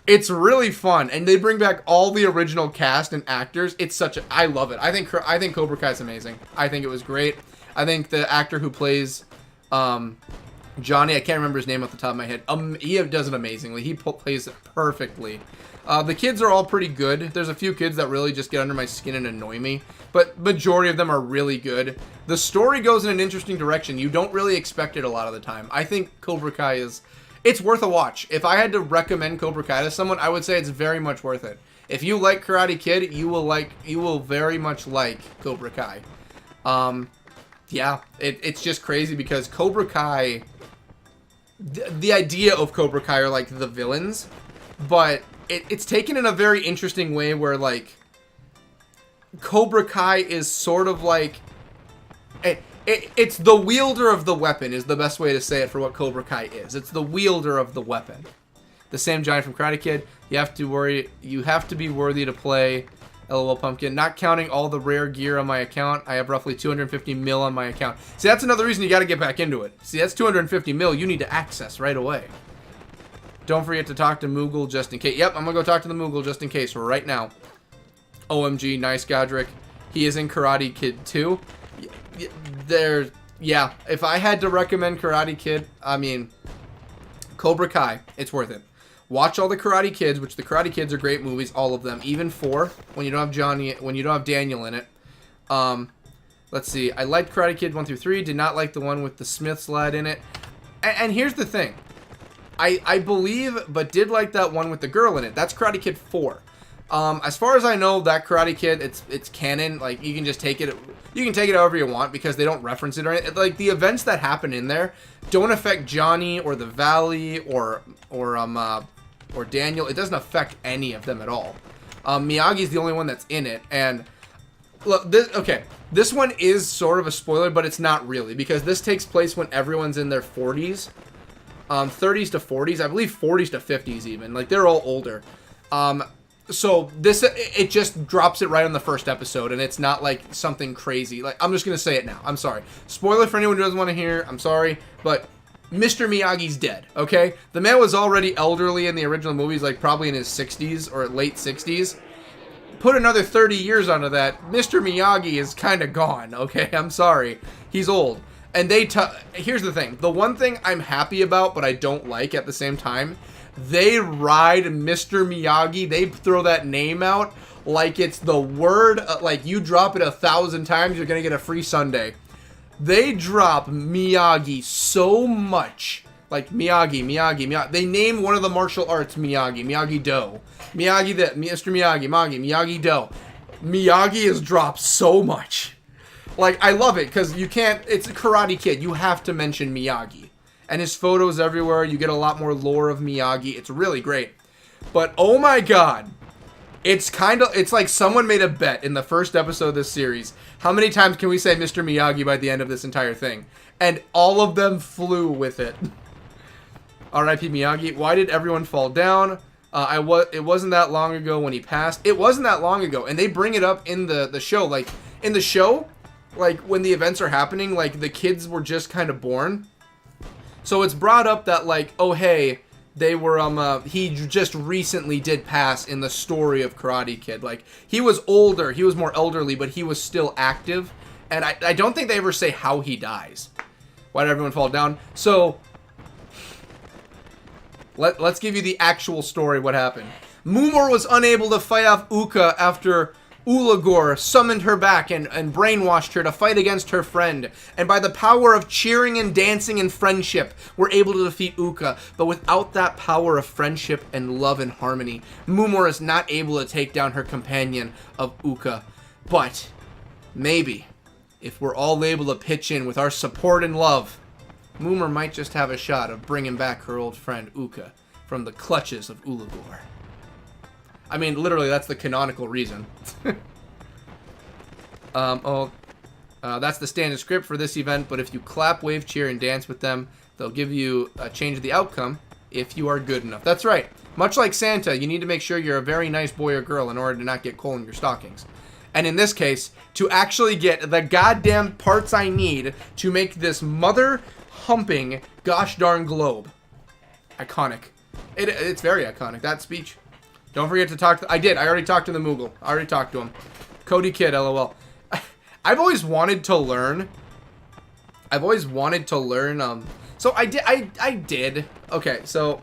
It's really fun, and they bring back all the original cast and actors. It's I love it. I think Cobra Kai is amazing. I think it was great. I think the actor who plays Johnny, I can't remember his name off the top of my head. He does it amazingly. He plays it perfectly. The kids are all pretty good. There's a few kids that really just get under my skin and annoy me, but majority of them are really good. The story goes in an interesting direction. You don't really expect it a lot of the time. I think Cobra Kai it's worth a watch. If I had to recommend Cobra Kai to someone, I would say it's very much worth it. If you like Karate Kid, you will very much like Cobra Kai. Yeah, it's just crazy because Cobra Kai the idea of Cobra Kai are like the villains, but it's taken in a very interesting way where like Cobra Kai is sort of like it's the wielder of the weapon is the best way to say it for what Cobra Kai is. It's the wielder of the weapon. The Sam Giant from Karate Kid. You have to be worthy to play. LOL Pumpkin. Not counting all the rare gear on my account, I have roughly 250 mil on my account. See, that's another reason you got to get back into it. See, that's 250 mil you need to access right away. Don't forget to talk to Moogle just in case. Yep, I'm going to go talk to the Moogle just in case right now. OMG, nice Godric. He is in Karate Kid 2. Yeah, if I had to recommend Karate Kid, I mean, Cobra Kai, it's worth it. Watch all the Karate Kids, which the Karate Kids are great movies, all of them, even 4 when you don't have Daniel in it. Let's see. I liked Karate Kid 1 through 3. Did not like the one with the Smiths lad in it. And here's the thing. I believe, but did like that one with the girl in it. That's Karate Kid 4. As far as I know, that Karate Kid, it's canon. Like, you can just take it. You can take it however you want because they don't reference it or anything. Like, the events that happen in there don't affect Johnny or the Valley or Daniel. It doesn't affect any of them at all. Miyagi's the only one that's in it. And look, this one is sort of a spoiler, but it's not really because this takes place when everyone's in their 40s, 30s to 40s, I believe 40s to 50s even. Like, they're all older. So it just drops it right on the first episode, and it's not like something crazy. Like, I'm just gonna say it now. I'm sorry. Spoiler for anyone who doesn't want to hear. I'm sorry, but Mr. Miyagi's dead. Okay, the man was already elderly in the original movies, like probably in his 60s or late 60s. Put another 30 years onto that, Mr. Miyagi is kind of gone. Okay, I'm sorry. He's old. And here's the thing. The one thing I'm happy about, but I don't like at the same time. They ride Mr. Miyagi. They throw that name out like it's the word. Like you drop it 1,000 times, you're going to get a free sundae. They drop Miyagi so much. Like Miyagi. They name one of the martial arts Miyagi-Do. Mr. Miyagi-Do. Miyagi is dropped so much. Like, I love it because you can't, it's a Karate Kid. You have to mention Miyagi. And his photos everywhere. You get a lot more lore of Miyagi. It's really great. But, oh my god. It's like someone made a bet in the first episode of this series. How many times can we say Mr. Miyagi by the end of this entire thing? And all of them flew with it. R.I.P. Miyagi. Why did everyone fall down? It wasn't that long ago when he passed. It wasn't that long ago. And they bring it up in the show. Like, in the show, like, when the events are happening, like, the kids were just kind of born. So it's brought up that, like, oh, hey, they were, he just recently did pass in the story of Karate Kid. Like, he was older, he was more elderly, but he was still active. And I don't think they ever say how he dies. Why did everyone fall down? So, let's give you the actual story, what happened. Mumor was unable to fight off Uka after Ulagor summoned her back and brainwashed her to fight against her friend. And by the power of cheering and dancing and friendship, we're able to defeat Uka. But without that power of friendship and love and harmony, Mumor is not able to take down her companion of Uka. But maybe, if we're all able to pitch in with our support and love, Mumor might just have a shot of bringing back her old friend Uka from the clutches of Ulagor. I mean, literally, that's the canonical reason. That's the standard script for this event, but if you clap, wave, cheer, and dance with them, they'll give you a change of the outcome if you are good enough. That's right. Much like Santa, you need to make sure you're a very nice boy or girl in order to not get coal in your stockings. And in this case, to actually get the goddamn parts I need to make this mother-humping gosh darn globe. Iconic. It's very iconic, that speech. Don't forget to talk to... I already talked to the Moogle. I already talked to him. Cody Kid, LOL. I've always wanted to learn... So I did... Okay, so...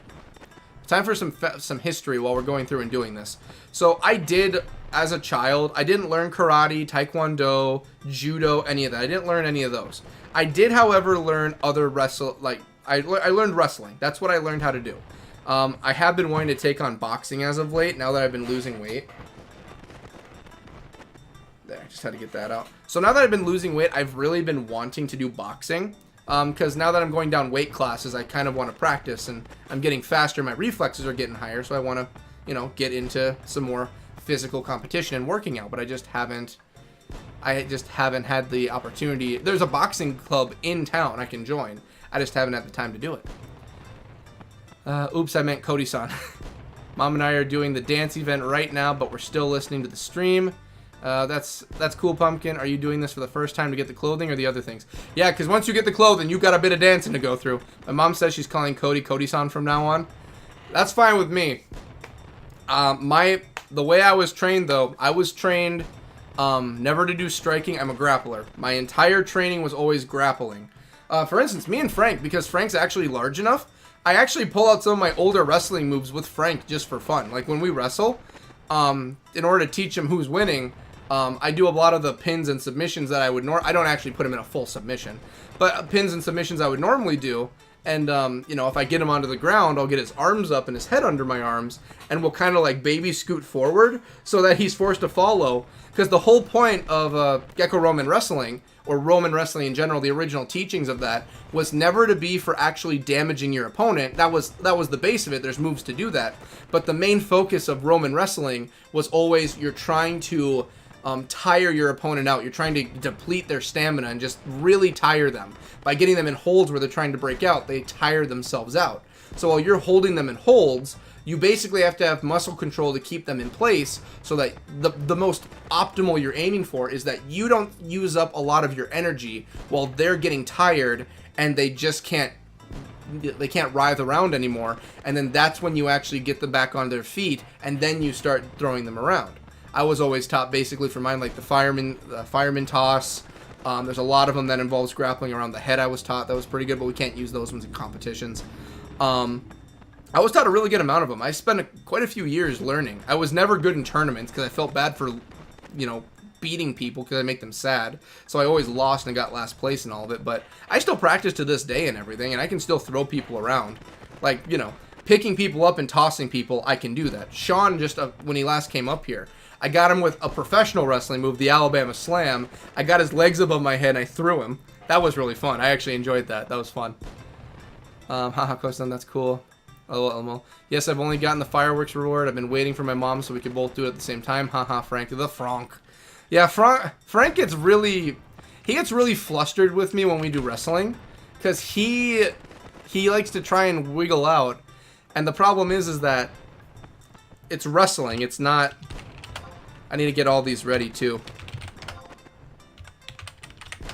Time for some history while we're going through and doing this. So I did, as a child, I didn't learn karate, taekwondo, judo, any of that. I didn't learn any of those. I did, however, learn other I learned wrestling. That's what I learned how to do. I have been wanting to take on boxing as of late, now that I've been losing weight. There, just had to get that out. So now that I've been losing weight, I've really been wanting to do boxing. Because now that I'm going down weight classes, I kind of want to practice, and I'm getting faster. My reflexes are getting higher, so I want to, you know, get into some more physical competition and working out. But I just haven't had the opportunity. There's a boxing club in town I can join. I just haven't had the time to do it. Oops, I meant Cody-san. Mom and I are doing the dance event right now, but we're still listening to the stream. That's cool, Pumpkin. Are you doing this for the first time to get the clothing or the other things? Yeah, because once you get the clothing, you got a bit of dancing to go through. My mom says she's calling Cody Cody-san from now on. That's fine with me. The way I was trained, though, I was trained never to do striking. I'm a grappler. My entire training was always grappling. For instance, me and Frank, because Frank's actually large enough, I actually pull out some of my older wrestling moves with Frank just for fun. Like when we wrestle, in order to teach him who's winning, I do a lot of the pins and submissions that I would I don't actually put him in a full submission, but pins and submissions I would normally do. And, you know, if I get him onto the ground, I'll get his arms up and his head under my arms, and we'll kind of like baby scoot forward so that he's forced to follow. Because the whole point of Greco-Roman wrestling, or Roman wrestling in general, the original teachings of that, was never to be for actually damaging your opponent. That was the base of it. There's moves to do that. But the main focus of Roman wrestling was always you're trying to tire your opponent out. You're trying to deplete their stamina and just really tire them. By getting them in holds where they're trying to break out, they tire themselves out. So while you're holding them in holds, you basically have to have muscle control to keep them in place so that the most optimal you're aiming for is that you don't use up a lot of your energy while they're getting tired and they just can't writhe around anymore. And then that's when you actually get them back on their feet, and then you start throwing them around. I was always taught basically for mine like the fireman toss. There's a lot of them that involves grappling around the head. I was taught that was pretty good, but we can't use those ones in competitions. I was taught a really good amount of them. I spent quite a few years learning. I was never good in tournaments because I felt bad for, you know, beating people because I make them sad. So I always lost and got last place in all of it. But I still practice to this day and everything, and I can still throw people around. Like, you know, picking people up and tossing people, I can do that. Sean, just when he last came up here, I got him with a professional wrestling move, the Alabama Slam. I got his legs above my head and I threw him. That was really fun. I actually enjoyed that. That was fun. Haha, Kosan, that's cool. Oh, yes, I've only gotten the fireworks reward. I've been waiting for my mom so we could both do it at the same time. Haha, Frank. The Frank. Yeah, Frank gets really flustered with me when we do wrestling. Because he likes to try and wiggle out. And the problem is that it's wrestling. It's not... I need to get all these ready, too.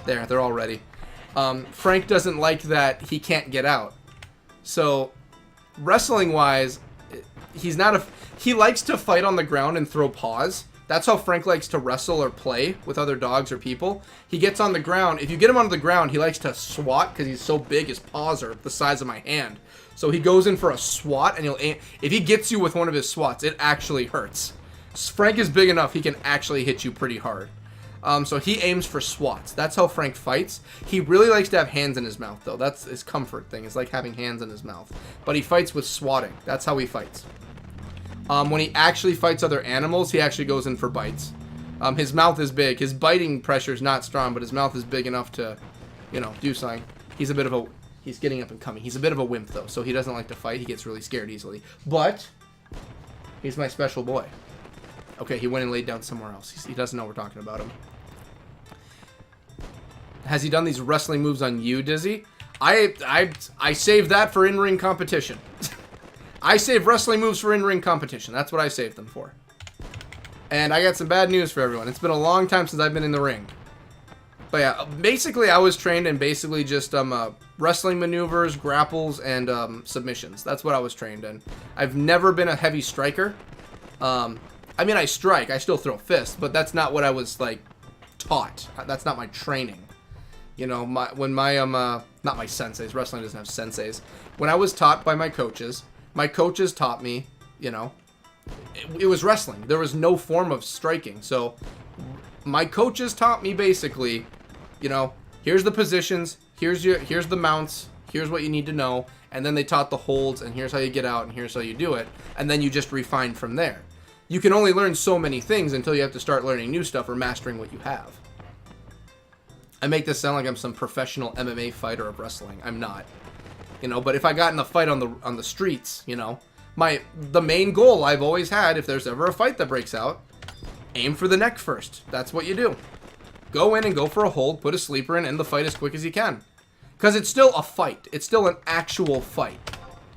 There, they're all ready. Frank doesn't like that he can't get out. So... wrestling-wise, he likes to fight on the ground and throw paws. That's how Frank likes to wrestle or play with other dogs or people. He gets on the ground. If you get him onto the ground, he likes to swat because he's so big. His paws are the size of my hand. So he goes in for a swat, and he'll aim. If he gets you with one of his swats, it actually hurts. Frank is big enough, he can actually hit you pretty hard. So he aims for swats. That's how Frank fights. He really likes to have hands in his mouth, though. That's his comfort thing. It's like having hands in his mouth. But he fights with swatting. That's how he fights. When he actually fights other animals, he actually goes in for bites. His mouth is big. His biting pressure is not strong, but his mouth is big enough to, you know, do something. He's getting up and coming. He's a bit of a wimp, though, so he doesn't like to fight. He gets really scared easily. But he's my special boy. Okay, he went and laid down somewhere else. He doesn't know we're talking about him. Has he done these wrestling moves on you, Dizzy? I saved that for in-ring competition. I save wrestling moves for in-ring competition. That's what I saved them for. And I got some bad news for everyone. It's been a long time since I've been in the ring. But yeah, basically I was trained in basically just wrestling maneuvers, grapples, and submissions. That's what I was trained in. I've never been a heavy striker. I mean, I strike. I still throw fists, but that's not what I was, like, taught. That's not my training. You know, not my senseis. Wrestling doesn't have senseis. When I was taught by my coaches taught me, you know, it was wrestling. There was no form of striking. So my coaches taught me basically, you know, here's the positions, here's the mounts, here's what you need to know, and then they taught the holds, and here's how you get out, and here's how you do it, and then you just refine from there. You can only learn so many things until you have to start learning new stuff or mastering what you have. I make this sound like I'm some professional MMA fighter of wrestling. I'm not. You know, but if I got in a fight on the streets, you know, the main goal I've always had, if there's ever a fight that breaks out, aim for the neck first. That's what you do. Go in and go for a hold, put a sleeper in, end the fight as quick as you can. Because it's still a fight. It's still an actual fight.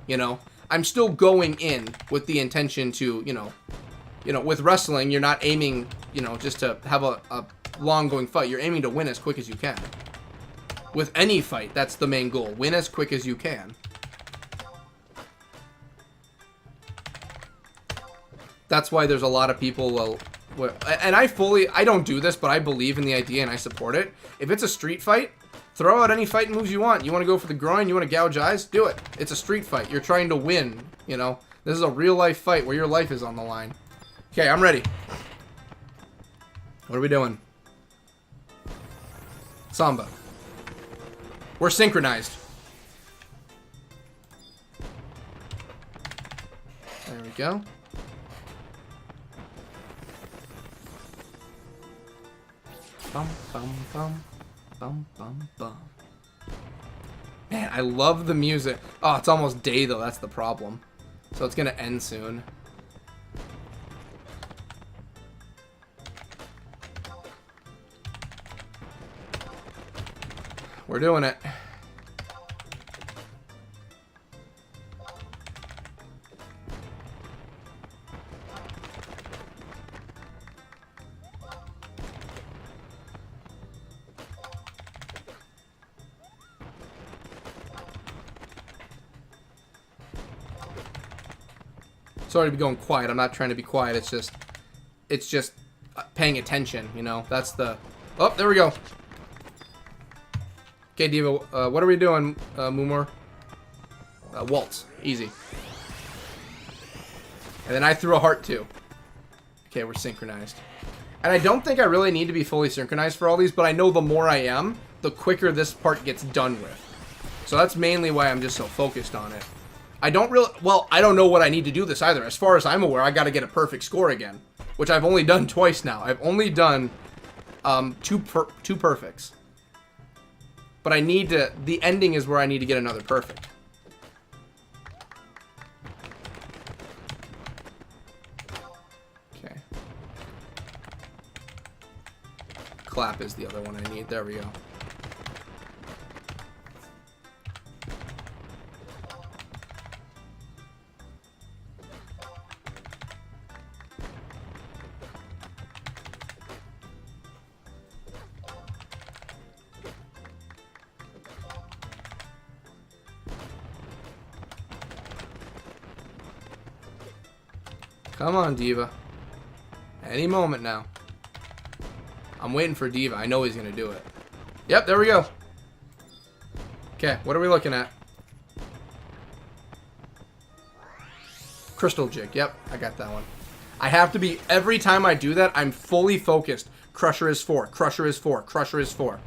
You know? I'm still going in with the intention to, you know, with wrestling, you're not aiming, you know, just to have a long-going fight. You're aiming to win as quick as you can. With any fight, that's the main goal. Win as quick as you can. That's why there's a lot of people, and I don't do this, but I believe in the idea and I support it. If it's a street fight, throw out any fighting moves you want. You want to go for the groin, you want to gouge eyes, do it. It's a street fight. You're trying to win, you know. This is a real-life fight where your life is on the line. Okay, I'm ready. What are we doing? Samba. We're synchronized. There we go. Bum, bum, bum. Bum, bum, bum. Man, I love the music. Oh, it's almost day, though. That's the problem. So it's going to end soon. We're doing it. Sorry to be going quiet. I'm not trying to be quiet. It's just paying attention, you know. That's the... Oh, there we go. Okay, Diva, what are we doing, Mumor? Waltz. Easy. And then I threw a heart, too. Okay, we're synchronized. And I don't think I really need to be fully synchronized for all these, but I know the more I am, the quicker this part gets done with. So that's mainly why I'm just so focused on it. I don't really... Well, I don't know what I need to do this either. As far as I'm aware, I got to get a perfect score again. Which I've only done twice now. I've only done two perfects. But I need to... The ending is where I need to get another perfect. Okay. Clap is the other one I need. There we go. Come on, Diva. Any moment now. I'm waiting for Diva. I know he's going to do it. Yep, there we go. Okay, what are we looking at? Crystal Jig. Yep, I got that one. I have to be... Every time I do that, I'm fully focused. Crusher is 4. Crusher is 4. Crusher is 4.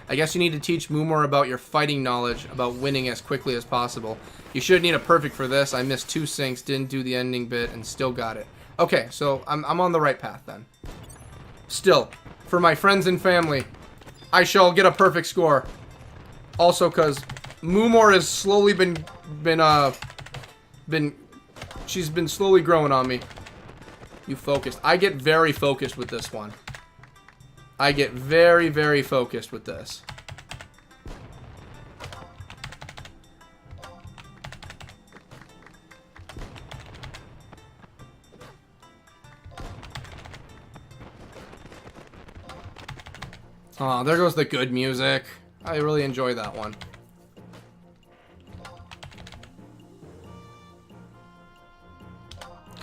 I guess you need to teach Mumor about your fighting knowledge, about winning as quickly as possible. You should need a perfect for this. I missed 2 syncs, didn't do the ending bit, and still got it. Okay, so I'm on the right path then. Still, for my friends and family, I shall get a perfect score. Also, because Mumor has slowly she's been slowly growing on me. You focused. I get very focused with this one. I get very, very focused with this. Oh, there goes the good music. I really enjoy that one.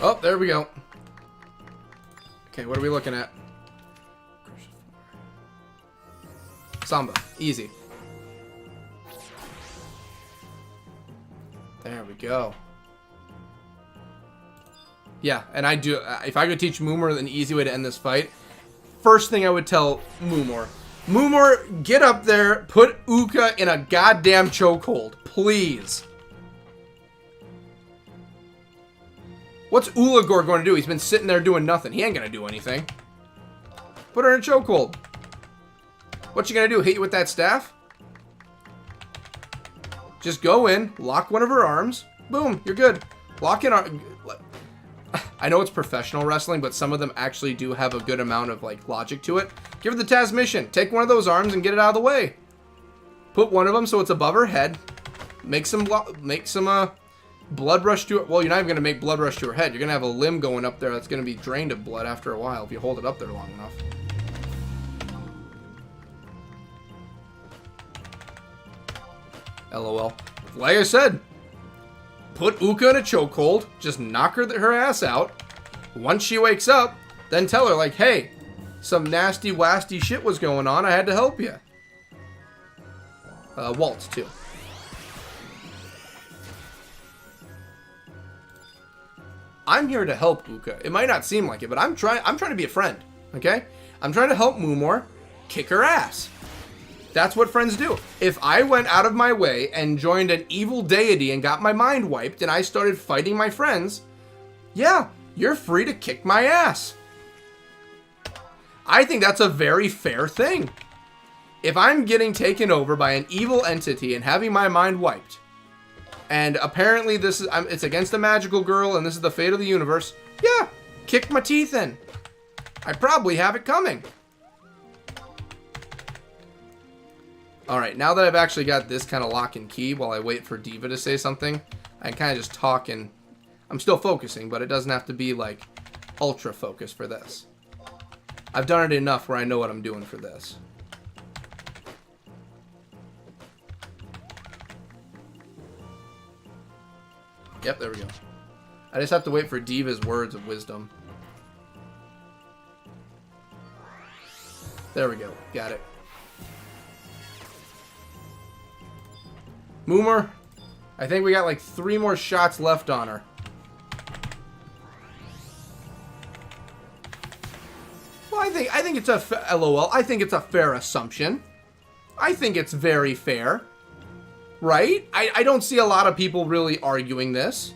Oh, there we go. Okay, what are we looking at? Samba. Easy. There we go. Yeah, and I do... if I could teach Mumor an easy way to end this fight, first thing I would tell Mumor... Mumor, get up there, put Uka in a goddamn chokehold. Please. What's Ulagor going to do? He's been sitting there doing nothing. He ain't going to do anything. Put her in a chokehold. What you gonna do? Hit you with that staff? Just go in, lock one of her arms. Boom, you're good. Lock in. I know it's professional wrestling, but some of them actually do have a good amount of like logic to it. Give her the Taz mission. Take one of those arms and get it out of the way. Put one of them so it's above her head. Make some blood rush to it. Well, you're not even gonna make blood rush to her head. You're gonna have a limb going up there that's gonna be drained of blood after a while if you hold it up there long enough. LOL. Like I said, put Uka in a chokehold, just knock her ass out. Once she wakes up, then tell her, like, hey, some nasty, wasty shit was going on. I had to help you. Waltz, too. I'm here to help Uka. It might not seem like it, but I'm trying to be a friend, okay? I'm trying to help Moomore kick her ass. That's what friends do. If I went out of my way and joined an evil deity and got my mind wiped and I started fighting my friends, yeah, you're free to kick my ass. I think that's a very fair thing. If I'm getting taken over by an evil entity and having my mind wiped, and apparently it's against a magical girl and this is the fate of the universe, yeah, kick my teeth in. I probably have it coming. Alright, now that I've actually got this kind of lock and key while I wait for Diva to say something, I can kind of just talk and I'm still focusing, but it doesn't have to be like ultra focus for this. I've done it enough where I know what I'm doing for this. Yep, there we go. I just have to wait for Diva's words of wisdom. There we go. Got it. Moomer, I think we got like 3 more shots left on her. Well, I think it's a LOL. I think it's a fair assumption. I think it's very fair. Right? I don't see a lot of people really arguing this.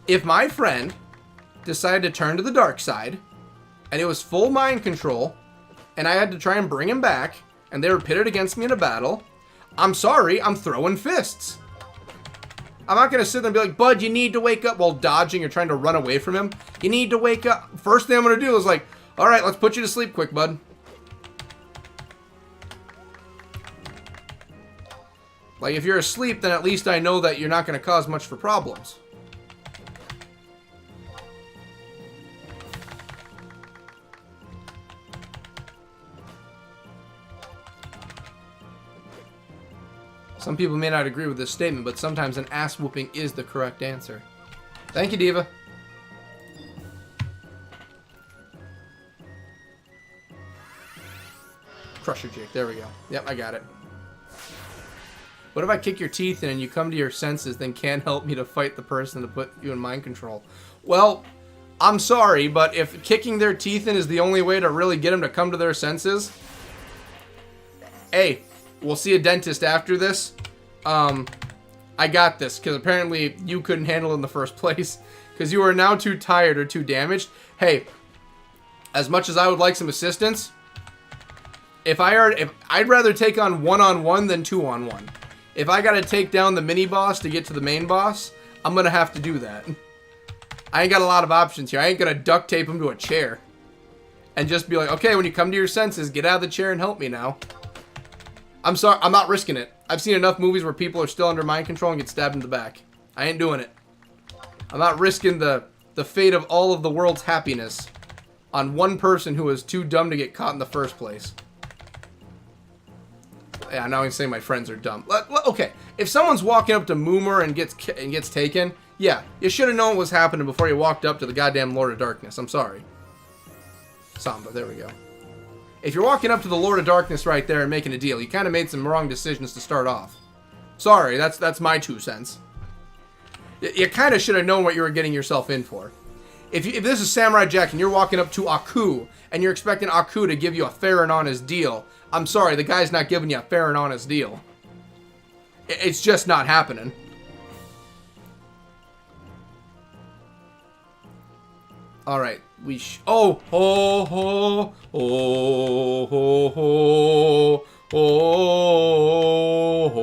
If my friend decided to turn to the dark side, and it was full mind control, and I had to try and bring him back, and they were pitted against me in a battle, I'm sorry, I'm throwing fists. I'm not going to sit there and be like, bud, you need to wake up while dodging or trying to run away from him. You need to wake up. First thing I'm going to do is like, all right, let's put you to sleep quick, bud. Like, if you're asleep, then at least I know that you're not going to cause much for problems. Some people may not agree with this statement, but sometimes an ass whooping is the correct answer. Thank you, Diva. Crusher Jake. There we go. Yep, I got it. What if I kick your teeth in and you come to your senses, then can't help me to fight the person to put you in mind control? Well, I'm sorry, but if kicking their teeth in is the only way to really get them to come to their senses, hey, we'll see a dentist after this. I got this, because apparently you couldn't handle it in the first place, because you are now too tired or too damaged. Hey, as much as I would like some assistance, I'd rather take on 1-on-1 than 2-on-1. If I gotta take down the mini boss to get to the main boss, I'm gonna have to do that. I ain't got a lot of options here. I ain't gonna duct tape him to a chair and just be like, okay, when you come to your senses, get out of the chair and help me now. I'm sorry, I'm not risking it. I've seen enough movies where people are still under mind control and get stabbed in the back. I ain't doing it. I'm not risking the fate of all of the world's happiness on one person who is too dumb to get caught in the first place. Yeah, now I'm saying my friends are dumb. Okay, if someone's walking up to Moomer and gets taken, yeah, you should have known what was happening before you walked up to the goddamn Lord of Darkness. I'm sorry. Samba, there we go. If you're walking up to the Lord of Darkness right there and making a deal, you kind of made some wrong decisions to start off. Sorry, that's my 2 cents. You kind of should have known what you were getting yourself in for. If this is Samurai Jack and you're walking up to Aku and you're expecting Aku to give you a fair and honest deal, I'm sorry, the guy's not giving you a fair and honest deal. It's just not happening. Alright, Oh, ho, ho, ho, ho, ho, ho, ho,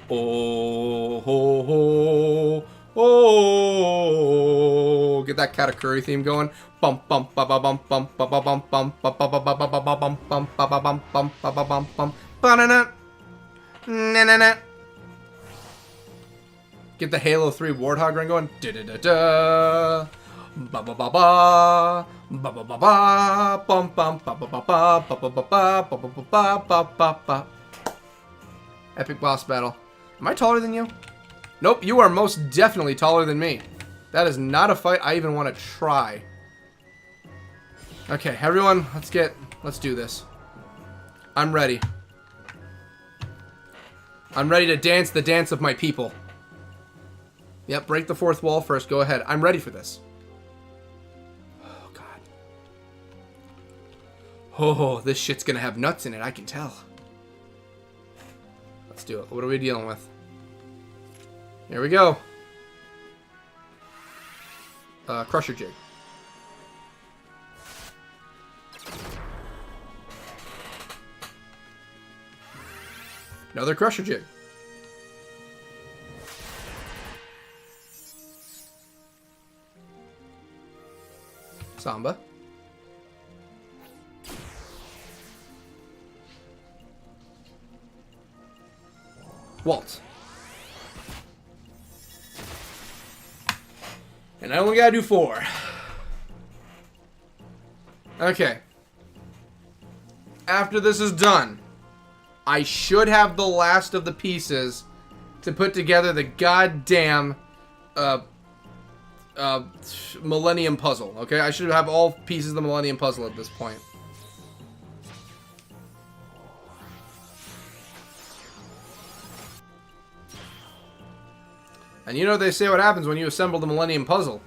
ho, ho, ho, ho. Get that Katakuri theme going. Bum bum ba ba bum bum ba ba bum bum ba ba ba ba ba ba bum bum ba ba bum bum ba ba bum bum ba na na na na na. Get the Halo 3 Warthog run going. Da da da da. Ba ba ba ba ba ba ba ba bum bum ba ba ba ba ba ba ba ba ba ba ba ba ba. Epic boss battle. Am I taller than you? Nope, you are most definitely taller than me. That is not a fight I even want to try. Okay, everyone, let's do this. I'm ready. I'm ready to dance the dance of my people. Yep, break the fourth wall first. Go ahead. I'm ready for this. Oh, God. Oh, this shit's gonna have nuts in it, I can tell. Let's do it. What are we dealing with? Here we go. Crusher Jig. Another Crusher Jig. Samba. Waltz. And I only gotta do 4. Okay. After this is done, I should have the last of the pieces to put together the goddamn Millennium Puzzle. Okay, I should have all pieces of the Millennium Puzzle at this point. And you know they say what happens when you assemble the Millennium Puzzle.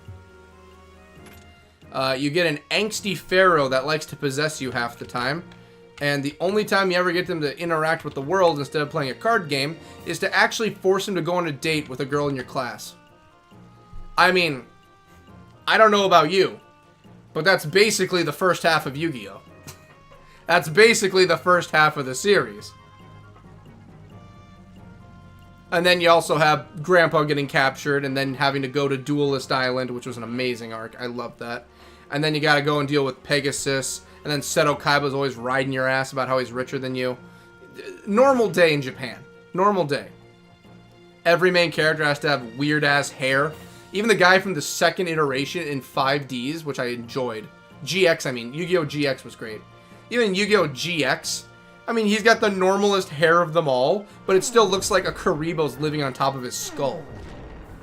You get an angsty pharaoh that likes to possess you half the time. And the only time you ever get them to interact with the world instead of playing a card game is to actually force him to go on a date with a girl in your class. I mean, I don't know about you, but that's basically the first half of Yu-Gi-Oh! That's basically the first half of the series. And then you also have Grandpa getting captured and then having to go to Duelist Island, which was an amazing arc. I love that. And then you gotta go and deal with Pegasus. And then Seto Kaiba's always riding your ass about how he's richer than you. Normal day in Japan. Normal day. Every main character has to have weird-ass hair. Even the guy from the second iteration in 5Ds, which I enjoyed. GX, I mean. Yu-Gi-Oh! GX was great. Even Yu-Gi-Oh! GX, I mean, he's got the normalest hair of them all, but it still looks like a Karibo's living on top of his skull.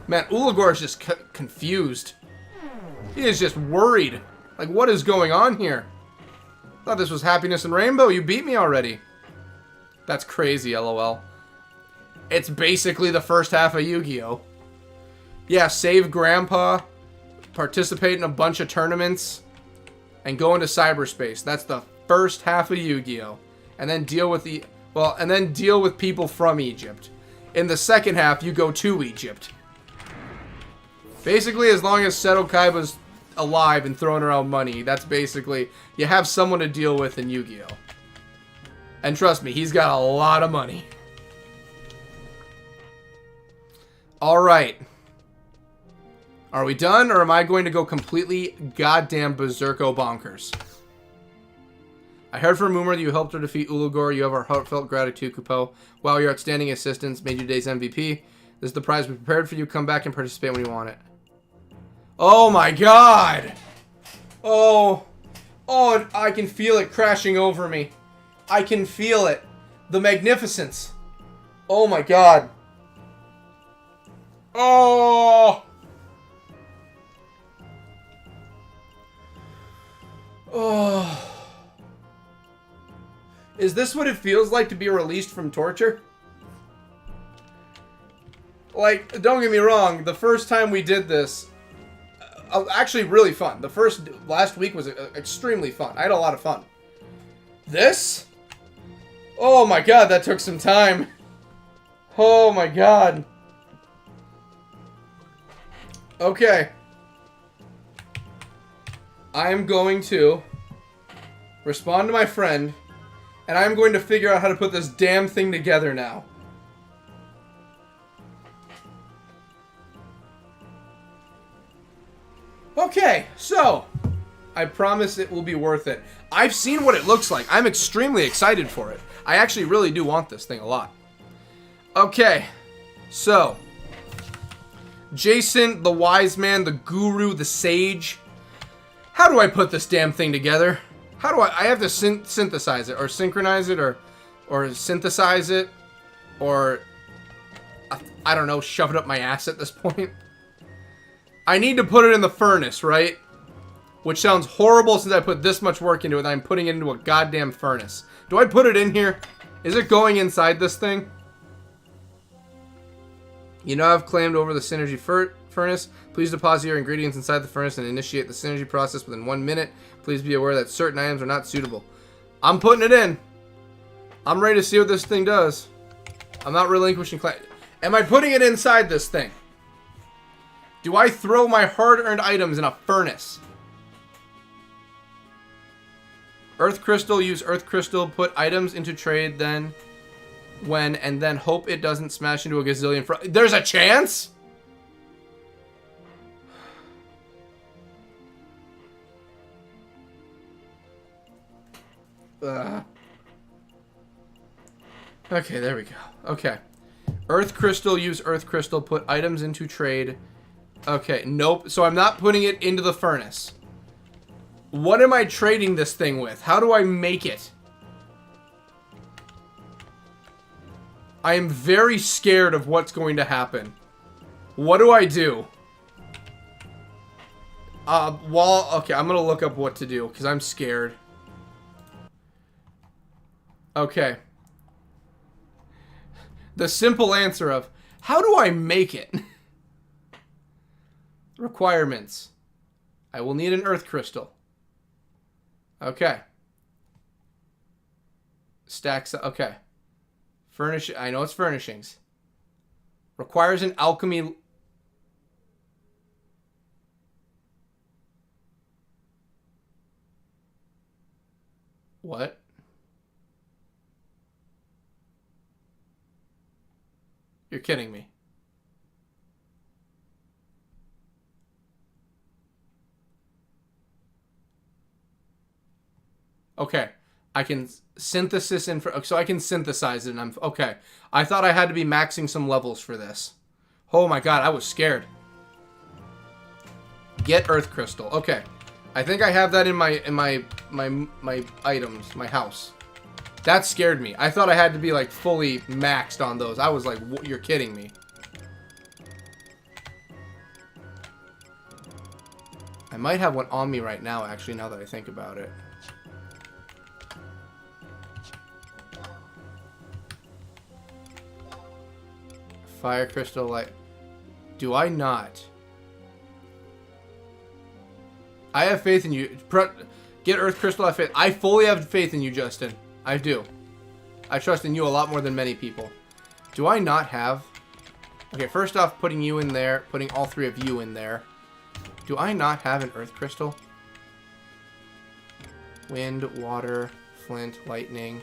Man, Ulagor is just confused. He is just worried. Like, what is going on here? Thought this was Happiness and Rainbow. You beat me already. That's crazy, LOL. It's basically the first half of Yu-Gi-Oh! Yeah, save Grandpa, participate in a bunch of tournaments, and go into cyberspace. That's the first half of Yu-Gi-Oh! And then deal with deal with people from Egypt. In the second half, you go to Egypt. Basically, as long as Seto Kaiba's alive and throwing around money, that's basically, you have someone to deal with in Yu-Gi-Oh! And trust me, he's got a lot of money. Alright. Are we done, or am I going to go completely goddamn berserko bonkers? I heard from rumor that you helped her defeat Ulagor. You have our heartfelt gratitude, Kupo. Wow, your outstanding assistance made you today's MVP. This is the prize we prepared for you. Come back and participate when you want it. Oh my god! Oh, I can feel it crashing over me. I can feel it. The magnificence. Oh my god. Oh! Oh. Is this what it feels like to be released from torture? Like, don't get me wrong, the first time we did this, actually really fun. Last week was extremely fun. I had a lot of fun. This? Oh my god, that took some time. Oh my god. Okay. I am going to respond to my friend, and I'm going to figure out how to put this damn thing together now. Okay, so I promise it will be worth it. I've seen what it looks like. I'm extremely excited for it. I actually really do want this thing a lot. Okay, so Jason, the wise man, the guru, the sage. How do I put this damn thing together? How do I have to synthesize it, or synchronize it, or synthesize it, or I don't know, shove it up my ass at this point. I need to put it in the furnace, right? Which sounds horrible since I put this much work into it and I'm putting it into a goddamn furnace. Do I put it in here? Is it going inside this thing? You know I've claimed over the synergy furnace. Please deposit your ingredients inside the furnace and initiate the synergy process within 1 minute. Please be aware that certain items are not suitable. I'm putting it in. I'm ready to see what this thing does. I'm not relinquishing claim. Am I putting it inside this thing? Do I throw my hard-earned items in a furnace? Earth Crystal, use Earth Crystal, put items into trade, then and then hope it doesn't smash into a gazillion There's a chance? Okay, there we go. Okay. Earth Crystal, use Earth Crystal, put items into trade. Okay, nope. So I'm not putting it into the furnace. What am I trading this thing with? How do I make it? I am very scared of what's going to happen. What do I do? Okay, I'm gonna look up what to do, because I'm scared. Okay. The simple answer of, how do I make it? Requirements. I will need an Earth Crystal. Okay. Stacks. Okay. Furnish. I know it's furnishings. Requires an alchemy. What? You're kidding me. Okay. I can synthesis in for, so I can synthesize it and I'm okay. I thought I had to be maxing some levels for this. Oh my god, I was scared. Get Earth Crystal. Okay. I think I have that in my items, my house. That scared me. I thought I had to be like fully maxed on those. I was like, you're kidding me. I might have one on me right now, actually, now that I think about it. Fire Crystal, like... Do I not? I have faith in you. Get Earth Crystal, I have faith. I fully have faith in you, Justin. I do. I trust in you a lot more than many people. Do I not have... Okay, first off, putting you in there. Putting all three of you in there. Do I not have an Earth Crystal? Wind, water, flint, lightning,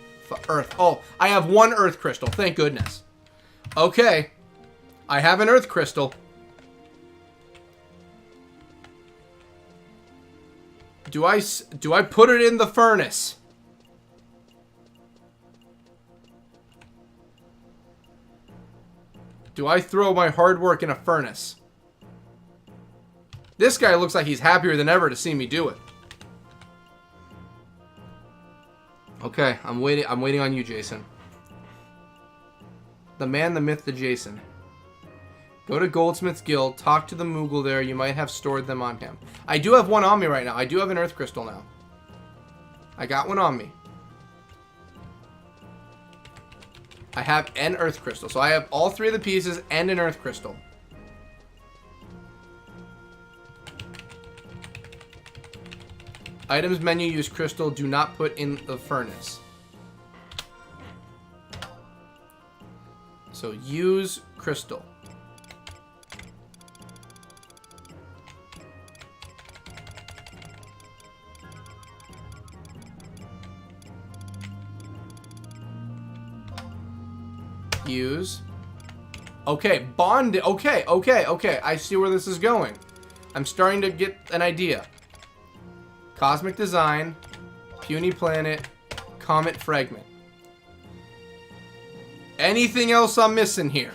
earth. Oh, I have one Earth Crystal. Thank goodness. Okay. I have an Earth Crystal. Do I put it in the furnace? Do I throw my hard work in a furnace? This guy looks like he's happier than ever to see me do it. Okay, I'm waiting on you, Jason. The man, the myth, the Jason. Go to Goldsmith's Guild, talk to the Moogle there, you might have stored them on him. I do have one on me right now. I do have an Earth Crystal now. I got one on me. I have an Earth Crystal. So I have all three of the pieces and an Earth Crystal. Items menu, use crystal, do not put in the furnace. So use crystal. Fuse. Okay, bond. Okay, okay, okay. I see where this is going. I'm starting to get an idea. Cosmic Design, Puny Planet, Comet Fragment. Anything else I'm missing here?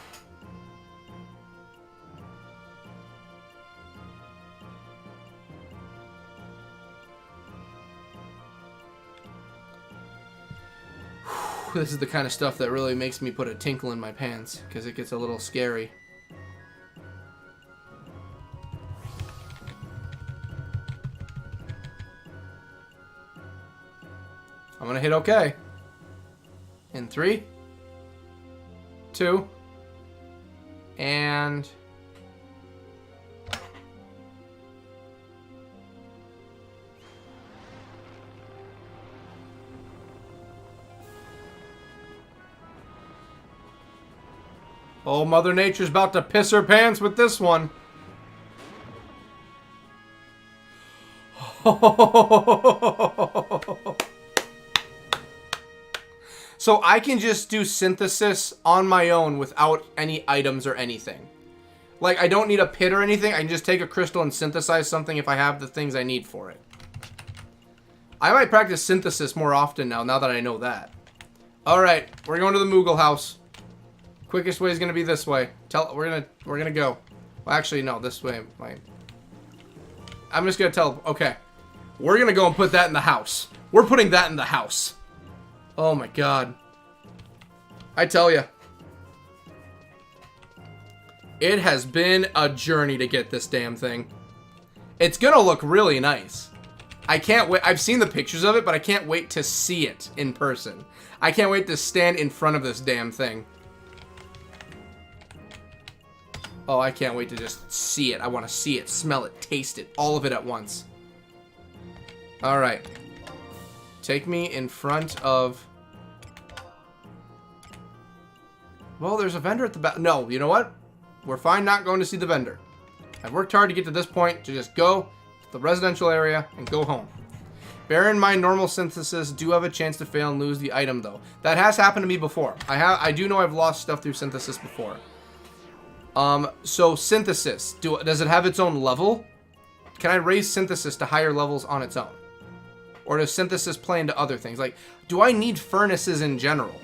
This is the kind of stuff that really makes me put a tinkle in my pants, because it gets a little scary. I'm gonna hit OK. In 3, 2, and... Oh, Mother Nature's about to piss her pants with this one. So I can just do synthesis on my own without any items or anything. Like, I don't need a pit or anything. I can just take a crystal and synthesize something if I have the things I need for it. I might practice synthesis more often now that I know that. Alright, we're going to the Moogle house. Quickest way is gonna be this way. We're gonna go. Well, actually, no, this way. I'm just gonna tell. Okay, we're gonna go and put that in the house. We're putting that in the house. Oh my god! I tell you, it has been a journey to get this damn thing. It's gonna look really nice. I can't wait. I've seen the pictures of it, but I can't wait to see it in person. I can't wait to stand in front of this damn thing. Oh, I can't wait to just see it. I want to see it, smell it, taste it, all of it at once. Alright. Take me in front of... Well, there's a vendor at the back. No, you know what? We're fine not going to see the vendor. I've worked hard to get to this point to just go to the residential area and go home. Bear in mind, normal synthesis do have a chance to fail and lose the item, though. That has happened to me before. I do know I've lost stuff through synthesis before. So synthesis, does it have its own level? Can I raise synthesis to higher levels on its own? Or does synthesis play into other things? Like, do I need furnaces in general?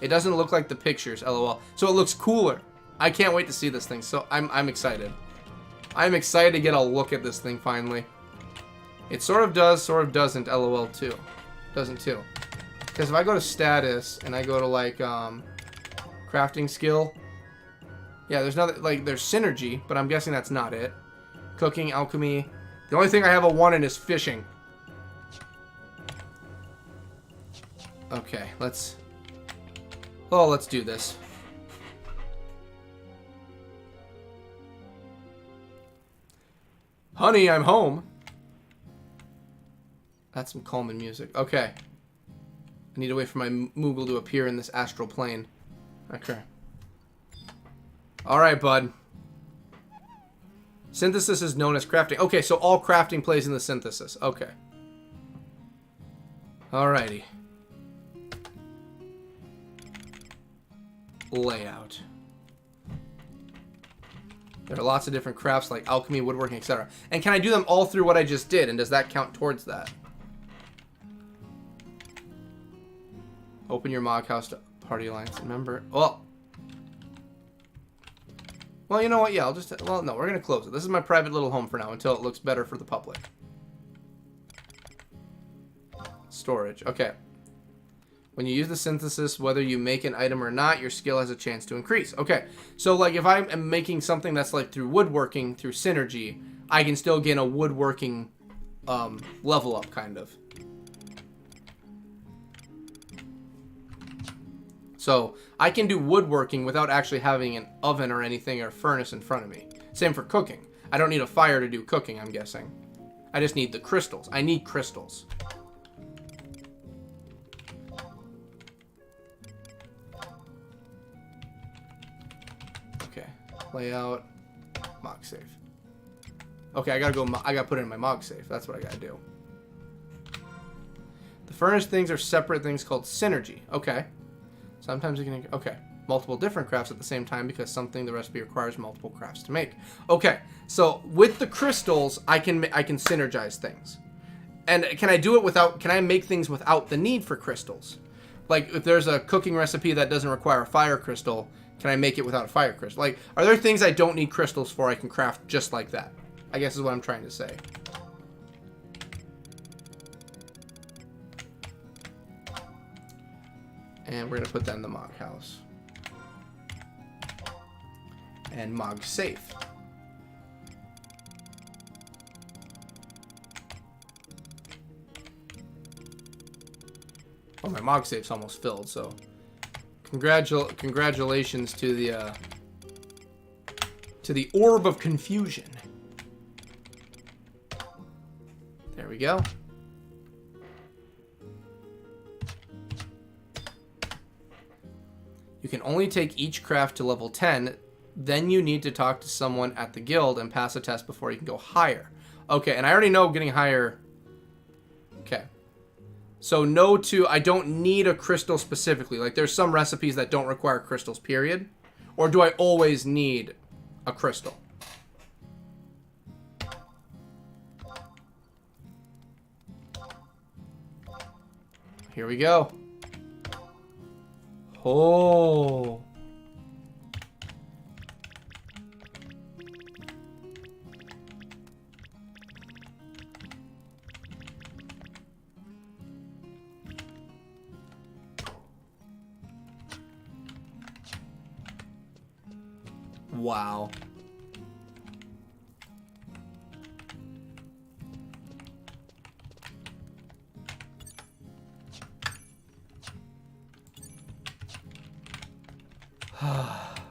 It doesn't look like the pictures, lol. So it looks cooler. I can't wait to see this thing, so I'm excited. I'm excited to get a look at this thing finally. It sort of does, sort of doesn't, lol too. Doesn't too. Because if I go to status and I go to like, crafting skill... Yeah, there's nothing, like, there's synergy, but I'm guessing that's not it. Cooking, alchemy. The only thing I have a 1 in is fishing. Okay, let's do this. Honey, I'm home. That's some calming music. Okay. I need to wait for my Moogle to appear in this astral plane. Okay. Alright, bud. Synthesis is known as crafting. Okay, so all crafting plays in the synthesis. Okay. Alrighty. Layout. There are lots of different crafts like alchemy, woodworking, etc. And can I do them all through what I just did? And does that count towards that? Open your Mog House to Party Alliance. Remember? Well, you know what? Yeah, I'll just... Well, no, we're going to close it. This is my private little home for now until it looks better for the public. Storage. Okay. When you use the synthesis, whether you make an item or not, your skill has a chance to increase. Okay. So, like, if I am making something that's, like, through woodworking, through synergy, I can still gain a woodworking level up, kind of. So, I can do woodworking without actually having an oven or anything or furnace in front of me. Same for cooking. I don't need a fire to do cooking, I'm guessing. I just need the crystals. I need crystals. Okay. Layout. Mog safe. Okay, I gotta put it in my Mog safe. That's what I gotta do. The furnace things are separate things called synergy. Okay. Sometimes you can... Okay. multiple different crafts at the same time because something the recipe requires multiple crafts to make. Okay, so with the crystals, I can synergize things. And can I do it without, can I make things without the need for crystals? Like, if there's a cooking recipe that doesn't require a fire crystal, can I make it without a fire crystal? Like, are there things I don't need crystals for I can craft just like that? I guess is what I'm trying to say. And we're going to put that in the Mog house. And Mog safe. Oh, my Mog safe's almost filled, so congratulations to the Orb of Confusion. There we go. You can only take each craft to level 10. Then you need to talk to someone at the guild and pass a test before you can go higher. Okay, and I already know getting higher. Okay. So no to, I don't need a crystal specifically. Like, there's some recipes that don't require crystals, period. Or do I always need a crystal? Here we go. Oh. Wow.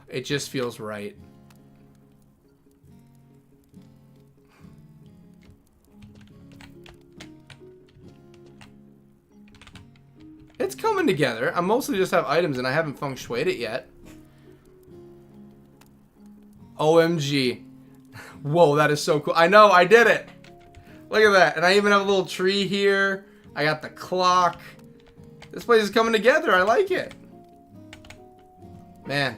It just feels right. It's coming together. I mostly just have items and I haven't feng shuied it yet. OMG. Whoa, that is so cool. I know, I did it. Look at that. And I even have a little tree here. I got the clock. This place is coming together. I like it. Man.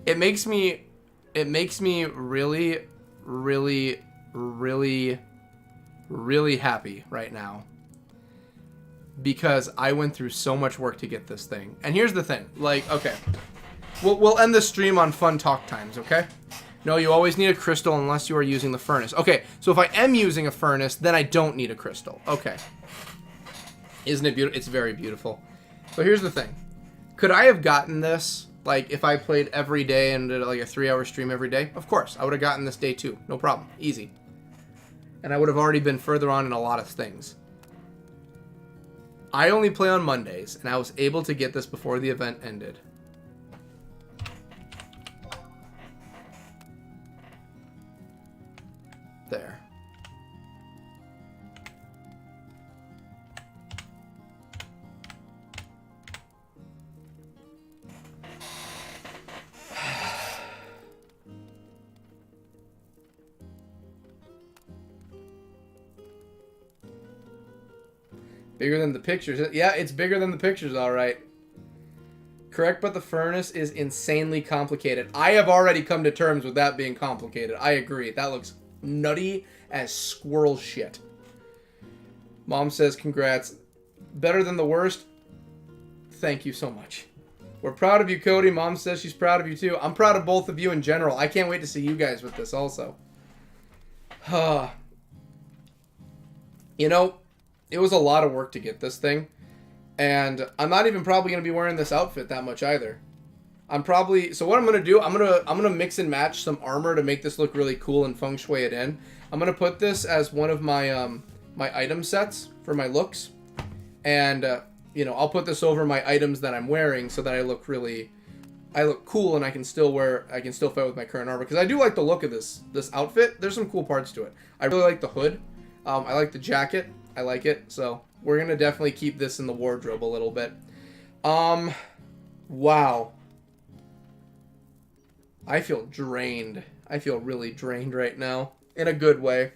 It makes me really, really, really, really happy right now. Because I went through so much work to get this thing. And here's the thing. Like, okay. We'll end the stream on fun talk times, okay? No, you always need a crystal unless you are using the furnace. Okay, so if I am using a furnace, then I don't need a crystal. Okay. Isn't it beautiful? It's very beautiful. So here's the thing. Could I have gotten this, like, if I played every day and did, like, a 3-hour stream every day? Of course. I would have gotten this day 2. No problem. Easy. And I would have already been further on in a lot of things. I only play on Mondays, and I was able to get this before the event ended. There. Bigger than the pictures. Yeah, it's bigger than the pictures, all right. Correct, but the furnace is insanely complicated. I have already come to terms with that being complicated. I agree. That looks nutty as squirrel shit. Mom says, congrats. Better than the worst? Thank you so much. We're proud of you, Cody. Mom says she's proud of you, too. I'm proud of both of you in general. I can't wait to see you guys with this also. You know, it was a lot of work to get this thing. And I'm not even probably going to be wearing this outfit that much either. I'm probably... So what I'm going to do, I'm going to mix and match some armor to make this look really cool and feng shui it in. I'm going to put this as one of my my item sets for my looks. And, you know, I'll put this over my items that I'm wearing so that I look cool and I can still fight with my current armor. Because I do like the look of this outfit. There's some cool parts to it. I really like the hood. I like the jacket. I like it. So we're going to definitely keep this in the wardrobe a little bit. Wow. I feel drained. I feel really drained right now. In a good way.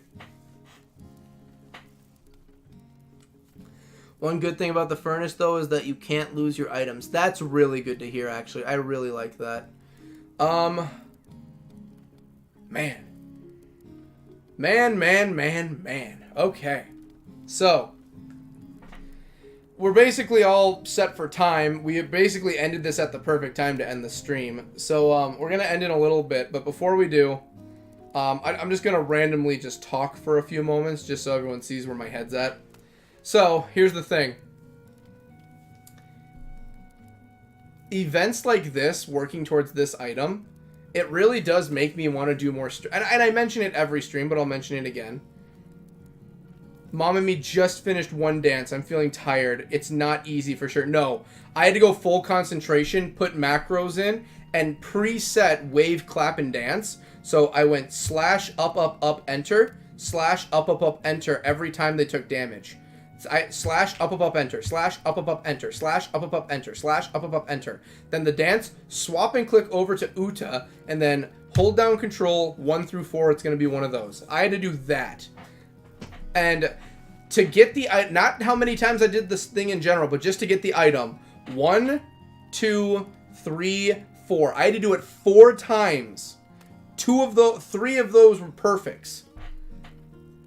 One good thing about the furnace, though, is that you can't lose your items. That's really good to hear, actually. I really like that. Man. Man. Okay. So, we're basically all set for time. We have basically ended this at the perfect time to end the stream. So, we're going to end in a little bit. But before we do, I'm just going to randomly just talk for a few moments, just so everyone sees where my head's at. So, here's the thing. Events like this, working towards this item, it really does make me want to do more and I mention it every stream, but I'll mention it again. Mom and me just finished one dance. I'm feeling tired. It's not easy for sure. No, I had to go full concentration, put macros in, and preset wave, clap, and dance. So I went / up, enter, / up, enter every time they took damage. / up, enter, / up, enter, / up, enter, / up, enter. Then the dance, swap and click over to Uta, and then hold down control 1 through 4. It's going to be one of those. I had to do that. And to get the, not how many times I did this thing in general, but just to get the item. 1, 2, 3, 4. I had to do it 4 times. 3 of those were perfects.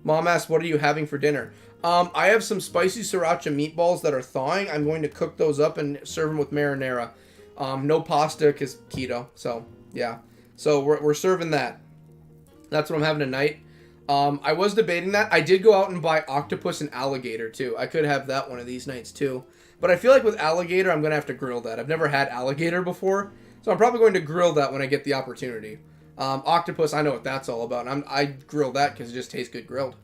Mom asked, what are you having for dinner? I have some spicy sriracha meatballs that are thawing. I'm going to cook those up and serve them with marinara. No pasta because keto. So, yeah. So, we're serving that. That's what I'm having tonight. I was debating that. I did go out and buy octopus and alligator, too. I could have that one of these nights, too. But I feel like with alligator, I'm going to have to grill that. I've never had alligator before. So, I'm probably going to grill that when I get the opportunity. Octopus, I know what that's all about. And I grill that because it just tastes good grilled.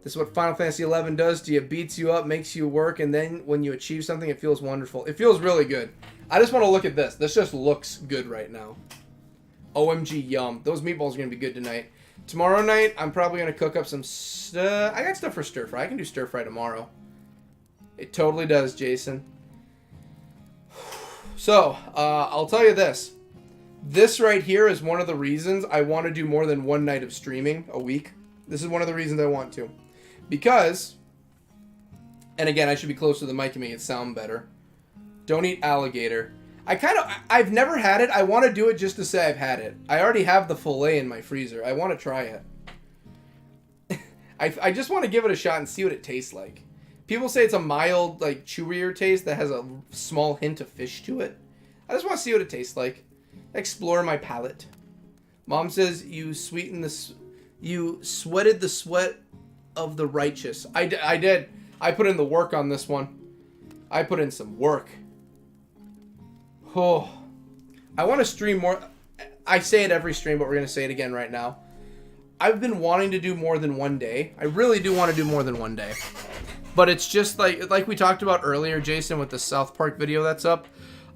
This is what Final Fantasy XI does to you. Beats you up, makes you work, and then when you achieve something, it feels wonderful. It feels really good. I just want to look at this. This just looks good right now. OMG, yum. Those meatballs are going to be good tonight. Tomorrow night, I'm probably going to cook up some stuff. I got stuff for stir fry. I can do stir fry tomorrow. It totally does, Jason. So, I'll tell you this. This right here is one of the reasons I want to do more than one night of streaming a week. This is one of the reasons I want to. Because, and again, I should be close to the mic to make it sound better. Don't eat alligator. I've never had it. I want to do it just to say I've had it. I already have the fillet in my freezer. I want to try it. I just want to give it a shot and see what it tastes like. People say it's a mild, like, chewier taste that has a small hint of fish to it. I just want to see what it tastes like. Explore my palate. Mom says you sweetened this. You sweated the sweat of the righteous. I did. I put in the work on this one. I put in some work. Oh, I want to stream more. I say it every stream, but we're going to say it again right now. I've been wanting to do more than one day. I really do want to do more than one day. But it's just like we talked about earlier, Jason, with the South Park video that's up.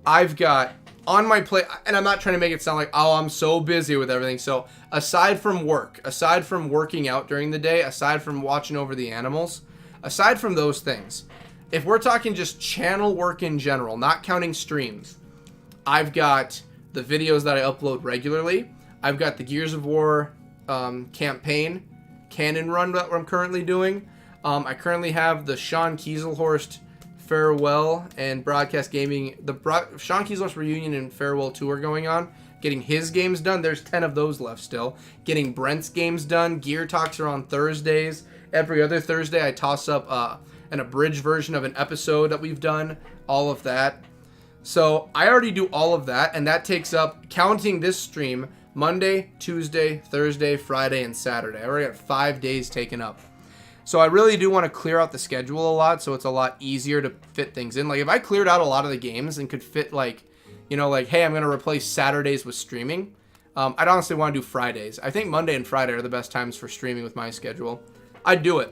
I've got on my plate, and I'm not trying to make it sound like, oh, I'm so busy with everything. So aside from work, aside from working out during the day, aside from watching over the animals, aside from those things, if we're talking just channel work in general, not counting streams, I've got the videos that I upload regularly. I've got the Gears of War campaign canon run that I'm currently doing. I currently have the Sean Kieselhorst Farewell and BCast Gaming, the Sean Kieselhorst Reunion and Farewell Tour going on. Getting his games done. There's 10 of those left still. Getting Brent's games done. Gear Talks are on Thursdays. Every other Thursday I toss up an abridged version of an episode that we've done. All of that. So I already do all of that, and that takes up, counting this stream, Monday, Tuesday, Thursday, Friday, and Saturday. I already got 5 days taken up. So I really do want to clear out the schedule a lot, so it's a lot easier to fit things in. Like, if I cleared out a lot of the games and could fit, like, you know, like, hey, I'm going to replace Saturdays with streaming, I'd honestly want to do Fridays. I think Monday and Friday are the best times for streaming with my schedule. I'd do it.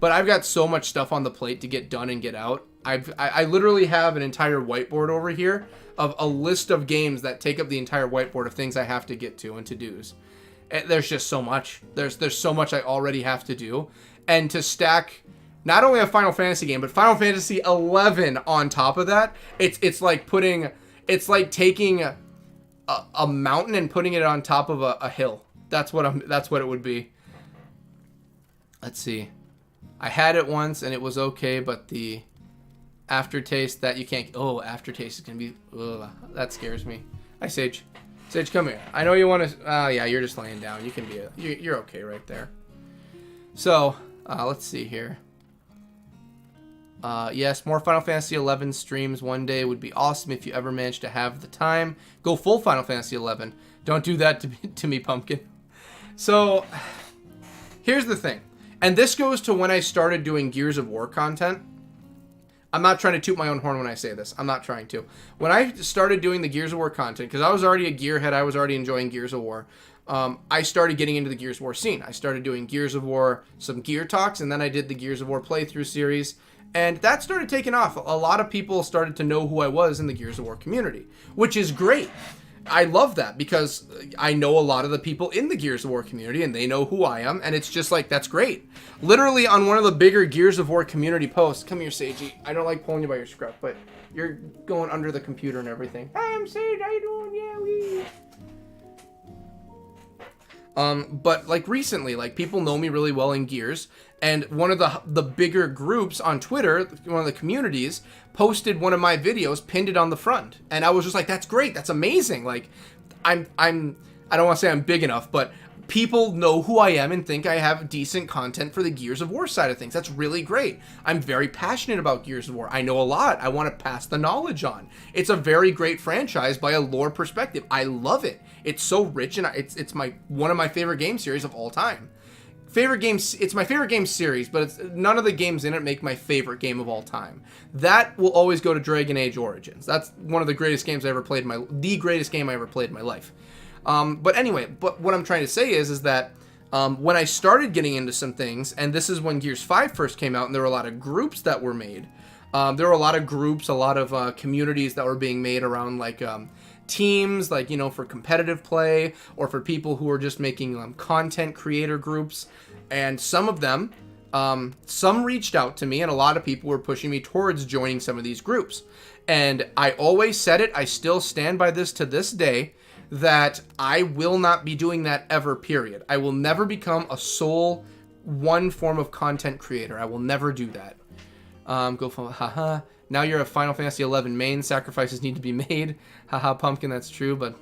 But I've got so much stuff on the plate to get done and get out. I literally have an entire whiteboard over here of a list of games that take up the entire whiteboard of things I have to get to and to-dos. There's just so much. There's so much I already have to do. And to stack not only a Final Fantasy game, but Final Fantasy 11 on top of that, it's like taking a mountain and putting it on top of a hill. That's what it would be. Let's see. I had it once and it was okay, but the aftertaste that you can't... Oh, aftertaste is going to be... Ugh, that scares me. Hi, Sage. Sage, come here. I know you want to... yeah, you're just laying down. You can be... You're okay right there. So, let's see here. Yes, more Final Fantasy XI streams one day would be awesome if you ever managed to have the time. Go full Final Fantasy XI. Don't do that to me, Pumpkin. So, here's the thing. And this goes to when I started doing Gears of War content. I'm not trying to toot my own horn when I say this. I'm not trying to. When I started doing the Gears of War content, because I was already a gearhead, I was already enjoying Gears of War, I started getting into the Gears of War scene. I started doing Gears of War, some gear talks, and then I did the Gears of War playthrough series. And that started taking off. A lot of people started to know who I was in the Gears of War community, which is great. I love that because I know a lot of the people in the Gears of War community and they know who I am, and it's just like, that's great. Literally on one of the bigger Gears of War community posts, come here, Seiji. I don't like pulling you by your scruff, but you're going under the computer and everything. Hi, I'm Sage. How you doing? Yeah, we. But like recently, like people know me really well in Gears, and one of the bigger groups on Twitter, one of the communities, posted one of my videos, pinned it on the front, and I was just like, that's great, that's amazing. Like, I don't want to say I'm big enough, but people know who I am and think I have decent content for the Gears of War side of things. That's really great. I'm very passionate about Gears of War. I know a lot. I want to pass the knowledge on. It's a very great franchise by a lore perspective. I love it. It's so rich, and it's one of my favorite game series of all time. It's my favorite game series, but none of the games in it make my favorite game of all time. That will always go to Dragon Age Origins. That's one of the greatest games I ever played the greatest game I ever played in my life. But anyway, what I'm trying to say is that when I started getting into some things, and this is when Gears 5 first came out, and there were a lot of groups that were made. There were a lot of groups, a lot of communities that were being made around like teams, like, you know, for competitive play, or for people who are just making content creator groups. And some of them, some reached out to me, and a lot of people were pushing me towards joining some of these groups. And I always said it, I still stand by this to this day, that I will not be doing that ever, period. I will never become a sole one form of content creator. I will never do that. Go from, haha, now you're a Final Fantasy XI main, sacrifices need to be made. Haha, Pumpkin, that's true, but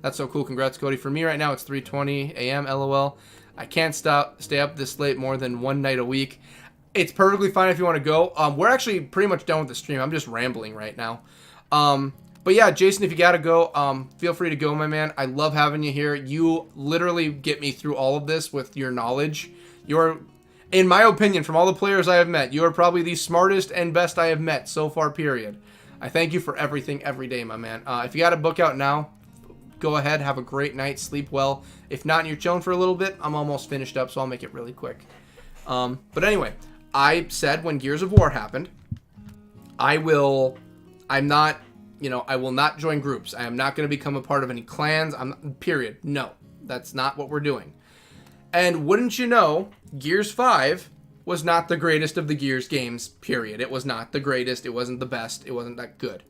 that's so cool. Congrats, Cody. For me right now, it's 3:20 a.m., lol. I can't stay up this late more than one night a week. It's perfectly fine if you want to go. We're actually pretty much done with the stream. I'm just rambling right now. But yeah, Jason, if you gotta go, feel free to go, my man. I love having you here. You literally get me through all of this with your knowledge. You're, in my opinion, from all the players I have met, you are probably the smartest and best I have met so far, period. I thank you for everything every day, my man. If you got a book out now, go ahead, have a great night, sleep well. If not, and you're chilling for a little bit, I'm almost finished up, so I'll make it really quick. But anyway, I said when Gears of War happened, I will not join groups. I am not going to become a part of any clans. Period. No, that's not what we're doing. And wouldn't you know, Gears 5 was not the greatest of the Gears games, period. It was not the greatest. It wasn't the best. It wasn't that good.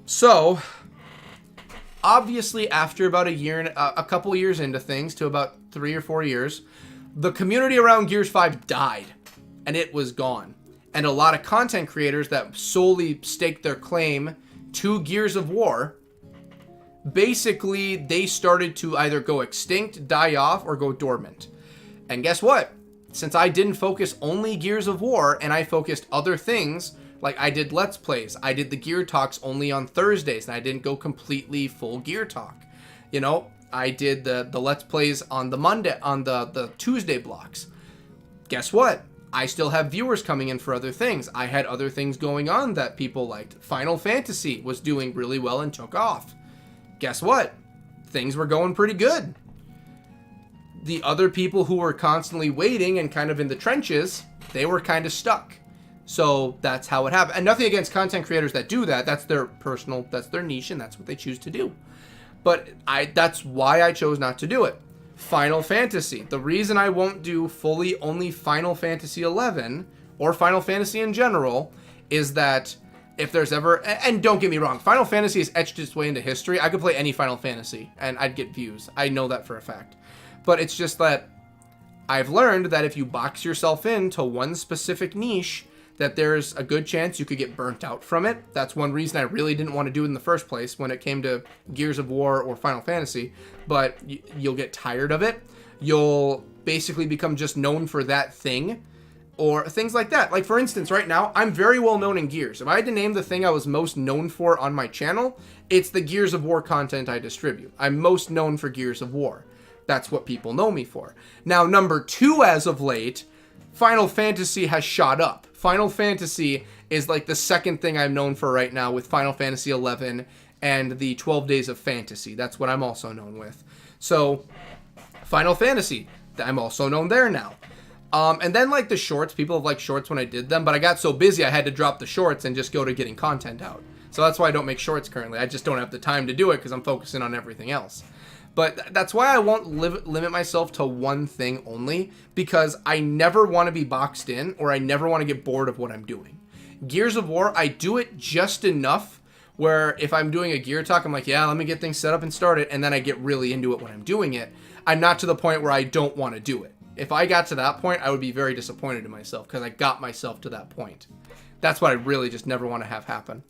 So, obviously, after about a year and a couple years into things, to about 3 or 4 years, the community around Gears 5 died, and it was gone. And a lot of content creators that solely staked their claim to Gears of War, basically, they started to either go extinct, die off, or go dormant. And guess what? Since I didn't focus only Gears of War, and I focused other things, like I did Let's Plays, I did the Gear Talks only on Thursdays, and I didn't go completely full Gear Talk. You know, I did the Let's Plays on the Monday, on the Tuesday blocks. Guess what? I still have viewers coming in for other things. I had other things going on that people liked. Final Fantasy was doing really well and took off. Guess what? Things were going pretty good. The other people who were constantly waiting and kind of in the trenches, they were kind of stuck. So that's how it happened. And nothing against content creators that do that. That's their personal, that's their niche, and that's what they choose to do. But that's why I chose not to do it. Final Fantasy. The reason I won't do fully only Final Fantasy XI, or Final Fantasy in general, is that if there's ever, and don't get me wrong, Final Fantasy has etched its way into history. I could play any Final Fantasy, and I'd get views. I know that for a fact. But it's just that I've learned that if you box yourself into one specific niche, that there's a good chance you could get burnt out from it. That's one reason I really didn't want to do it in the first place when it came to Gears of War or Final Fantasy. But you'll get tired of it. You'll basically become just known for that thing or things like that. Like, for instance, right now, I'm very well known in Gears. If I had to name the thing I was most known for on my channel, it's the Gears of War content I distribute. I'm most known for Gears of War. That's what people know me for. Now, number 2 as of late, Final Fantasy has shot up. Final Fantasy is like the second thing I'm known for right now with Final Fantasy 11 and the 12 Days of Fantasy. That's what I'm also known with. So, Final Fantasy, I'm also known there now. And then like the shorts, people have liked shorts when I did them, but I got so busy I had to drop the shorts and just go to getting content out. So that's why I don't make shorts currently. I just don't have the time to do it because I'm focusing on everything else. But that's why I won't limit myself to one thing only, because I never want to be boxed in or I never want to get bored of what I'm doing. Gears of War, I do it just enough where if I'm doing a gear talk, I'm like, yeah, let me get things set up and start it, and then I get really into it when I'm doing it. I'm not to the point where I don't want to do it. If I got to that point, I would be very disappointed in myself because I got myself to that point. That's what I really just never want to have happen.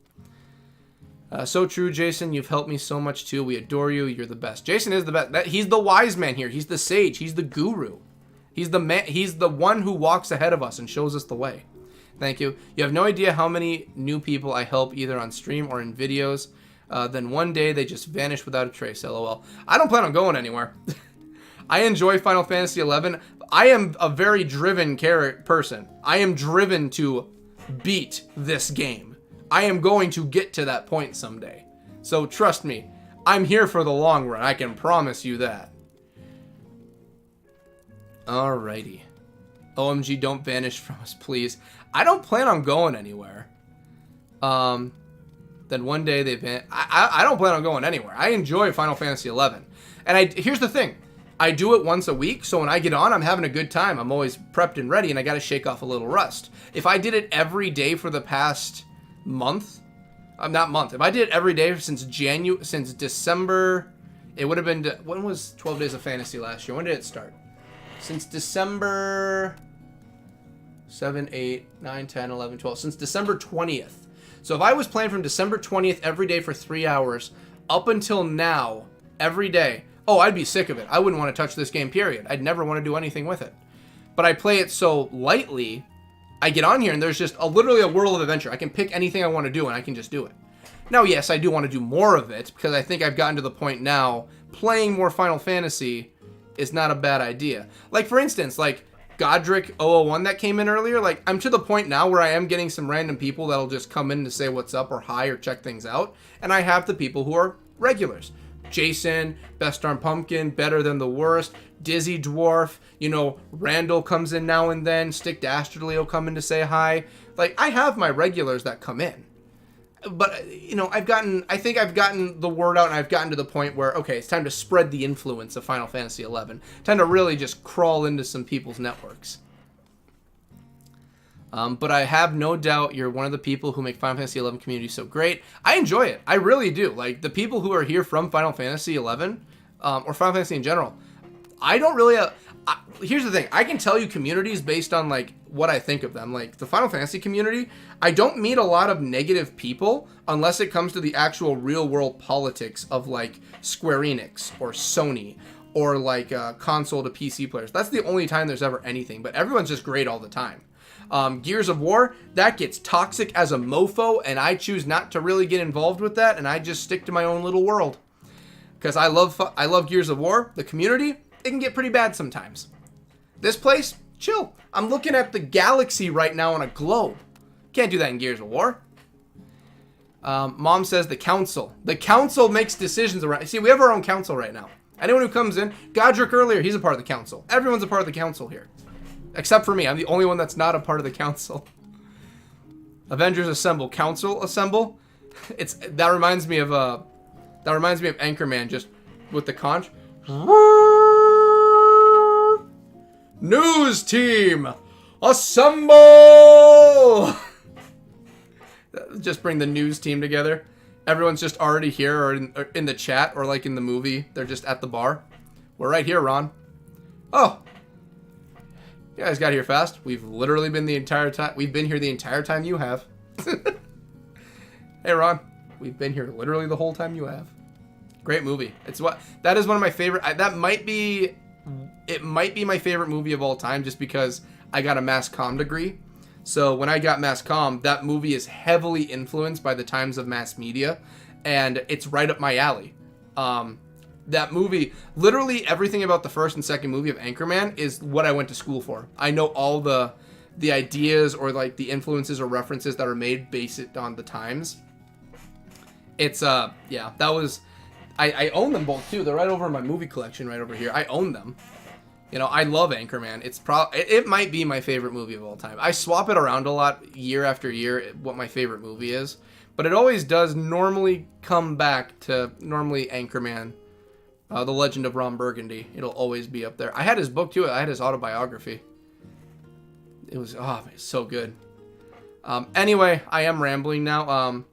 So true, Jason. You've helped me so much too. We adore you. You're the best. Jason is the best. He's the wise man here. He's the sage. He's the guru. He's the man. He's the one who walks ahead of us and shows us the way. Thank you. You have no idea how many new people I help either on stream or in videos. Then one day they just vanish without a trace. LOL. I don't plan on going anywhere. I enjoy Final Fantasy 11. I am a very driven person. I am driven to beat this game. I am going to get to that point someday. So trust me, I'm here for the long run. I can promise you that. Alrighty. OMG, don't vanish from us, please. I don't plan on going anywhere. Then one day they vanish. I don't plan on going anywhere. I enjoy Final Fantasy 11. And here's the thing. I do it once a week, so when I get on, I'm having a good time. I'm always prepped and ready, and I got to shake off a little rust. If I did it every day for the past month, if I did it every day since December, it would have been, when was 12 Days of Fantasy last year? When did it start? Since December 7, 8, 9, 10, 11, 12, since December 20th. So if I was playing from December 20th every day for 3 hours, up until now, every day, oh, I'd be sick of it. I wouldn't want to touch this game, period. I'd never want to do anything with it. But I play it so lightly, I get on here and there's just literally a world of adventure. I can pick anything I want to do and I can just do it. Now, yes, I do want to do more of it because I think I've gotten to the point now playing more Final Fantasy is not a bad idea. Like, for instance, like Godric 001 that came in earlier, like I'm to the point now where I am getting some random people that'll just come in to say what's up or hi or check things out. And I have the people who are regulars. Jason, Best Darn Pumpkin, Better Than the Worst, Dizzy Dwarf, you know, Randall comes in now and then, Stick Dastardly will come in to say hi. Like, I have my regulars that come in. But, you know, I think I've gotten the word out and I've gotten to the point where, okay, it's time to spread the influence of Final Fantasy 11. Time to really just crawl into some people's networks. But I have no doubt you're one of the people who make Final Fantasy 11 community so great. I enjoy it. I really do. Like, the people who are here from Final Fantasy 11, or Final Fantasy in general, I don't really... here's the thing. I can tell you communities based on, like, what I think of them. Like, the Final Fantasy community, I don't meet a lot of negative people unless it comes to the actual real-world politics of, like, Square Enix or Sony or, like, console to PC players. That's the only time there's ever anything. But everyone's just great all the time. Gears of War, that gets toxic as a mofo, and I choose not to really get involved with that, and I just stick to my own little world. Because I love Gears of War. The community, it can get pretty bad sometimes. This place, chill. I'm looking at the galaxy right now on a globe. Can't do that in Gears of War. Mom says the council. The council makes decisions around... See, we have our own council right now. Anyone who comes in... Godric earlier, he's a part of the council. Everyone's a part of the council here. Except for me. I'm the only one that's not a part of the council. Avengers assemble. Council assemble. That reminds me of Anchorman, just with the conch. News team, assemble! Just bring the news team together. Everyone's just already here or in the chat or like in the movie. They're just at the bar. We're right here, Ron. Oh. You guys got here fast. We've literally been the entire time. We've been here the entire time you have. Hey, Ron. We've been here literally the whole time you have. Great movie. That is one of my favorite. That might be. It might be my favorite movie of all time, just because I got a mass comm degree. So when I got mass comm, that movie is heavily influenced by the times of mass media, and it's right up my alley. That movie, literally everything about the first and second movie of Anchorman is what I went to school for. I know all the ideas or like the influences or references that are made based on the times. It's yeah, that was I own them both too. They're right over in my movie collection right over here. I own them. You know, I love Anchorman. It might be my favorite movie of all time. I swap it around a lot year after year what my favorite movie is, but it always does normally come back to Anchorman. The Legend of Ron Burgundy. It'll always be up there. I had his book too. I had his autobiography. It was so good. Anyway, I am rambling now.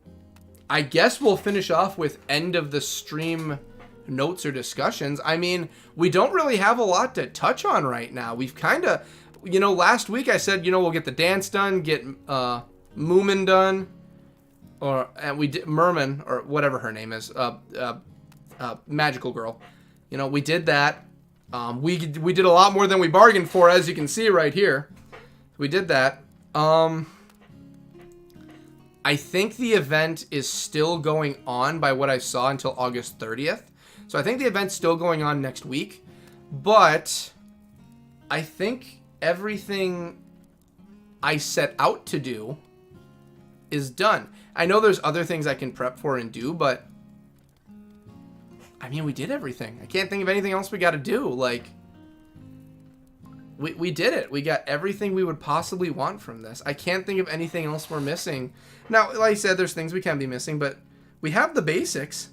I guess we'll finish off with end of the stream notes or discussions. I mean, we don't really have a lot to touch on right now. We've kind of, last week I said, we'll get the dance done, get Moomin done, and we did Merman or whatever her name is. Magical girl. We did that. We did a lot more than we bargained for, as you can see right here. We did that. I think the event is still going on by what I saw until August 30th. So I think the event's still going on next week. But I think everything I set out to do is done. I know there's other things I can prep for and do, but I mean, we did everything. I can't think of anything else we got to do. Like, we did it. We got everything we would possibly want from this. I can't think of anything else we're missing. Now, like I said, there's things we can be missing, but we have the basics.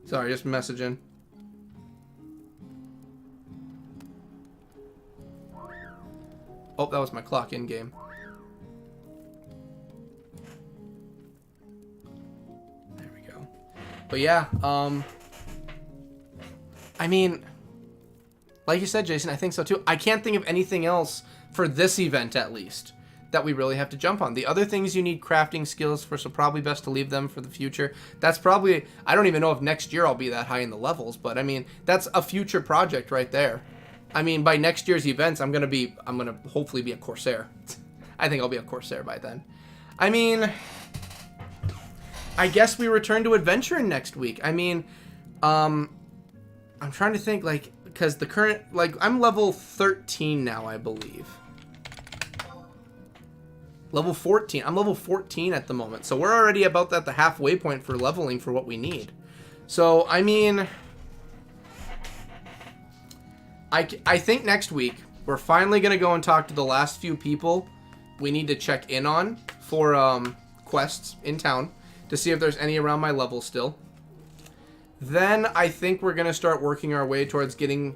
Sorry, just messaging. Oh, that was my clock in game. There we go. But yeah, I mean, like you said, Jason, I think so too. I can't think of anything else for this event, at least, that we really have to jump on. The other things you need crafting skills for, so probably best to leave them for the future. That's probably, I don't even know if next year I'll be that high in the levels, but I mean, that's a future project right there. I mean, by next year's events, I'm gonna hopefully be a Corsair. I think I'll be a Corsair by then. I mean, I guess we return to adventuring next week. I mean, I'm trying to think, like, because the current, like, I'm level 13 now, I believe. Level 14. I'm level 14 at the moment, so we're already about at the halfway point for leveling for what we need. So, I mean, I think next week, we're finally going to go and talk to the last few people we need to check in on for quests in town to see if there's any around my level still. Then I think we're going to start working our way towards getting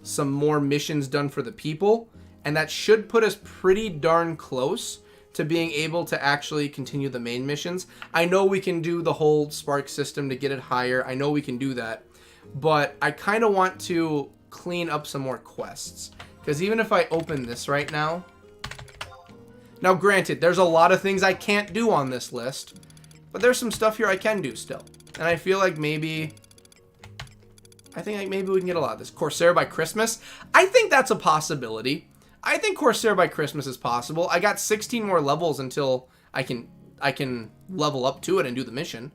some more missions done for the people, and that should put us pretty darn close to being able to actually continue the main missions. I know we can do the whole spark system to get it higher. I know we can do that, but I kind of want to clean up some more quests, because even if I open this right now, granted, there's a lot of things I can't do on this list, but there's some stuff here I can do still, and I feel like maybe we can get a lot of this. Corsair by Christmas, I think that's a possibility. I think Corsair by Christmas is possible. I got 16 more levels until I can level up to it and do the mission.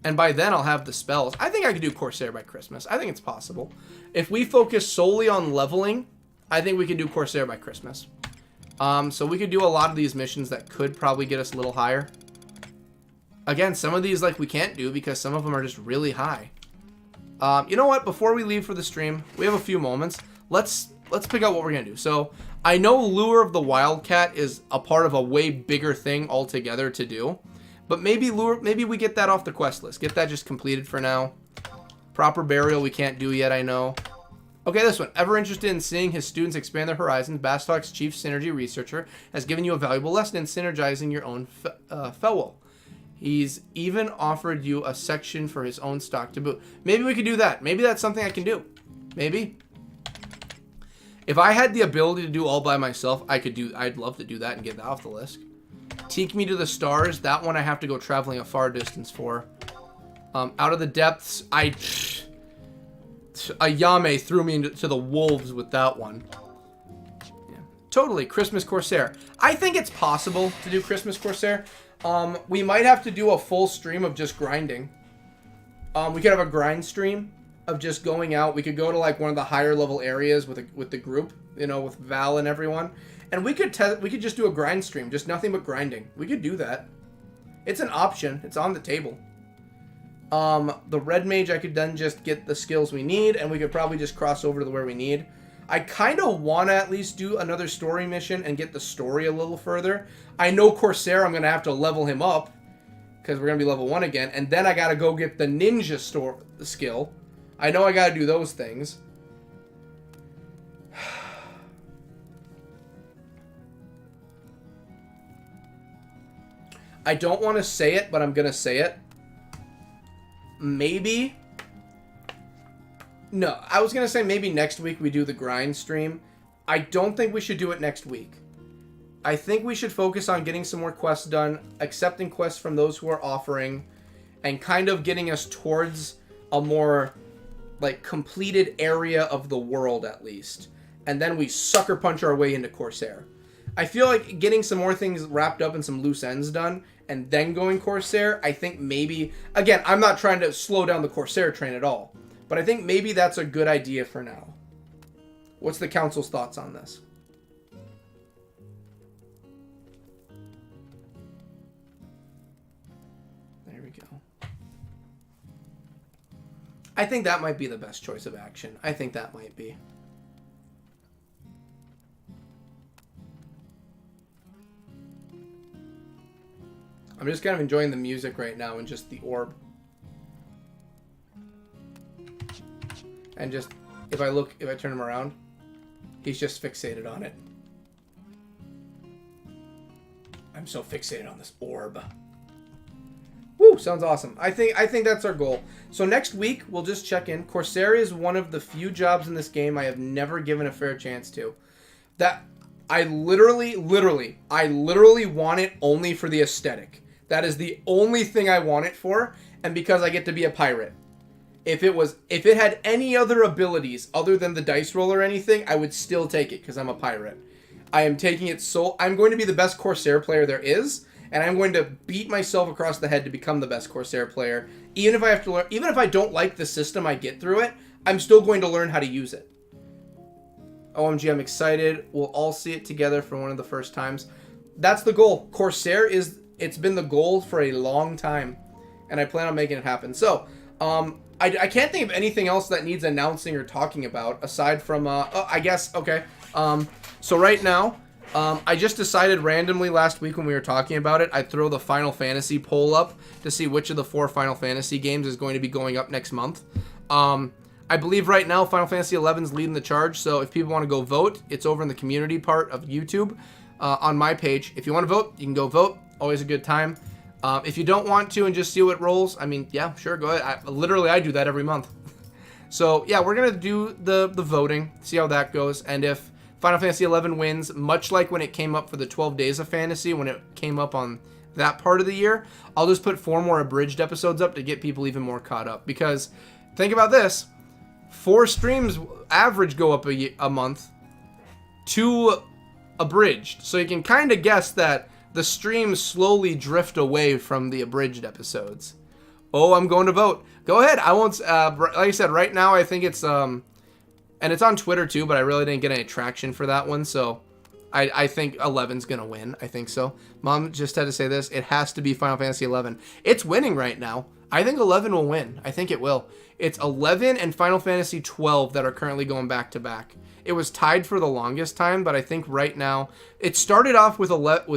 And by then, I'll have the spells. I think I could do Corsair by Christmas. I think it's possible. If we focus solely on leveling, I think we could do Corsair by Christmas. So we could do a lot of these missions that could probably get us a little higher. Again, some of these, like, we can't do because some of them are just really high. You know what? Before we leave for the stream, we have a few moments. Let's pick out what we're going to do. So, I know Lure of the Wildcat is a part of a way bigger thing altogether to do. But maybe we get that off the quest list. Get that just completed for now. Proper Burial we can't do yet, I know. Okay, this one. Ever interested in seeing his students expand their horizons, Bastalk's chief synergy researcher has given you a valuable lesson in synergizing your own Fellwell. He's even offered you a section for his own stock to boot. Maybe we could do that. Maybe that's something I can do. Maybe. If I had the ability to do all by myself, I'd love to do that and get that off the list. Take Me to the Stars. That one I have to go traveling a far distance for. Out of the Depths, Ayame threw me to the wolves with that one. Yeah. Totally. Christmas Corsair. I think it's possible to do Christmas Corsair. We might have to do a full stream of just grinding. We could have a grind stream of just going out. We could go to like one of the higher level areas with the group, you know, with Val and everyone. And we could just do a grind stream, just nothing but grinding. We could do that. It's an option. It's on the table. The Red Mage, I could then just get the skills we need, and we could probably just cross over to where we need. I kind of want to at least do another story mission and get the story a little further. I know Corsair, I'm going to have to level him up, because we're going to be level 1 again, and then I got to go get the ninja skill. I know I got to do those things. I don't want to say it, but I'm going to say it. Maybe. No, I was going to say maybe next week we do the grind stream. I don't think we should do it next week. I think we should focus on getting some more quests done, accepting quests from those who are offering, and kind of getting us towards a more, like, completed area of the world at least. And then we sucker punch our way into Corsair. I feel like getting some more things wrapped up and some loose ends done, and then going Corsair, I think maybe... Again, I'm not trying to slow down the Corsair train at all, but I think maybe that's a good idea for now. What's the council's thoughts on this? There we go. I think that might be the best choice of action. I think that might be. I'm just kind of enjoying the music right now and just the orb. And just, if I turn him around, he's just fixated on it. I'm so fixated on this orb. Woo, sounds awesome. I think that's our goal. So next week, we'll just check in. Corsair is one of the few jobs in this game I have never given a fair chance to. That, I literally want it only for the aesthetic. That is the only thing I want it for, and because I get to be a pirate. If it had any other abilities other than the dice roll or anything, I would still take it because I'm a pirate. I am taking it I'm going to be the best Corsair player there is, and I'm going to beat myself across the head to become the best Corsair player. Even if I have to learn, even if I don't like the system I get through it, I'm still going to learn how to use it. OMG, I'm excited. We'll all see it together for one of the first times. That's the goal. Corsair it's been the goal for a long time, and I plan on making it happen. So, I can't think of anything else that needs announcing or talking about, aside from, I guess, okay. So right now, I just decided randomly last week when we were talking about it, I'd throw the Final Fantasy poll up to see which of the 4 Final Fantasy games is going to be going up next month. I believe right now Final Fantasy XI is leading the charge, so if people want to go vote, it's over in the community part of YouTube on my page. If you want to vote, you can go vote. Always a good time. If you don't want to and just see what rolls, I mean, yeah, sure, go ahead. I do that every month. So, yeah, we're going to do the voting, see how that goes. And if Final Fantasy XI wins, much like when it came up for the 12 Days of Fantasy, when it came up on that part of the year, I'll just put 4 more abridged episodes up to get people even more caught up. Because, think about this, 4 streams average go up a month, 2 abridged. So you can kind of guess that the streams slowly drift away from the abridged episodes. Oh, I'm going to vote. Go ahead. I won't, like I said, right now I think it's, and it's on Twitter too, but I really didn't get any traction for that one, so I think 11's going to win. I think so. Mom just had to say this. It has to be Final Fantasy 11. It's winning right now. I think 11 will win. I think it will. It's 11 and Final Fantasy 12 that are currently going back to back. It was tied for the longest time, but I think right now it started off with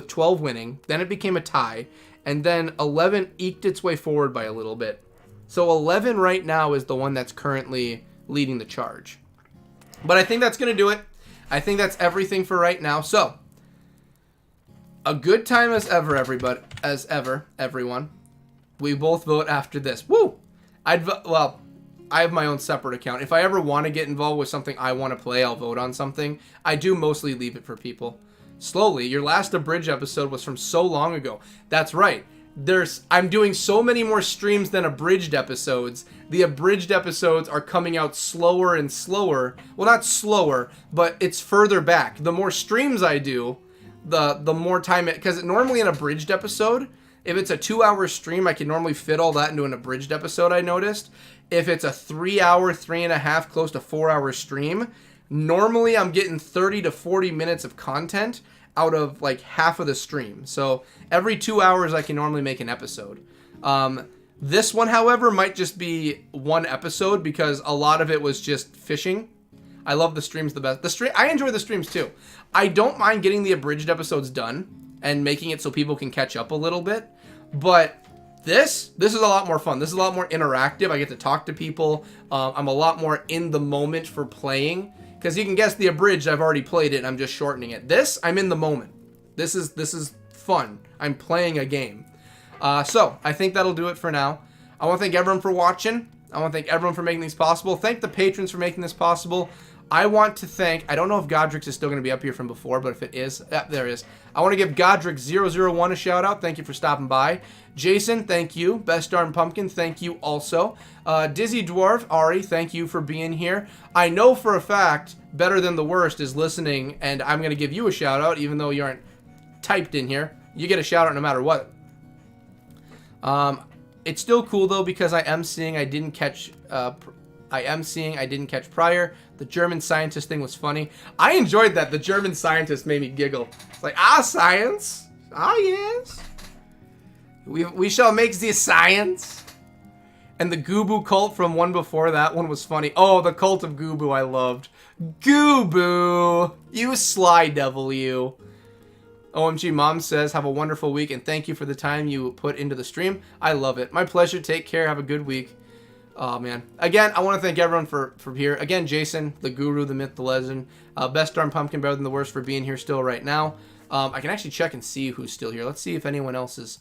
12 winning, then it became a tie, and then 11 eked its way forward by a little bit. So 11 right now is the one that's currently leading the charge. But I think that's going to do it. I think that's everything for right now. So, a good time as ever, everyone. We both vote after this. Woo! Well, I have my own separate account. If I ever want to get involved with something I want to play, I'll vote on something. I do mostly leave it for people. Slowly, your last abridged episode was from so long ago. That's right. I'm doing so many more streams than abridged episodes. The abridged episodes are coming out slower and slower. Well, not slower, but it's further back. The more streams I do, the more time it... Because normally an abridged episode, if it's a 2-hour stream, I can normally fit all that into an abridged episode, I noticed. If it's a 3-hour, 3.5, close to 4-hour stream, normally I'm getting 30 to 40 minutes of content out of like half of the stream. So every 2 hours I can normally make an episode. This one, however, might just be one episode because a lot of it was just fishing. I love the streams the best. I enjoy the streams too. I don't mind getting the abridged episodes done and making it so people can catch up a little bit. But this is a lot more fun. This is a lot more interactive. I get to talk to people. I'm a lot more in the moment for playing. Because you can guess the abridged, I've already played it, and I'm just shortening it. This, I'm in the moment. This is fun. I'm playing a game. So, I think that'll do it for now. I want to thank everyone for watching. I want to thank everyone for making these possible. Thank the patrons for making this possible. I want to thank, I don't know if Godrix is still going to be up here from before, but if it is, there it is. I want to give Godrix001 a shout out. Thank you for stopping by. Jason, thank you. Best Darn Pumpkin, thank you also. Dizzy Dwarf, Ari, thank you for being here. I know for a fact Better Than the Worst is listening, and I'm going to give you a shout out, even though you aren't typed in here. You get a shout out no matter what. It's still cool though because I am seeing I didn't catch prior. The German scientist thing was funny. I enjoyed that. The German scientist made me giggle. It's like, science. Yes. We shall make the science. And the Goobu cult from one before that one was funny. Oh, the cult of Goobu I loved. Goobu! You sly devil, you. OMG Mom says, have a wonderful week and thank you for the time you put into the stream. I love it. My pleasure. Take care. Have a good week. Oh, man. Again, I want to thank everyone for here. Again, Jason, the guru, the myth, the legend. Best Darn Pumpkin, Better Than the Worst for being here still right now. I can actually check and see who's still here. Let's see if anyone else is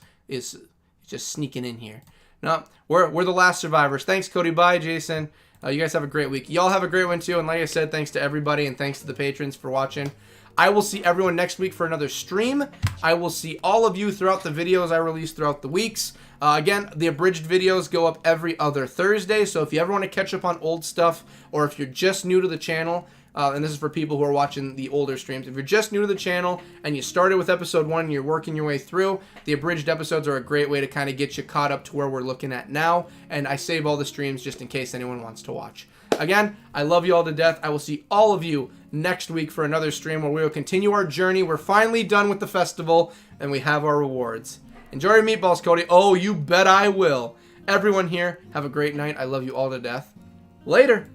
just sneaking in here. No, we're the last survivors. Thanks, Cody. Bye, Jason. You guys have a great week. Y'all have a great one, too. And like I said, thanks to everybody and thanks to the patrons for watching. I will see everyone next week for another stream. I will see all of you throughout the videos I release throughout the weeks. Again, the abridged videos go up every other Thursday, so if you ever want to catch up on old stuff, or if you're just new to the channel, and this is for people who are watching the older streams, if you're just new to the channel and you started with episode 1 and you're working your way through, the abridged episodes are a great way to kind of get you caught up to where we're looking at now, and I save all the streams just in case anyone wants to watch. Again, I love you all to death. I will see all of you next week for another stream where we will continue our journey. We're finally done with the festival, and we have our rewards. Enjoy your meatballs, Cody. Oh, you bet I will. Everyone here, have a great night. I love you all to death. Later.